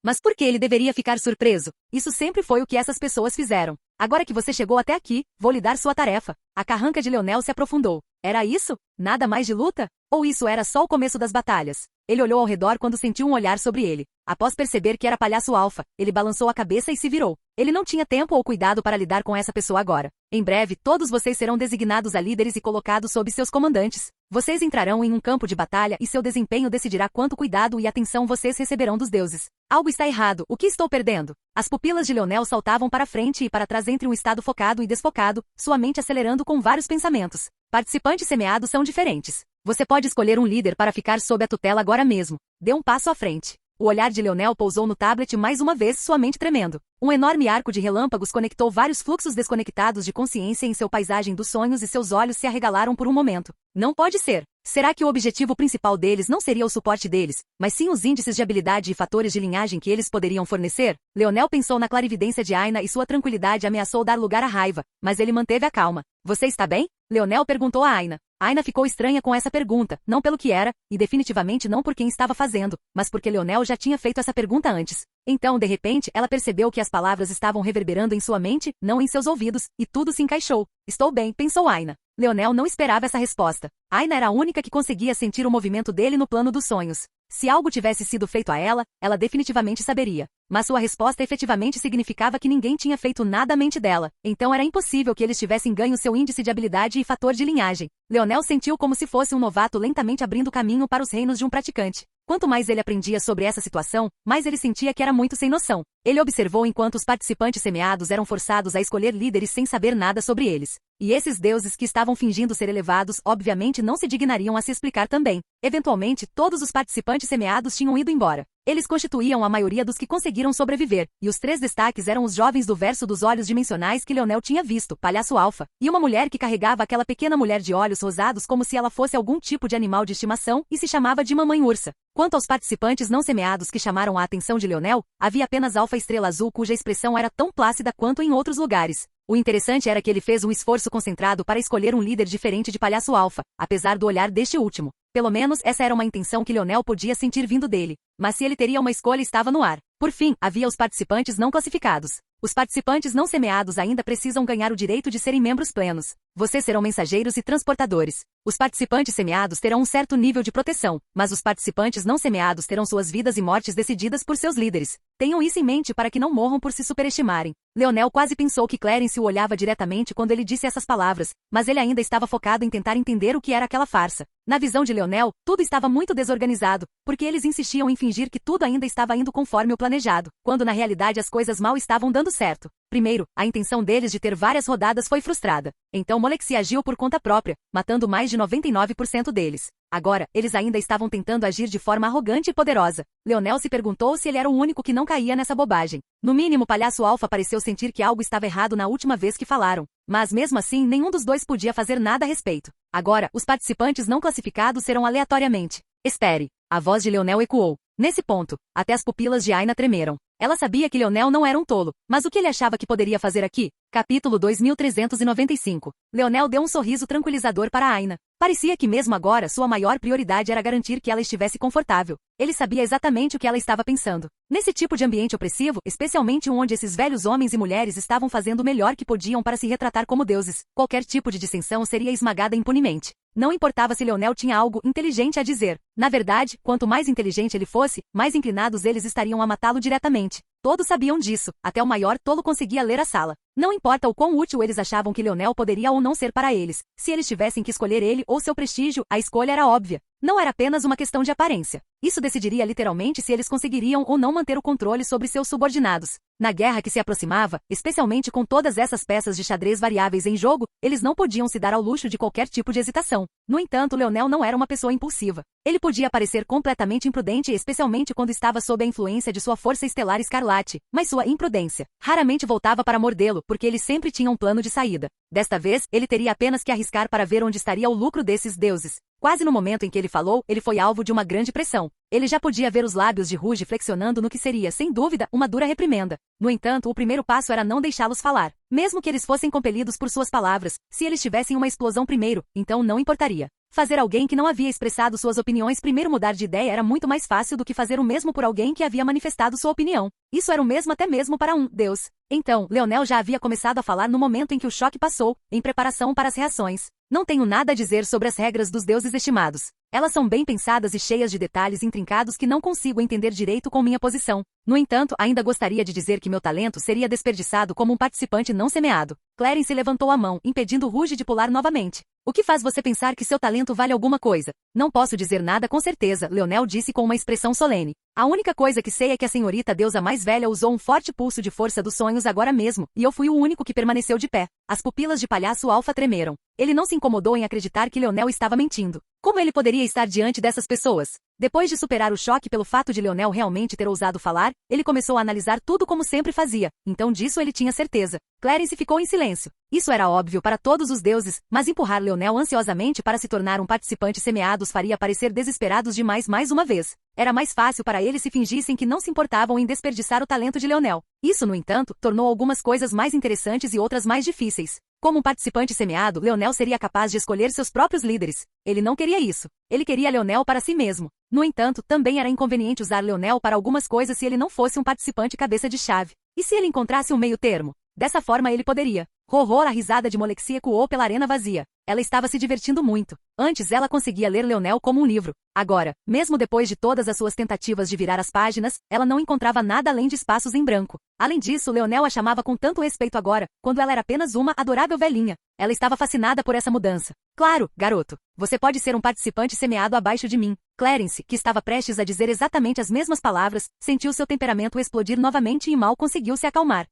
Mas por que ele deveria ficar surpreso? Isso sempre foi o que essas pessoas fizeram. Agora que você chegou até aqui, vou lhe dar sua tarefa. A carranca de Leonel se aprofundou. Era isso? Nada mais de luta? Ou isso era só o começo das batalhas? Ele olhou ao redor quando sentiu um olhar sobre ele. Após perceber que era palhaço alfa, ele balançou a cabeça e se virou. Ele não tinha tempo ou cuidado para lidar com essa pessoa agora. Em breve, todos vocês serão designados a líderes e colocados sob seus comandantes. Vocês entrarão em um campo de batalha e seu desempenho decidirá quanto cuidado e atenção vocês receberão dos deuses. Algo está errado. O que estou perdendo? As pupilas de Leonel saltavam para frente e para trás entre um estado focado e desfocado, sua mente acelerando com vários pensamentos. Participantes semeados são diferentes. Você pode escolher um líder para ficar sob a tutela agora mesmo. Dê um passo à frente. O olhar de Leonel pousou no tablet mais uma vez, sua mente tremendo. Um enorme arco de relâmpagos conectou vários fluxos desconectados de consciência em seu paisagem dos sonhos e seus olhos se arregalaram por um momento. Não pode ser. Será que o objetivo principal deles não seria o suporte deles, mas sim os índices de habilidade e fatores de linhagem que eles poderiam fornecer? Leonel pensou na clarividência de Aina e sua tranquilidade ameaçou dar lugar à raiva, mas ele manteve a calma. Você está bem? Leonel perguntou a Aina. Aina ficou estranha com essa pergunta, não pelo que era, e definitivamente não por quem estava fazendo, mas porque Leonel já tinha feito essa pergunta antes. Então, de repente, ela percebeu que as palavras estavam reverberando em sua mente, não em seus ouvidos, e tudo se encaixou. Estou bem, pensou Aina. Leonel não esperava essa resposta. Aina era a única que conseguia sentir o movimento dele no plano dos sonhos. Se algo tivesse sido feito a ela definitivamente saberia. Mas sua resposta efetivamente significava que ninguém tinha feito nada à mente dela. Então era impossível que eles tivessem ganho seu índice de habilidade e fator de linhagem. Leonel sentiu como se fosse um novato lentamente abrindo caminho para os reinos de um praticante. Quanto mais ele aprendia sobre essa situação, mais ele sentia que era muito sem noção. Ele observou enquanto os participantes semeados eram forçados a escolher líderes sem saber nada sobre eles. E esses deuses que estavam fingindo ser elevados, obviamente não se dignariam a se explicar também. Eventualmente, todos os participantes semeados tinham ido embora. Eles constituíam a maioria dos que conseguiram sobreviver, e os 3 destaques eram os jovens do verso dos olhos dimensionais que Leonel tinha visto, Palhaço Alfa, e uma mulher que carregava aquela pequena mulher de olhos rosados como se ela fosse algum tipo de animal de estimação e se chamava de Mamãe Ursa. Quanto aos participantes não semeados que chamaram a atenção de Leonel, havia apenas Alfa Estrela Azul cuja expressão era tão plácida quanto em outros lugares. O interessante era que ele fez um esforço concentrado para escolher um líder diferente de Palhaço Alfa, apesar do olhar deste último. Pelo menos essa era uma intenção que Leonel podia sentir vindo dele. Mas se ele teria uma escolha estava no ar. Por fim, havia os participantes não classificados. Os participantes não semeados ainda precisam ganhar o direito de serem membros plenos. Vocês serão mensageiros e transportadores. Os participantes semeados terão um certo nível de proteção, mas os participantes não semeados terão suas vidas e mortes decididas por seus líderes. Tenham isso em mente para que não morram por se superestimarem. Leonel quase pensou que Clarence o olhava diretamente quando ele disse essas palavras, mas ele ainda estava focado em tentar entender o que era aquela farsa. Na visão de Leonel, tudo estava muito desorganizado, porque eles insistiam em fingir que tudo ainda estava indo conforme o planejado, quando na realidade as coisas mal estavam dando certo. Primeiro, a intenção deles de ter várias rodadas foi frustrada. Então Molexi agiu por conta própria, matando mais de 99% deles. Agora, eles ainda estavam tentando agir de forma arrogante e poderosa. Leonel se perguntou se ele era o único que não caía nessa bobagem. No mínimo, Palhaço Alfa pareceu sentir que algo estava errado na última vez que falaram. Mas mesmo assim, nenhum dos dois podia fazer nada a respeito. Agora, os participantes não classificados serão aleatoriamente. Espere. A voz de Leonel ecoou. Nesse ponto, até as pupilas de Aina tremeram. Ela sabia que Leonel não era um tolo, mas o que ele achava que poderia fazer aqui? Capítulo 2395. Leonel deu um sorriso tranquilizador para Aina. Parecia que mesmo agora sua maior prioridade era garantir que ela estivesse confortável. Ele sabia exatamente o que ela estava pensando. Nesse tipo de ambiente opressivo, especialmente um onde esses velhos homens e mulheres estavam fazendo o melhor que podiam para se retratar como deuses, qualquer tipo de dissensão seria esmagada impunemente. Não importava se Leonel tinha algo inteligente a dizer. Na verdade, quanto mais inteligente ele fosse, mais inclinados eles estariam a matá-lo diretamente. Todos sabiam disso, até o maior tolo conseguia ler a sala. Não importa o quão útil eles achavam que Leonel poderia ou não ser para eles, se eles tivessem que escolher ele ou seu prestígio, a escolha era óbvia. Não era apenas uma questão de aparência. Isso decidiria literalmente se eles conseguiriam ou não manter o controle sobre seus subordinados. Na guerra que se aproximava, especialmente com todas essas peças de xadrez variáveis em jogo, eles não podiam se dar ao luxo de qualquer tipo de hesitação. No entanto, Leonel não era uma pessoa impulsiva. Ele podia parecer completamente imprudente, especialmente quando estava sob a influência de sua força estelar escarlate, mas sua imprudência raramente voltava para mordê-lo, porque ele sempre tinha um plano de saída. Desta vez, ele teria apenas que arriscar para ver onde estaria o lucro desses deuses. Quase no momento em que ele falou, ele foi alvo de uma grande pressão. Ele já podia ver os lábios de Ruge flexionando no que seria, sem dúvida, uma dura reprimenda. No entanto, o primeiro passo era não deixá-los falar. Mesmo que eles fossem compelidos por suas palavras, se eles tivessem uma explosão primeiro, então não importaria. Fazer alguém que não havia expressado suas opiniões primeiro mudar de ideia era muito mais fácil do que fazer o mesmo por alguém que havia manifestado sua opinião. Isso era o mesmo até mesmo para um Deus. Então, Leonel já havia começado a falar no momento em que o choque passou, em preparação para as reações. Não tenho nada a dizer sobre as regras dos deuses estimados. Elas são bem pensadas e cheias de detalhes intrincados que não consigo entender direito com minha posição. No entanto, ainda gostaria de dizer que meu talento seria desperdiçado como um participante não semeado. Clarence levantou a mão, impedindo Ruge de pular novamente. O que faz você pensar que seu talento vale alguma coisa? Não posso dizer nada com certeza, Leonel disse com uma expressão solene. A única coisa que sei é que a senhorita deusa mais velha usou um forte pulso de força dos sonhos agora mesmo, e eu fui o único que permaneceu de pé. As pupilas de Palhaço Alfa tremeram. Ele não se incomodou em acreditar que Leonel estava mentindo. Como ele poderia estar diante dessas pessoas? Depois de superar o choque pelo fato de Leonel realmente ter ousado falar, ele começou a analisar tudo como sempre fazia, então disso ele tinha certeza. Clarence ficou em silêncio. Isso era óbvio para todos os deuses, mas empurrar Leonel ansiosamente para se tornar um participante semeado os faria parecer desesperados demais mais uma vez. Era mais fácil para eles se fingissem que não se importavam em desperdiçar o talento de Leonel. Isso, no entanto, tornou algumas coisas mais interessantes e outras mais difíceis. Como um participante semeado, Leonel seria capaz de escolher seus próprios líderes. Ele não queria isso. Ele queria Leonel para si mesmo. No entanto, também era inconveniente usar Leonel para algumas coisas se ele não fosse um participante cabeça de chave. E se ele encontrasse um meio termo? Dessa forma ele poderia. Horror, a risada de Molexi ecoou pela arena vazia. Ela estava se divertindo muito. Antes ela conseguia ler Leonel como um livro. Agora, mesmo depois de todas as suas tentativas de virar as páginas, ela não encontrava nada além de espaços em branco. Além disso, Leonel a chamava com tanto respeito agora, quando ela era apenas uma adorável velhinha. Ela estava fascinada por essa mudança. Claro, garoto. Você pode ser um participante semeado abaixo de mim. Clarence, que estava prestes a dizer exatamente as mesmas palavras, sentiu seu temperamento explodir novamente e mal conseguiu se acalmar.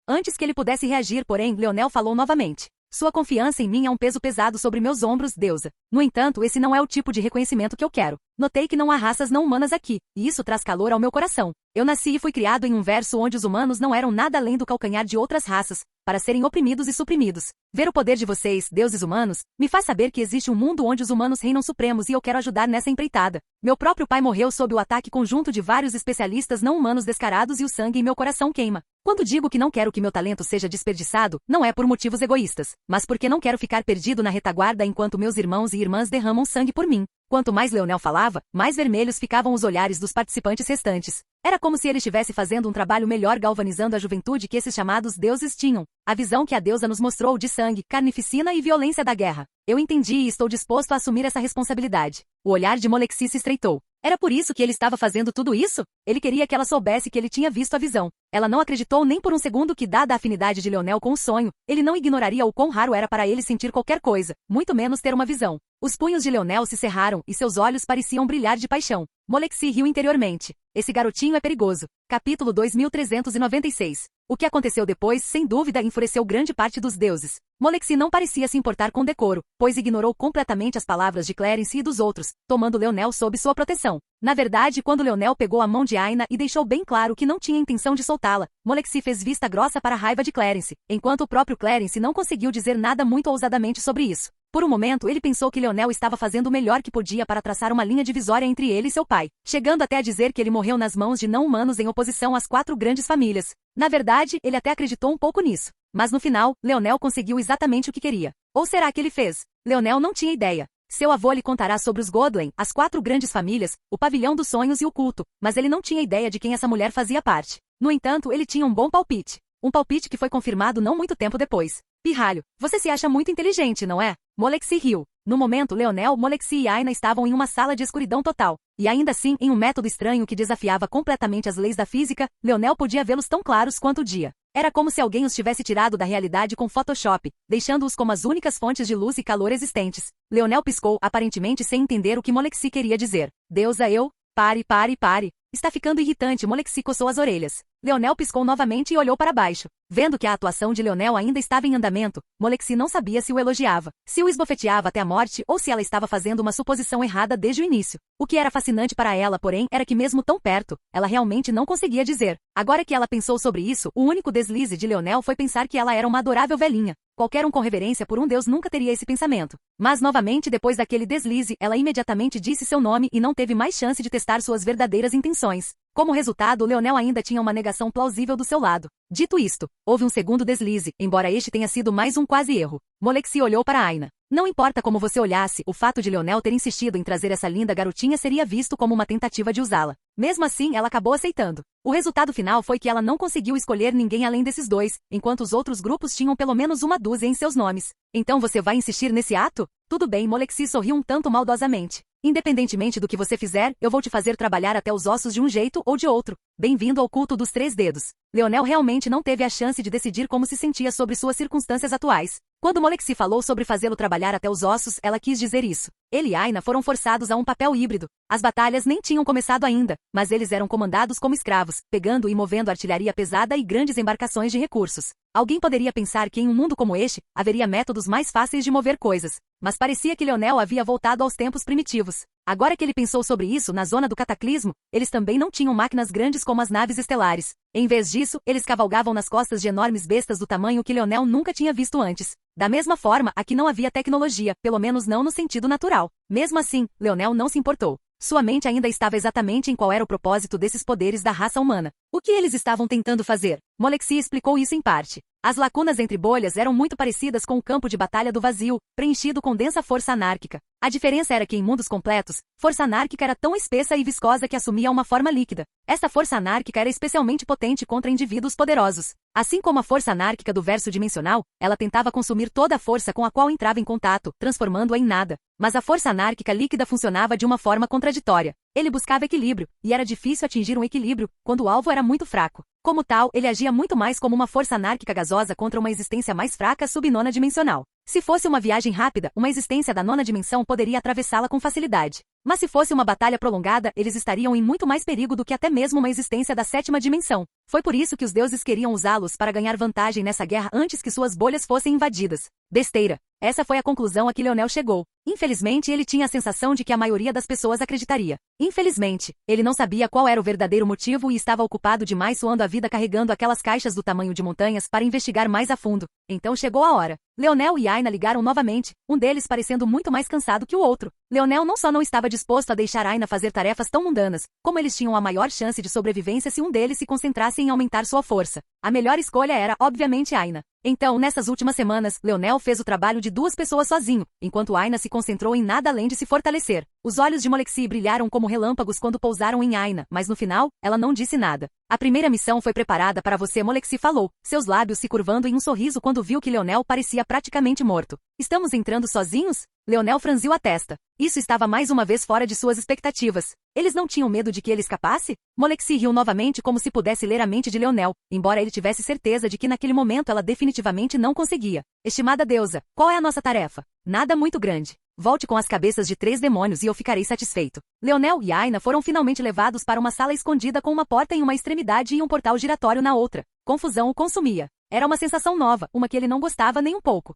Antes que ele pudesse reagir, porém, Leonel falou novamente. Sua confiança em mim é um peso pesado sobre meus ombros, deusa. No entanto, esse não é o tipo de reconhecimento que eu quero. Notei que não há raças não humanas aqui, e isso traz calor ao meu coração. Eu nasci e fui criado em um verso onde os humanos não eram nada além do calcanhar de outras raças, para serem oprimidos e suprimidos. Ver o poder de vocês, deuses humanos, me faz saber que existe um mundo onde os humanos reinam supremos e eu quero ajudar nessa empreitada. Meu próprio pai morreu sob o ataque conjunto de vários especialistas não humanos descarados e o sangue em meu coração queima. Quando digo que não quero que meu talento seja desperdiçado, não é por motivos egoístas, mas porque não quero ficar perdido na retaguarda enquanto meus irmãos e irmãs derramam sangue por mim. Quanto mais Leonel falava, mais vermelhos ficavam os olhares dos participantes restantes. Era como se ele estivesse fazendo um trabalho melhor galvanizando a juventude que esses chamados deuses tinham. A visão que a deusa nos mostrou de sangue, carnificina e violência da guerra. Eu entendi e estou disposto a assumir essa responsabilidade. O olhar de Molexi se estreitou. Era por isso que ele estava fazendo tudo isso? Ele queria que ela soubesse que ele tinha visto a visão. Ela não acreditou nem por um segundo que, dada a afinidade de Leonel com o sonho, ele não ignoraria o quão raro era para ele sentir qualquer coisa, muito menos ter uma visão. Os punhos de Leonel se cerraram e seus olhos pareciam brilhar de paixão. Molexi riu interiormente. Esse garotinho é perigoso. Capítulo 2396. O que aconteceu depois, sem dúvida, enfureceu grande parte dos deuses. Molexi não parecia se importar com decoro, pois ignorou completamente as palavras de Clarence e dos outros, tomando Leonel sob sua proteção. Na verdade, quando Leonel pegou a mão de Aina e deixou bem claro que não tinha intenção de soltá-la, Molexi fez vista grossa para a raiva de Clarence, enquanto o próprio Clarence não conseguiu dizer nada muito ousadamente sobre isso. Por um momento, ele pensou que Leonel estava fazendo o melhor que podia para traçar uma linha divisória entre ele e seu pai, chegando até a dizer que ele morreu nas mãos de não-humanos em oposição às 4 grandes famílias. Na verdade, ele até acreditou um pouco nisso. Mas no final, Leonel conseguiu exatamente o que queria. Ou será que ele fez? Leonel não tinha ideia. Seu avô lhe contará sobre os Godwin, as 4 grandes famílias, o pavilhão dos sonhos e o culto, mas ele não tinha ideia de quem essa mulher fazia parte. No entanto, ele tinha um bom palpite. Um palpite que foi confirmado não muito tempo depois. Pirralho, você se acha muito inteligente, não é? Molexi riu. No momento, Leonel, Molexi e Aina estavam em uma sala de escuridão total. E ainda assim, em um método estranho que desafiava completamente as leis da física, Leonel podia vê-los tão claros quanto o dia. Era como se alguém os tivesse tirado da realidade com Photoshop, deixando-os como as únicas fontes de luz e calor existentes. Leonel piscou, aparentemente sem entender o que Molexi queria dizer. Deusa, eu? Pare, pare, pare. Está ficando irritante, Molexi coçou as orelhas. Leonel piscou novamente e olhou para baixo. Vendo que a atuação de Leonel ainda estava em andamento, Molexi não sabia se o elogiava, se o esbofeteava até a morte ou se ela estava fazendo uma suposição errada desde o início. O que era fascinante para ela, porém, era que mesmo tão perto, ela realmente não conseguia dizer. Agora que ela pensou sobre isso, o único deslize de Leonel foi pensar que ela era uma adorável velhinha. Qualquer um com reverência por um deus nunca teria esse pensamento. Mas novamente, depois daquele deslize, ela imediatamente disse seu nome e não teve mais chance de testar suas verdadeiras intenções. Como resultado, Leonel ainda tinha uma negação plausível do seu lado. Dito isto, houve um segundo deslize, embora este tenha sido mais um quase erro. Molexi olhou para Aina. Não importa como você olhasse, o fato de Leonel ter insistido em trazer essa linda garotinha seria visto como uma tentativa de usá-la. Mesmo assim, ela acabou aceitando. O resultado final foi que ela não conseguiu escolher ninguém além desses dois, enquanto os outros grupos tinham pelo menos uma dúzia em seus nomes. Então você vai insistir nesse ato? Tudo bem, Molexi sorriu um tanto maldosamente. Independentemente do que você fizer, eu vou te fazer trabalhar até os ossos de um jeito ou de outro. Bem-vindo ao culto dos 3 dedos. Leonel realmente não teve a chance de decidir como se sentia sobre suas circunstâncias atuais. Quando Molexi falou sobre fazê-lo trabalhar até os ossos, ela quis dizer isso. Ele e Aina foram forçados a um papel híbrido. As batalhas nem tinham começado ainda, mas eles eram comandados como escravos, pegando e movendo artilharia pesada e grandes embarcações de recursos. Alguém poderia pensar que em um mundo como este, haveria métodos mais fáceis de mover coisas. Mas parecia que Leonel havia voltado aos tempos primitivos. Agora que ele pensou sobre isso, na zona do cataclismo, eles também não tinham máquinas grandes como as naves estelares. Em vez disso, eles cavalgavam nas costas de enormes bestas do tamanho que Leonel nunca tinha visto antes. Da mesma forma, aqui não havia tecnologia, pelo menos não no sentido natural. Mesmo assim, Leonel não se importou. Sua mente ainda estava exatamente em qual era o propósito desses poderes da raça humana. O que eles estavam tentando fazer? Molexi explicou isso em parte. As lacunas entre bolhas eram muito parecidas com o campo de batalha do vazio, preenchido com densa força anárquica. A diferença era que em mundos completos, força anárquica era tão espessa e viscosa que assumia uma forma líquida. Esta força anárquica era especialmente potente contra indivíduos poderosos. Assim como a força anárquica do verso dimensional, ela tentava consumir toda a força com a qual entrava em contato, transformando-a em nada. Mas a força anárquica líquida funcionava de uma forma contraditória. Ele buscava equilíbrio, e era difícil atingir um equilíbrio, quando o alvo era muito fraco. Como tal, ele agia muito mais como uma força anárquica gasosa contra uma existência mais fraca subnona dimensional. Se fosse uma viagem rápida, uma existência da nona dimensão poderia atravessá-la com facilidade. Mas se fosse uma batalha prolongada, eles estariam em muito mais perigo do que até mesmo uma existência da sétima dimensão. Foi por isso que os deuses queriam usá-los para ganhar vantagem nessa guerra antes que suas bolhas fossem invadidas. Besteira. Essa foi a conclusão a que Leonel chegou. Infelizmente, ele tinha a sensação de que a maioria das pessoas acreditaria. Infelizmente, ele não sabia qual era o verdadeiro motivo e estava ocupado demais suando a vida carregando aquelas caixas do tamanho de montanhas para investigar mais a fundo. Então chegou a hora. Leonel e Aina ligaram novamente, um deles parecendo muito mais cansado que o outro. Leonel não só não estava disposto a deixar Aina fazer tarefas tão mundanas, como eles tinham a maior chance de sobrevivência se um deles se concentrasse em aumentar sua força. A melhor escolha era, obviamente, Aina. Então, nessas últimas semanas, Leonel fez o trabalho de duas pessoas sozinho, enquanto Aina se concentrou em nada além de se fortalecer. Os olhos de Molexi brilharam como relâmpagos quando pousaram em Aina, mas no final, ela não disse nada. A primeira missão foi preparada para você, Molexi falou, seus lábios se curvando em um sorriso quando viu que Leonel parecia praticamente morto. Estamos entrando sozinhos? Leonel franziu a testa. Isso estava mais uma vez fora de suas expectativas. Eles não tinham medo de que ele escapasse? Molexi riu novamente como se pudesse ler a mente de Leonel, embora ele tivesse certeza de que naquele momento ela definitivamente não conseguia. Estimada deusa, qual é a nossa tarefa? Nada muito grande. Volte com as cabeças de 3 demônios e eu ficarei satisfeito. Leonel e Aina foram finalmente levados para uma sala escondida com uma porta em uma extremidade e um portal giratório na outra. Confusão o consumia. Era uma sensação nova, uma que ele não gostava nem um pouco.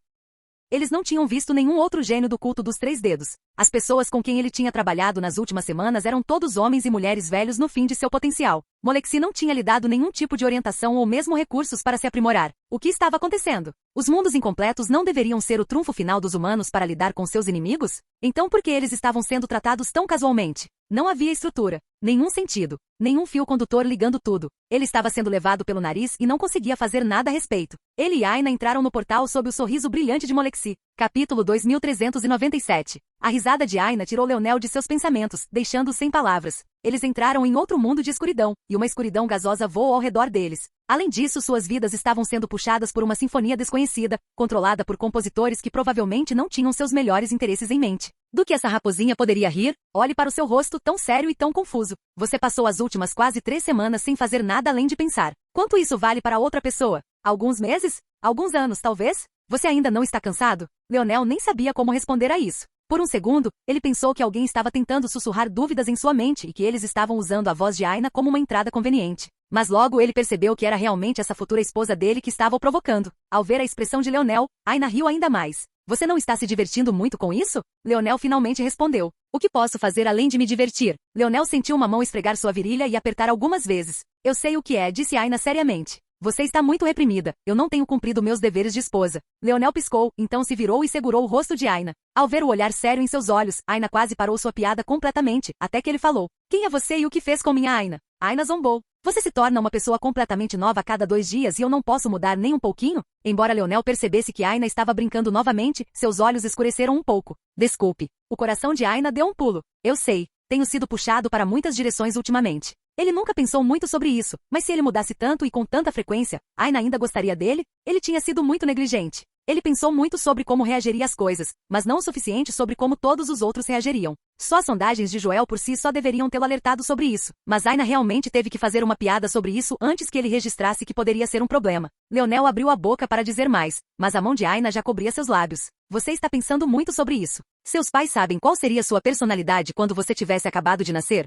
Eles não tinham visto nenhum outro gênio do culto dos 3 dedos. As pessoas com quem ele tinha trabalhado nas últimas semanas eram todos homens e mulheres velhos no fim de seu potencial. Molexi não tinha lhe dado nenhum tipo de orientação ou mesmo recursos para se aprimorar. O que estava acontecendo? Os mundos incompletos não deveriam ser o trunfo final dos humanos para lidar com seus inimigos? Então por que eles estavam sendo tratados tão casualmente? Não havia estrutura, nenhum sentido, nenhum fio condutor ligando tudo. Ele estava sendo levado pelo nariz e não conseguia fazer nada a respeito. Ele e Aina entraram no portal sob o sorriso brilhante de Molexi. Capítulo 2397. A risada de Aina tirou Leonel de seus pensamentos, deixando-o sem palavras. Eles entraram em outro mundo de escuridão, e uma escuridão gasosa voou ao redor deles. Além disso, suas vidas estavam sendo puxadas por uma sinfonia desconhecida, controlada por compositores que provavelmente não tinham seus melhores interesses em mente. Do que essa raposinha poderia rir? Olhe para o seu rosto tão sério e tão confuso. Você passou as últimas quase 3 semanas sem fazer nada além de pensar. Quanto isso vale para outra pessoa? Alguns meses? Alguns anos, talvez? Você ainda não está cansado? Leonel nem sabia como responder a isso. Por um segundo, ele pensou que alguém estava tentando sussurrar dúvidas em sua mente e que eles estavam usando a voz de Aina como uma entrada conveniente. Mas logo ele percebeu que era realmente essa futura esposa dele que estava o provocando. Ao ver a expressão de Leonel, Aina riu ainda mais. Você não está se divertindo muito com isso? Leonel finalmente respondeu. O que posso fazer além de me divertir? Leonel sentiu uma mão esfregar sua virilha e apertar algumas vezes. Eu sei o que é, disse Aina seriamente. Você está muito reprimida. Eu não tenho cumprido meus deveres de esposa. Leonel piscou, então se virou e segurou o rosto de Aina. Ao ver o olhar sério em seus olhos, Aina quase parou sua piada completamente, até que ele falou. Quem é você e o que fez com minha Aina? Aina zombou. Você se torna uma pessoa completamente nova a cada 2 dias e eu não posso mudar nem um pouquinho? Embora Leonel percebesse que Aina estava brincando novamente, seus olhos escureceram um pouco. Desculpe. O coração de Aina deu um pulo. Eu sei. Tenho sido puxado para muitas direções ultimamente. Ele nunca pensou muito sobre isso, mas se ele mudasse tanto e com tanta frequência, Aina ainda gostaria dele? Ele tinha sido muito negligente. Ele pensou muito sobre como reagiria às coisas, mas não o suficiente sobre como todos os outros reagiriam. Só as sondagens de Joel por si só deveriam tê-lo alertado sobre isso, mas Aina realmente teve que fazer uma piada sobre isso antes que ele registrasse que poderia ser um problema. Leonel abriu a boca para dizer mais, mas a mão de Aina já cobria seus lábios. Você está pensando muito sobre isso. Seus pais sabem qual seria sua personalidade quando você tivesse acabado de nascer?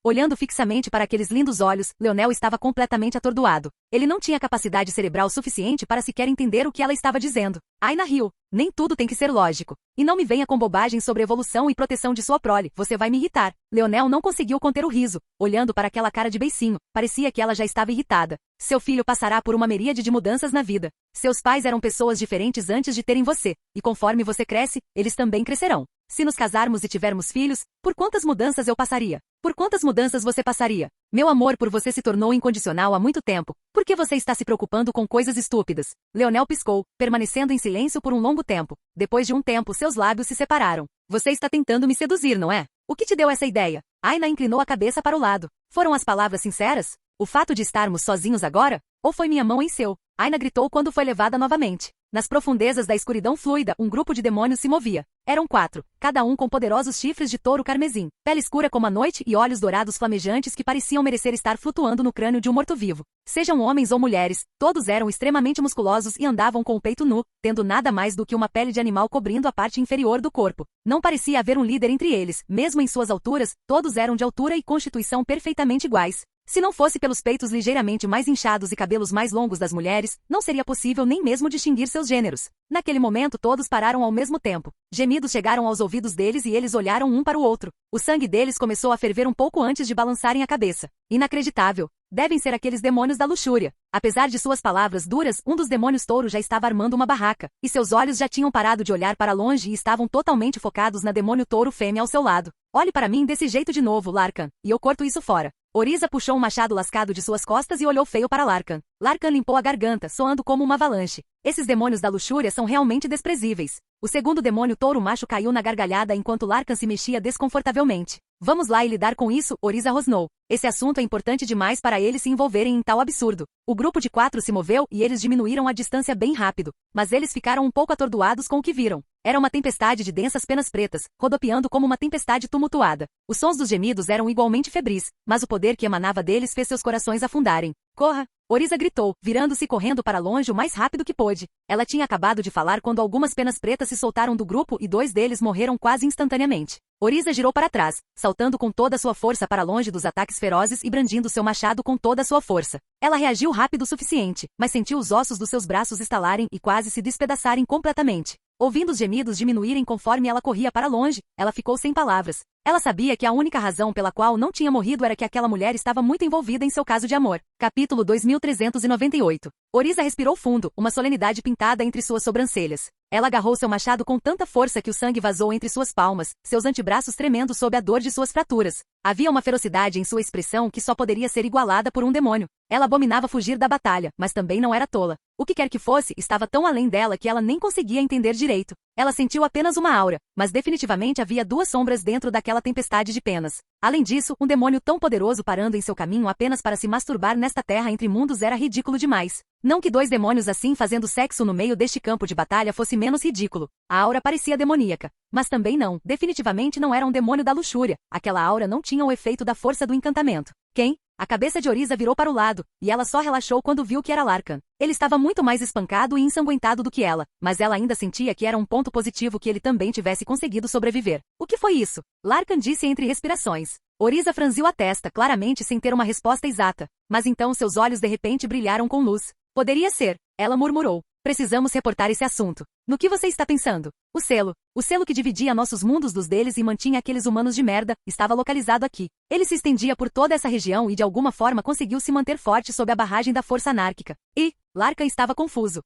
Olhando fixamente para aqueles lindos olhos, Leonel estava completamente atordoado. Ele não tinha capacidade cerebral suficiente para sequer entender o que ela estava dizendo. Aina riu. Nem tudo tem que ser lógico. E não me venha com bobagens sobre evolução e proteção de sua prole, você vai me irritar. Leonel não conseguiu conter o riso. Olhando para aquela cara de beicinho, parecia que ela já estava irritada. Seu filho passará por uma miríade de mudanças na vida. Seus pais eram pessoas diferentes antes de terem você, e conforme você cresce, eles também crescerão. Se nos casarmos e tivermos filhos, por quantas mudanças eu passaria? Por quantas mudanças você passaria? Meu amor por você se tornou incondicional há muito tempo. Por que você está se preocupando com coisas estúpidas? Leonel piscou, permanecendo em silêncio por um longo tempo. Depois de um tempo, seus lábios se separaram. Você está tentando me seduzir, não é? O que te deu essa ideia? Aina inclinou a cabeça para o lado. Foram as palavras sinceras? O fato de estarmos sozinhos agora? Ou foi minha mão em seu? Aina gritou quando foi levada novamente. Nas profundezas da escuridão fluida, um grupo de demônios se movia. Eram 4, cada um com poderosos chifres de touro carmesim, pele escura como a noite e olhos dourados flamejantes que pareciam merecer estar flutuando no crânio de um morto-vivo. Sejam homens ou mulheres, todos eram extremamente musculosos e andavam com o peito nu, tendo nada mais do que uma pele de animal cobrindo a parte inferior do corpo. Não parecia haver um líder entre eles, mesmo em suas alturas, todos eram de altura e constituição perfeitamente iguais. Se não fosse pelos peitos ligeiramente mais inchados e cabelos mais longos das mulheres, não seria possível nem mesmo distinguir seus gêneros. Naquele momento todos pararam ao mesmo tempo. Gemidos chegaram aos ouvidos deles e eles olharam um para o outro. O sangue deles começou a ferver um pouco antes de balançarem a cabeça. Inacreditável. Devem ser aqueles demônios da luxúria. Apesar de suas palavras duras, um dos demônios touro já estava armando uma barraca, e seus olhos já tinham parado de olhar para longe e estavam totalmente focados na demônio touro fêmea ao seu lado. Olhe para mim desse jeito de novo, Larkan, e eu corto isso fora. Oriza puxou um machado lascado de suas costas e olhou feio para Larkan. Larkan limpou a garganta, soando como uma avalanche. Esses demônios da luxúria são realmente desprezíveis. O segundo demônio touro macho caiu na gargalhada enquanto Larkan se mexia desconfortavelmente. Vamos lá e lidar com isso, Oriza rosnou. Esse assunto é importante demais para eles se envolverem em tal absurdo. O grupo de 4 se moveu e eles diminuíram a distância bem rápido, mas eles ficaram um pouco atordoados com o que viram. Era uma tempestade de densas penas pretas, rodopiando como uma tempestade tumultuada. Os sons dos gemidos eram igualmente febris, mas o poder que emanava deles fez seus corações afundarem. Corra! Oriza gritou, virando-se e correndo para longe o mais rápido que pôde. Ela tinha acabado de falar quando algumas penas pretas se soltaram do grupo e 2 deles morreram quase instantaneamente. Oriza girou para trás, saltando com toda a sua força para longe dos ataques ferozes e brandindo seu machado com toda a sua força. Ela reagiu rápido o suficiente, mas sentiu os ossos dos seus braços estalarem e quase se despedaçarem completamente. Ouvindo os gemidos diminuírem conforme ela corria para longe, ela ficou sem palavras. Ela sabia que a única razão pela qual não tinha morrido era que aquela mulher estava muito envolvida em seu caso de amor. Capítulo 2398. Oriza respirou fundo, uma solenidade pintada entre suas sobrancelhas. Ela agarrou seu machado com tanta força que o sangue vazou entre suas palmas, seus antebraços tremendo sob a dor de suas fraturas. Havia uma ferocidade em sua expressão que só poderia ser igualada por um demônio. Ela abominava fugir da batalha, mas também não era tola. O que quer que fosse, estava tão além dela que ela nem conseguia entender direito. Ela sentiu apenas uma aura, mas definitivamente havia 2 sombras dentro daquela tempestade de penas. Além disso, um demônio tão poderoso parando em seu caminho apenas para se masturbar nesta terra entre mundos era ridículo demais. Não que 2 demônios assim fazendo sexo no meio deste campo de batalha fosse menos ridículo. A aura parecia demoníaca. Mas também não, definitivamente não era um demônio da luxúria. Aquela aura não tinha o efeito da força do encantamento. Quem? A cabeça de Oriza virou para o lado, e ela só relaxou quando viu que era Larkan. Ele estava muito mais espancado e ensanguentado do que ela, mas ela ainda sentia que era um ponto positivo que ele também tivesse conseguido sobreviver. O que foi isso? Larkan disse entre respirações. Oriza franziu a testa, claramente sem ter uma resposta exata, mas então seus olhos de repente brilharam com luz. Poderia ser, ela murmurou. Precisamos reportar esse assunto. No que você está pensando? O selo que dividia nossos mundos dos deles e mantinha aqueles humanos de merda, estava localizado aqui. Ele se estendia por toda essa região e de alguma forma conseguiu se manter forte sob a barragem da força anárquica. E, Larkan estava confuso.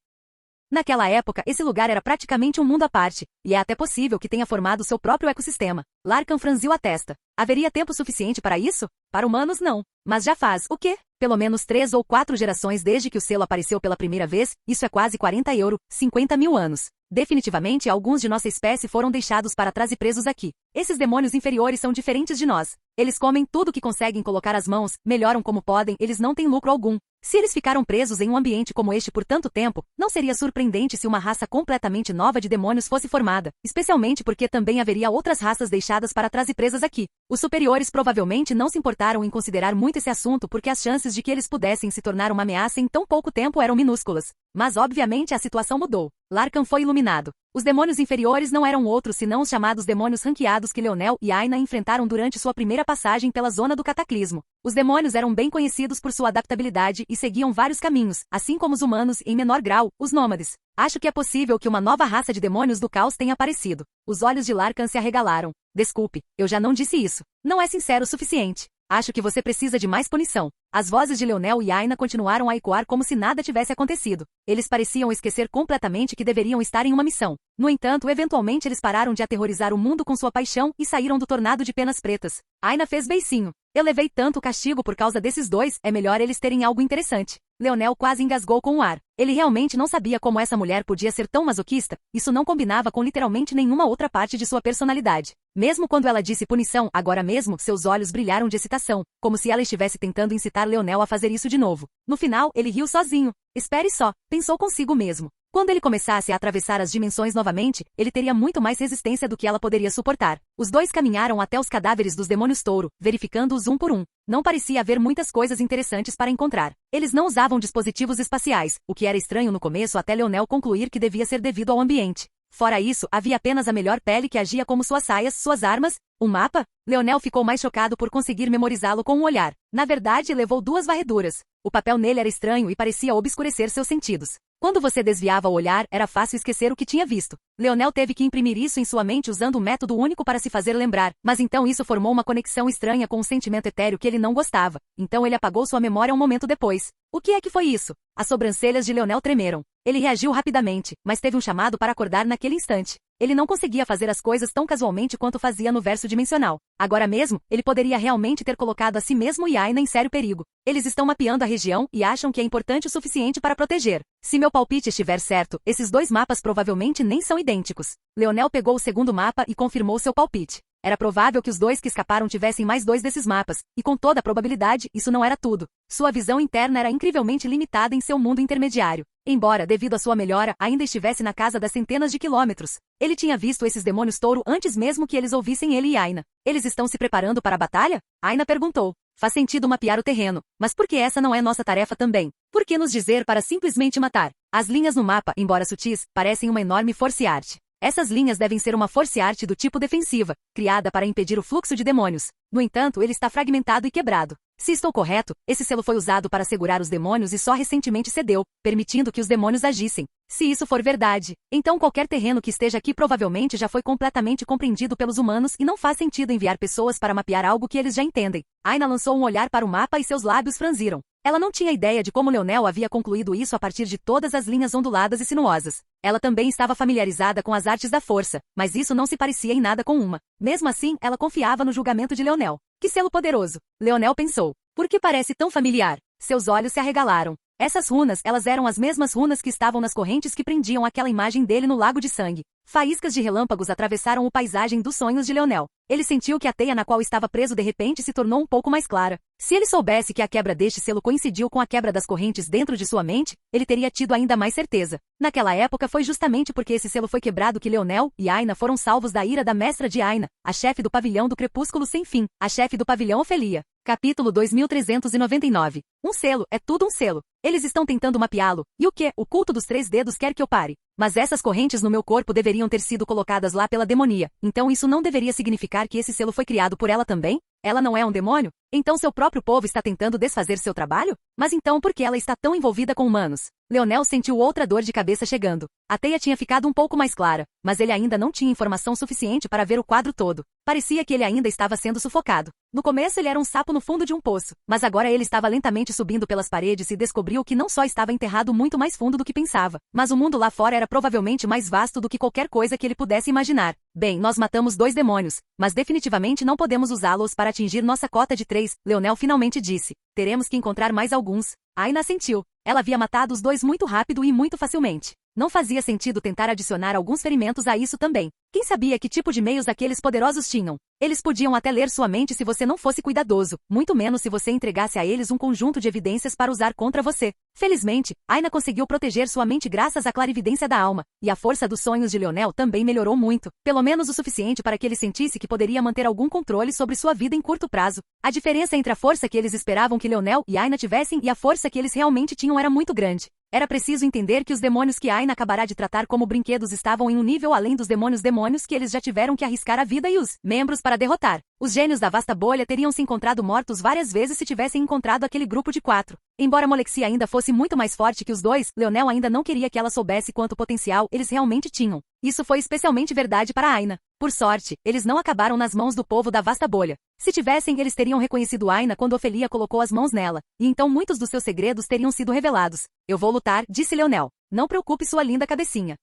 Naquela época, esse lugar era praticamente um mundo à parte, e é até possível que tenha formado seu próprio ecossistema. Larkan franziu a testa. Haveria tempo suficiente para isso? Para humanos, não. Mas já faz, o quê? Pelo menos 3 ou 4 gerações desde que o selo apareceu pela primeira vez, isso é quase 40 €, 50 mil anos. Definitivamente alguns de nossa espécie foram deixados para trás e presos aqui. Esses demônios inferiores são diferentes de nós. Eles comem tudo que conseguem colocar as mãos, melhoram como podem, eles não têm lucro algum. Se eles ficaram presos em um ambiente como este por tanto tempo, não seria surpreendente se uma raça completamente nova de demônios fosse formada, especialmente porque também haveria outras raças deixadas para trás e presas aqui. Os superiores provavelmente não se importaram em considerar muito esse assunto porque as chances de que eles pudessem se tornar uma ameaça em tão pouco tempo eram minúsculas. Mas obviamente a situação mudou. Larkan foi iluminado. Os demônios inferiores não eram outros senão os chamados demônios ranqueados que Leonel e Aina enfrentaram durante sua primeira passagem pela zona do cataclismo. Os demônios eram bem conhecidos por sua adaptabilidade e seguiam vários caminhos, assim como os humanos e em menor grau, os nômades. Acho que é possível que uma nova raça de demônios do caos tenha aparecido. Os olhos de Larkan se arregalaram. Desculpe, eu já não disse isso. Não é sincero o suficiente. Acho que você precisa de mais punição. As vozes de Leonel e Aina continuaram a ecoar como se nada tivesse acontecido. Eles pareciam esquecer completamente que deveriam estar em uma missão. No entanto, eventualmente eles pararam de aterrorizar o mundo com sua paixão e saíram do tornado de penas pretas. Aina fez beicinho. Eu levei tanto castigo por causa desses dois, é melhor eles terem algo interessante. Leonel quase engasgou com o ar. Ele realmente não sabia como essa mulher podia ser tão masoquista, isso não combinava com literalmente nenhuma outra parte de sua personalidade. Mesmo quando ela disse punição, agora mesmo, seus olhos brilharam de excitação, como se ela estivesse tentando incitar Leonel a fazer isso de novo. No final, ele riu sozinho. Espere só, pensou consigo mesmo. Quando ele começasse a atravessar as dimensões novamente, ele teria muito mais resistência do que ela poderia suportar. Os dois caminharam até os cadáveres dos demônios touro, verificando-os um por um. Não parecia haver muitas coisas interessantes para encontrar. Eles não usavam dispositivos espaciais, o que era estranho no começo até Leonel concluir que devia ser devido ao ambiente. Fora isso, havia apenas a melhor pele que agia como suas saias, suas armas. Um mapa? Leonel ficou mais chocado por conseguir memorizá-lo com um olhar. Na verdade, levou 2 varreduras. O papel nele era estranho e parecia obscurecer seus sentidos. Quando você desviava o olhar, era fácil esquecer o que tinha visto. Leonel teve que imprimir isso em sua mente usando um método único para se fazer lembrar, mas então isso formou uma conexão estranha com um sentimento etéreo que ele não gostava. Então ele apagou sua memória um momento depois. O que é que foi isso? As sobrancelhas de Leonel tremeram. Ele reagiu rapidamente, mas teve um chamado para acordar naquele instante. Ele não conseguia fazer as coisas tão casualmente quanto fazia no verso dimensional. Agora mesmo, ele poderia realmente ter colocado a si mesmo e Aina em sério perigo. Eles estão mapeando a região e acham que é importante o suficiente para proteger. Se meu palpite estiver certo, esses 2 mapas provavelmente nem são idênticos. Leonel pegou o segundo mapa e confirmou seu palpite. Era provável que os 2 que escaparam tivessem mais 2 desses mapas, e com toda a probabilidade, isso não era tudo. Sua visão interna era incrivelmente limitada em seu mundo intermediário. Embora, devido à sua melhora, ainda estivesse na casa das centenas de quilômetros. Ele tinha visto esses demônios touro antes mesmo que eles ouvissem ele e Aina. Eles estão se preparando para a batalha? Aina perguntou. Faz sentido mapear o terreno, mas por que essa não é nossa tarefa também? Por que nos dizer para simplesmente matar? As linhas no mapa, embora sutis, parecem uma enorme force-art. Essas linhas devem ser uma force-art do tipo defensiva, criada para impedir o fluxo de demônios. No entanto, ele está fragmentado e quebrado. Se estou correto, esse selo foi usado para segurar os demônios e só recentemente cedeu, permitindo que os demônios agissem. Se isso for verdade, então qualquer terreno que esteja aqui provavelmente já foi completamente compreendido pelos humanos e não faz sentido enviar pessoas para mapear algo que eles já entendem. Aina lançou um olhar para o mapa e seus lábios franziram. Ela não tinha ideia de como Leonel havia concluído isso a partir de todas as linhas onduladas e sinuosas. Ela também estava familiarizada com as artes da força, mas isso não se parecia em nada com uma. Mesmo assim, ela confiava no julgamento de Leonel. Que selo poderoso! Leonel pensou. Por que parece tão familiar? Seus olhos se arregalaram. Essas runas, elas eram as mesmas runas que estavam nas correntes que prendiam aquela imagem dele no lago de sangue. Faíscas de relâmpagos atravessaram o paisagem dos sonhos de Leonel. Ele sentiu que a teia na qual estava preso de repente se tornou um pouco mais clara. Se ele soubesse que a quebra deste selo coincidiu com a quebra das correntes dentro de sua mente, ele teria tido ainda mais certeza. Naquela época foi justamente porque esse selo foi quebrado que Leonel e Aina foram salvos da ira da mestra de Aina, a chefe do pavilhão do crepúsculo sem fim, a chefe do pavilhão Ofelia. Capítulo 2399. Um selo, é tudo um selo. Eles estão tentando mapeá-lo. E o que? O culto dos 3 dedos quer que eu pare. Mas essas correntes no meu corpo deveriam ter sido colocadas lá pela demonia. Então isso não deveria significar que esse selo foi criado por ela também? Ela não é um demônio? Então seu próprio povo está tentando desfazer seu trabalho? Mas então por que ela está tão envolvida com humanos? Leonel sentiu outra dor de cabeça chegando. A teia tinha ficado um pouco mais clara, mas ele ainda não tinha informação suficiente para ver o quadro todo. Parecia que ele ainda estava sendo sufocado. No começo ele era um sapo no fundo de um poço, mas agora ele estava lentamente subindo pelas paredes e descobriu que não só estava enterrado muito mais fundo do que pensava, mas o mundo lá fora era provavelmente mais vasto do que qualquer coisa que ele pudesse imaginar. Bem, nós matamos 2 demônios, mas definitivamente não podemos usá-los para atingir nossa cota de 3, Leonel finalmente disse. Teremos que encontrar mais alguns. Aina assentiu. Ela havia matado os 2 muito rápido e muito facilmente. Não fazia sentido tentar adicionar alguns ferimentos a isso também. Quem sabia que tipo de meios aqueles poderosos tinham? Eles podiam até ler sua mente se você não fosse cuidadoso, muito menos se você entregasse a eles um conjunto de evidências para usar contra você. Felizmente, Aina conseguiu proteger sua mente graças à clarividência da alma, e a força dos sonhos de Leonel também melhorou muito, pelo menos o suficiente para que ele sentisse que poderia manter algum controle sobre sua vida em curto prazo. A diferença entre a força que eles esperavam que Leonel e Aina tivessem e a força que eles realmente tinham era muito grande. Era preciso entender que os demônios que Aina acabará de tratar como brinquedos estavam em um nível além dos demônios que eles já tiveram que arriscar a vida e os membros para derrotar. Os gênios da vasta bolha teriam se encontrado mortos várias vezes se tivessem encontrado aquele grupo de 4. Embora Molexia ainda fosse muito mais forte que os 2, Leonel ainda não queria que ela soubesse quanto potencial eles realmente tinham. Isso foi especialmente verdade para Aina. Por sorte, eles não acabaram nas mãos do povo da vasta bolha. Se tivessem, eles teriam reconhecido Aina quando Ofelia colocou as mãos nela, e então muitos dos seus segredos teriam sido revelados. Eu vou lutar, disse Leonel. Não preocupe sua linda cabecinha.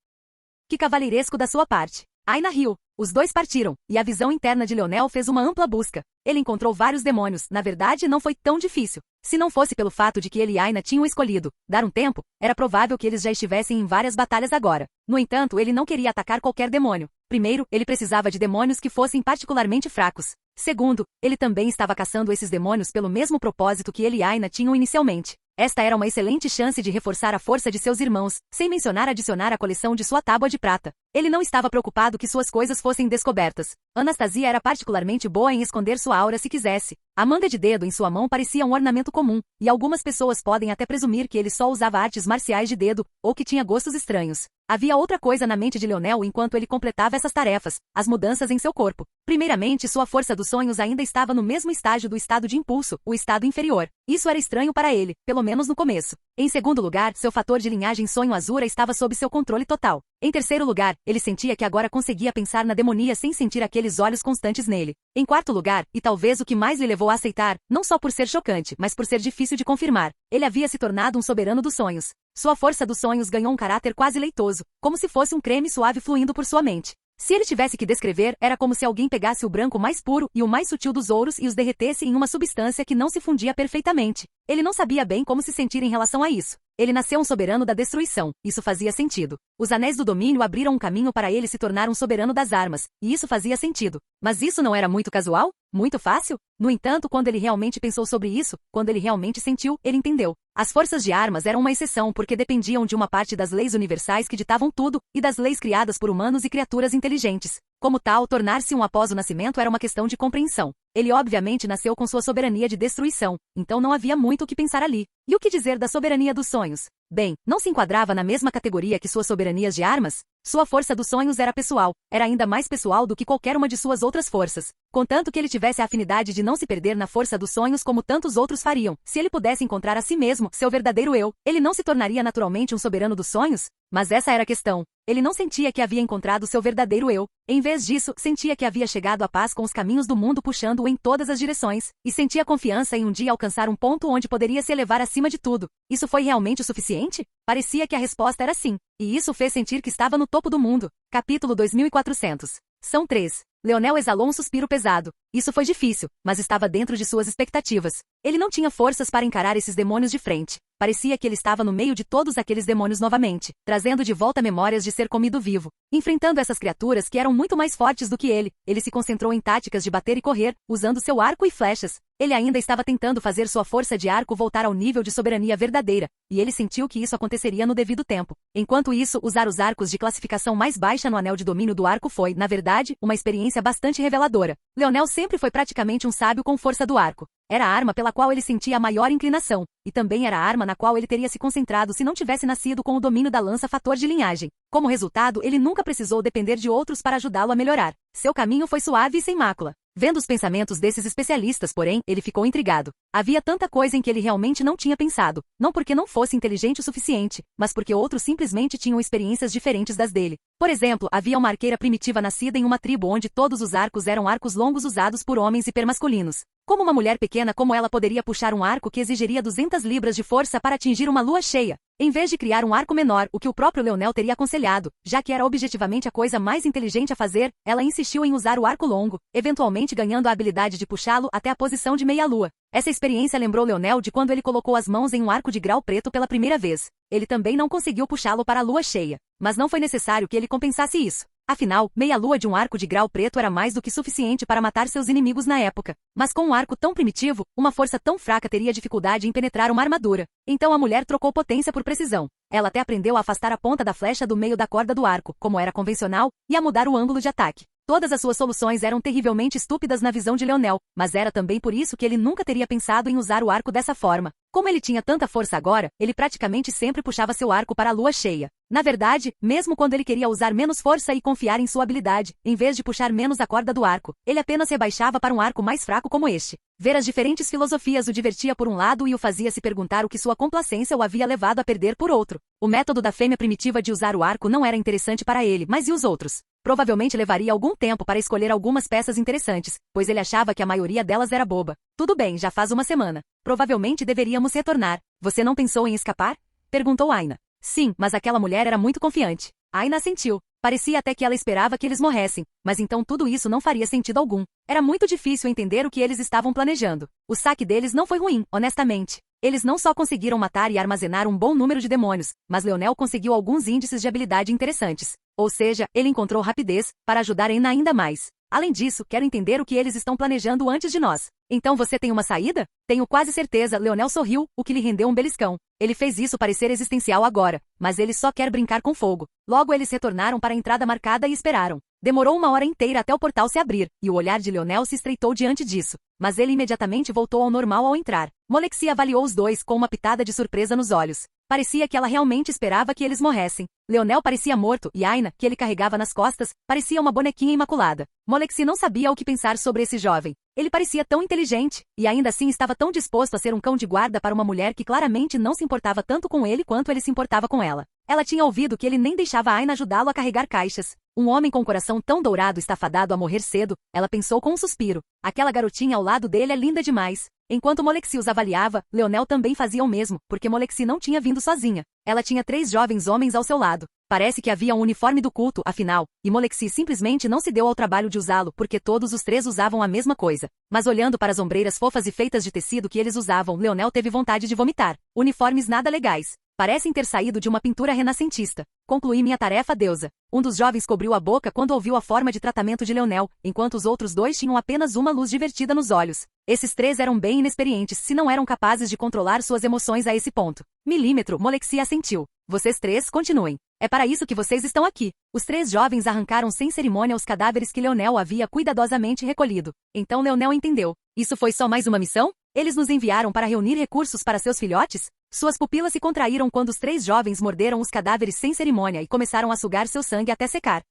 Que cavalheiresco da sua parte. Aina riu. Os dois partiram, e a visão interna de Leonel fez uma ampla busca. Ele encontrou vários demônios, na verdade não foi tão difícil. Se não fosse pelo fato de que ele e Aina tinham escolhido dar um tempo, era provável que eles já estivessem em várias batalhas agora. No entanto, ele não queria atacar qualquer demônio. Primeiro, ele precisava de demônios que fossem particularmente fracos. Segundo, ele também estava caçando esses demônios pelo mesmo propósito que ele e Aina tinham inicialmente. Esta era uma excelente chance de reforçar a força de seus irmãos, sem mencionar adicionar à coleção de sua tábua de prata. Ele não estava preocupado que suas coisas fossem descobertas. Anastasia era particularmente boa em esconder sua aura se quisesse. A manga de dedo em sua mão parecia um ornamento comum, e algumas pessoas podem até presumir que ele só usava artes marciais de dedo, ou que tinha gostos estranhos. Havia outra coisa na mente de Leonel enquanto ele completava essas tarefas, as mudanças em seu corpo. Primeiramente, sua força dos sonhos ainda estava no mesmo estágio do estado de impulso, o estado inferior. Isso era estranho para ele, pelo menos no começo. Em segundo lugar, seu fator de linhagem sonho azura estava sob seu controle total. Em terceiro lugar, ele sentia que agora conseguia pensar na demonia sem sentir aqueles olhos constantes nele. Em quarto lugar, e talvez o que mais lhe levou a aceitar, não só por ser chocante, mas por ser difícil de confirmar, ele havia se tornado um soberano dos sonhos. Sua força dos sonhos ganhou um caráter quase leitoso, como se fosse um creme suave fluindo por sua mente. Se ele tivesse que descrever, era como se alguém pegasse o branco mais puro e o mais sutil dos ouros e os derretesse em uma substância que não se fundia perfeitamente. Ele não sabia bem como se sentir em relação a isso. Ele nasceu um soberano da destruição, isso fazia sentido. Os anéis do domínio abriram um caminho para ele se tornar um soberano das armas, e isso fazia sentido. Mas isso não era muito casual? Muito fácil? No entanto, quando ele realmente pensou sobre isso, quando ele realmente sentiu, ele entendeu. As forças de armas eram uma exceção porque dependiam de uma parte das leis universais que ditavam tudo, e das leis criadas por humanos e criaturas inteligentes. Como tal, tornar-se um após o nascimento era uma questão de compreensão. Ele obviamente nasceu com sua soberania de destruição, então não havia muito o que pensar ali. E o que dizer da soberania dos sonhos? Bem, não se enquadrava na mesma categoria que suas soberanias de armas? Sua força dos sonhos era pessoal, era ainda mais pessoal do que qualquer uma de suas outras forças. Contanto que ele tivesse a afinidade de não se perder na força dos sonhos como tantos outros fariam, se ele pudesse encontrar a si mesmo, seu verdadeiro eu, ele não se tornaria naturalmente um soberano dos sonhos? Mas essa era a questão. Ele não sentia que havia encontrado seu verdadeiro eu. Em vez disso, sentia que havia chegado à paz com os caminhos do mundo puxando-o em todas as direções, e sentia confiança em um dia alcançar um ponto onde poderia se elevar acima de tudo. Isso foi realmente o suficiente? Parecia que a resposta era sim, e isso fez sentir que estava no topo do mundo. Capítulo 2400. São 3. Leonel exalou um suspiro pesado. Isso foi difícil, mas estava dentro de suas expectativas. Ele não tinha forças para encarar esses demônios de frente. Parecia que ele estava no meio de todos aqueles demônios novamente, trazendo de volta memórias de ser comido vivo. Enfrentando essas criaturas que eram muito mais fortes do que ele se concentrou em táticas de bater e correr, usando seu arco e flechas. Ele ainda estava tentando fazer sua força de arco voltar ao nível de soberania verdadeira, e ele sentiu que isso aconteceria no devido tempo. Enquanto isso, usar os arcos de classificação mais baixa no anel de domínio do arco foi, na verdade, uma experiência bastante reveladora. Leonel sempre foi praticamente um sábio com força do arco. Era a arma pela qual ele sentia a maior inclinação, e também era a arma na qual ele teria se concentrado se não tivesse nascido com o domínio da lança fator de linhagem. Como resultado, ele nunca precisou depender de outros para ajudá-lo a melhorar. Seu caminho foi suave e sem mácula. Vendo os pensamentos desses especialistas, porém, ele ficou intrigado. Havia tanta coisa em que ele realmente não tinha pensado, não porque não fosse inteligente o suficiente, mas porque outros simplesmente tinham experiências diferentes das dele. Por exemplo, havia uma arqueira primitiva nascida em uma tribo onde todos os arcos eram arcos longos usados por homens hipermasculinos. Como uma mulher pequena como ela poderia puxar um arco que exigiria 200 libras de força para atingir uma lua cheia? Em vez de criar um arco menor, o que o próprio Leonel teria aconselhado, já que era objetivamente a coisa mais inteligente a fazer, ela insistiu em usar o arco longo, eventualmente ganhando a habilidade de puxá-lo até a posição de meia-lua. Essa experiência lembrou Leonel de quando ele colocou as mãos em um arco de grau preto pela primeira vez. Ele também não conseguiu puxá-lo para a lua cheia, mas não foi necessário que ele compensasse isso. Afinal, meia-lua de um arco de grau preto era mais do que suficiente para matar seus inimigos na época. Mas com um arco tão primitivo, uma força tão fraca teria dificuldade em penetrar uma armadura. Então a mulher trocou potência por precisão. Ela até aprendeu a afastar a ponta da flecha do meio da corda do arco, como era convencional, e a mudar o ângulo de ataque. Todas as suas soluções eram terrivelmente estúpidas na visão de Leonel, mas era também por isso que ele nunca teria pensado em usar o arco dessa forma. Como ele tinha tanta força agora, ele praticamente sempre puxava seu arco para a lua cheia. Na verdade, mesmo quando ele queria usar menos força e confiar em sua habilidade, em vez de puxar menos a corda do arco, ele apenas rebaixava para um arco mais fraco como este. Ver as diferentes filosofias o divertia por um lado e o fazia se perguntar o que sua complacência o havia levado a perder por outro. O método da fêmea primitiva de usar o arco não era interessante para ele, mas e os outros? Provavelmente levaria algum tempo para escolher algumas peças interessantes, pois ele achava que a maioria delas era boba. Tudo bem, já faz uma semana. Provavelmente deveríamos retornar. Você não pensou em escapar? Perguntou Aina. Sim, mas aquela mulher era muito confiante. Aina assentiu. Parecia até que ela esperava que eles morressem, mas então tudo isso não faria sentido algum. Era muito difícil entender o que eles estavam planejando. O saque deles não foi ruim, honestamente. Eles não só conseguiram matar e armazenar um bom número de demônios, mas Leonel conseguiu alguns índices de habilidade interessantes. Ou seja, ele encontrou rapidez, para ajudar Ana ainda mais. Além disso, quero entender o que eles estão planejando antes de nós. Então você tem uma saída? Tenho quase certeza, Leonel sorriu, o que lhe rendeu um beliscão. Ele fez isso parecer existencial agora, mas ele só quer brincar com fogo. Logo eles retornaram para a entrada marcada e esperaram. Demorou uma hora inteira até o portal se abrir, e o olhar de Leonel se estreitou diante disso. Mas ele imediatamente voltou ao normal ao entrar. Molexi avaliou os dois com uma pitada de surpresa nos olhos. Parecia que ela realmente esperava que eles morressem. Leonel parecia morto e Aina, que ele carregava nas costas, parecia uma bonequinha imaculada. Molexi não sabia o que pensar sobre esse jovem. Ele parecia tão inteligente, e ainda assim estava tão disposto a ser um cão de guarda para uma mulher que claramente não se importava tanto com ele quanto ele se importava com ela. Ela tinha ouvido que ele nem deixava Aina ajudá-lo a carregar caixas. Um homem com coração tão dourado está fadado a morrer cedo, ela pensou com um suspiro. Aquela garotinha ao lado dele é linda demais. Enquanto Molexi os avaliava, Leonel também fazia o mesmo, porque Molexi não tinha vindo sozinha. Ela tinha 3 jovens homens ao seu lado. Parece que havia um uniforme do culto, afinal, e Molexi simplesmente não se deu ao trabalho de usá-lo porque todos os 3 usavam a mesma coisa. Mas olhando para as ombreiras fofas e feitas de tecido que eles usavam, Leonel teve vontade de vomitar. Uniformes nada legais. Parecem ter saído de uma pintura renascentista. Concluí minha tarefa, deusa. Um dos jovens cobriu a boca quando ouviu a forma de tratamento de Leonel, enquanto os outros 2 tinham apenas uma luz divertida nos olhos. Esses 3 eram bem inexperientes se não eram capazes de controlar suas emoções a esse ponto. Milímetro, Molexi assentiu. Vocês 3 continuem. É para isso que vocês estão aqui. Os 3 jovens arrancaram sem cerimônia os cadáveres que Leonel havia cuidadosamente recolhido. Então Leonel entendeu. Isso foi só mais uma missão? Eles nos enviaram para reunir recursos para seus filhotes? Suas pupilas se contraíram quando os 3 jovens morderam os cadáveres sem cerimônia e começaram a sugar seu sangue até secar.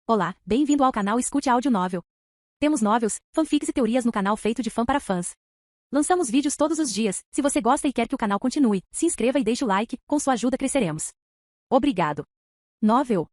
Olá, bem-vindo ao canal Escute Áudio Novel. Temos novels, fanfics e teorias no canal feito de fã para fãs. Lançamos vídeos todos os dias. Se você gosta e quer que o canal continue, se inscreva e deixe o like, com sua ajuda cresceremos. Obrigado. Novel.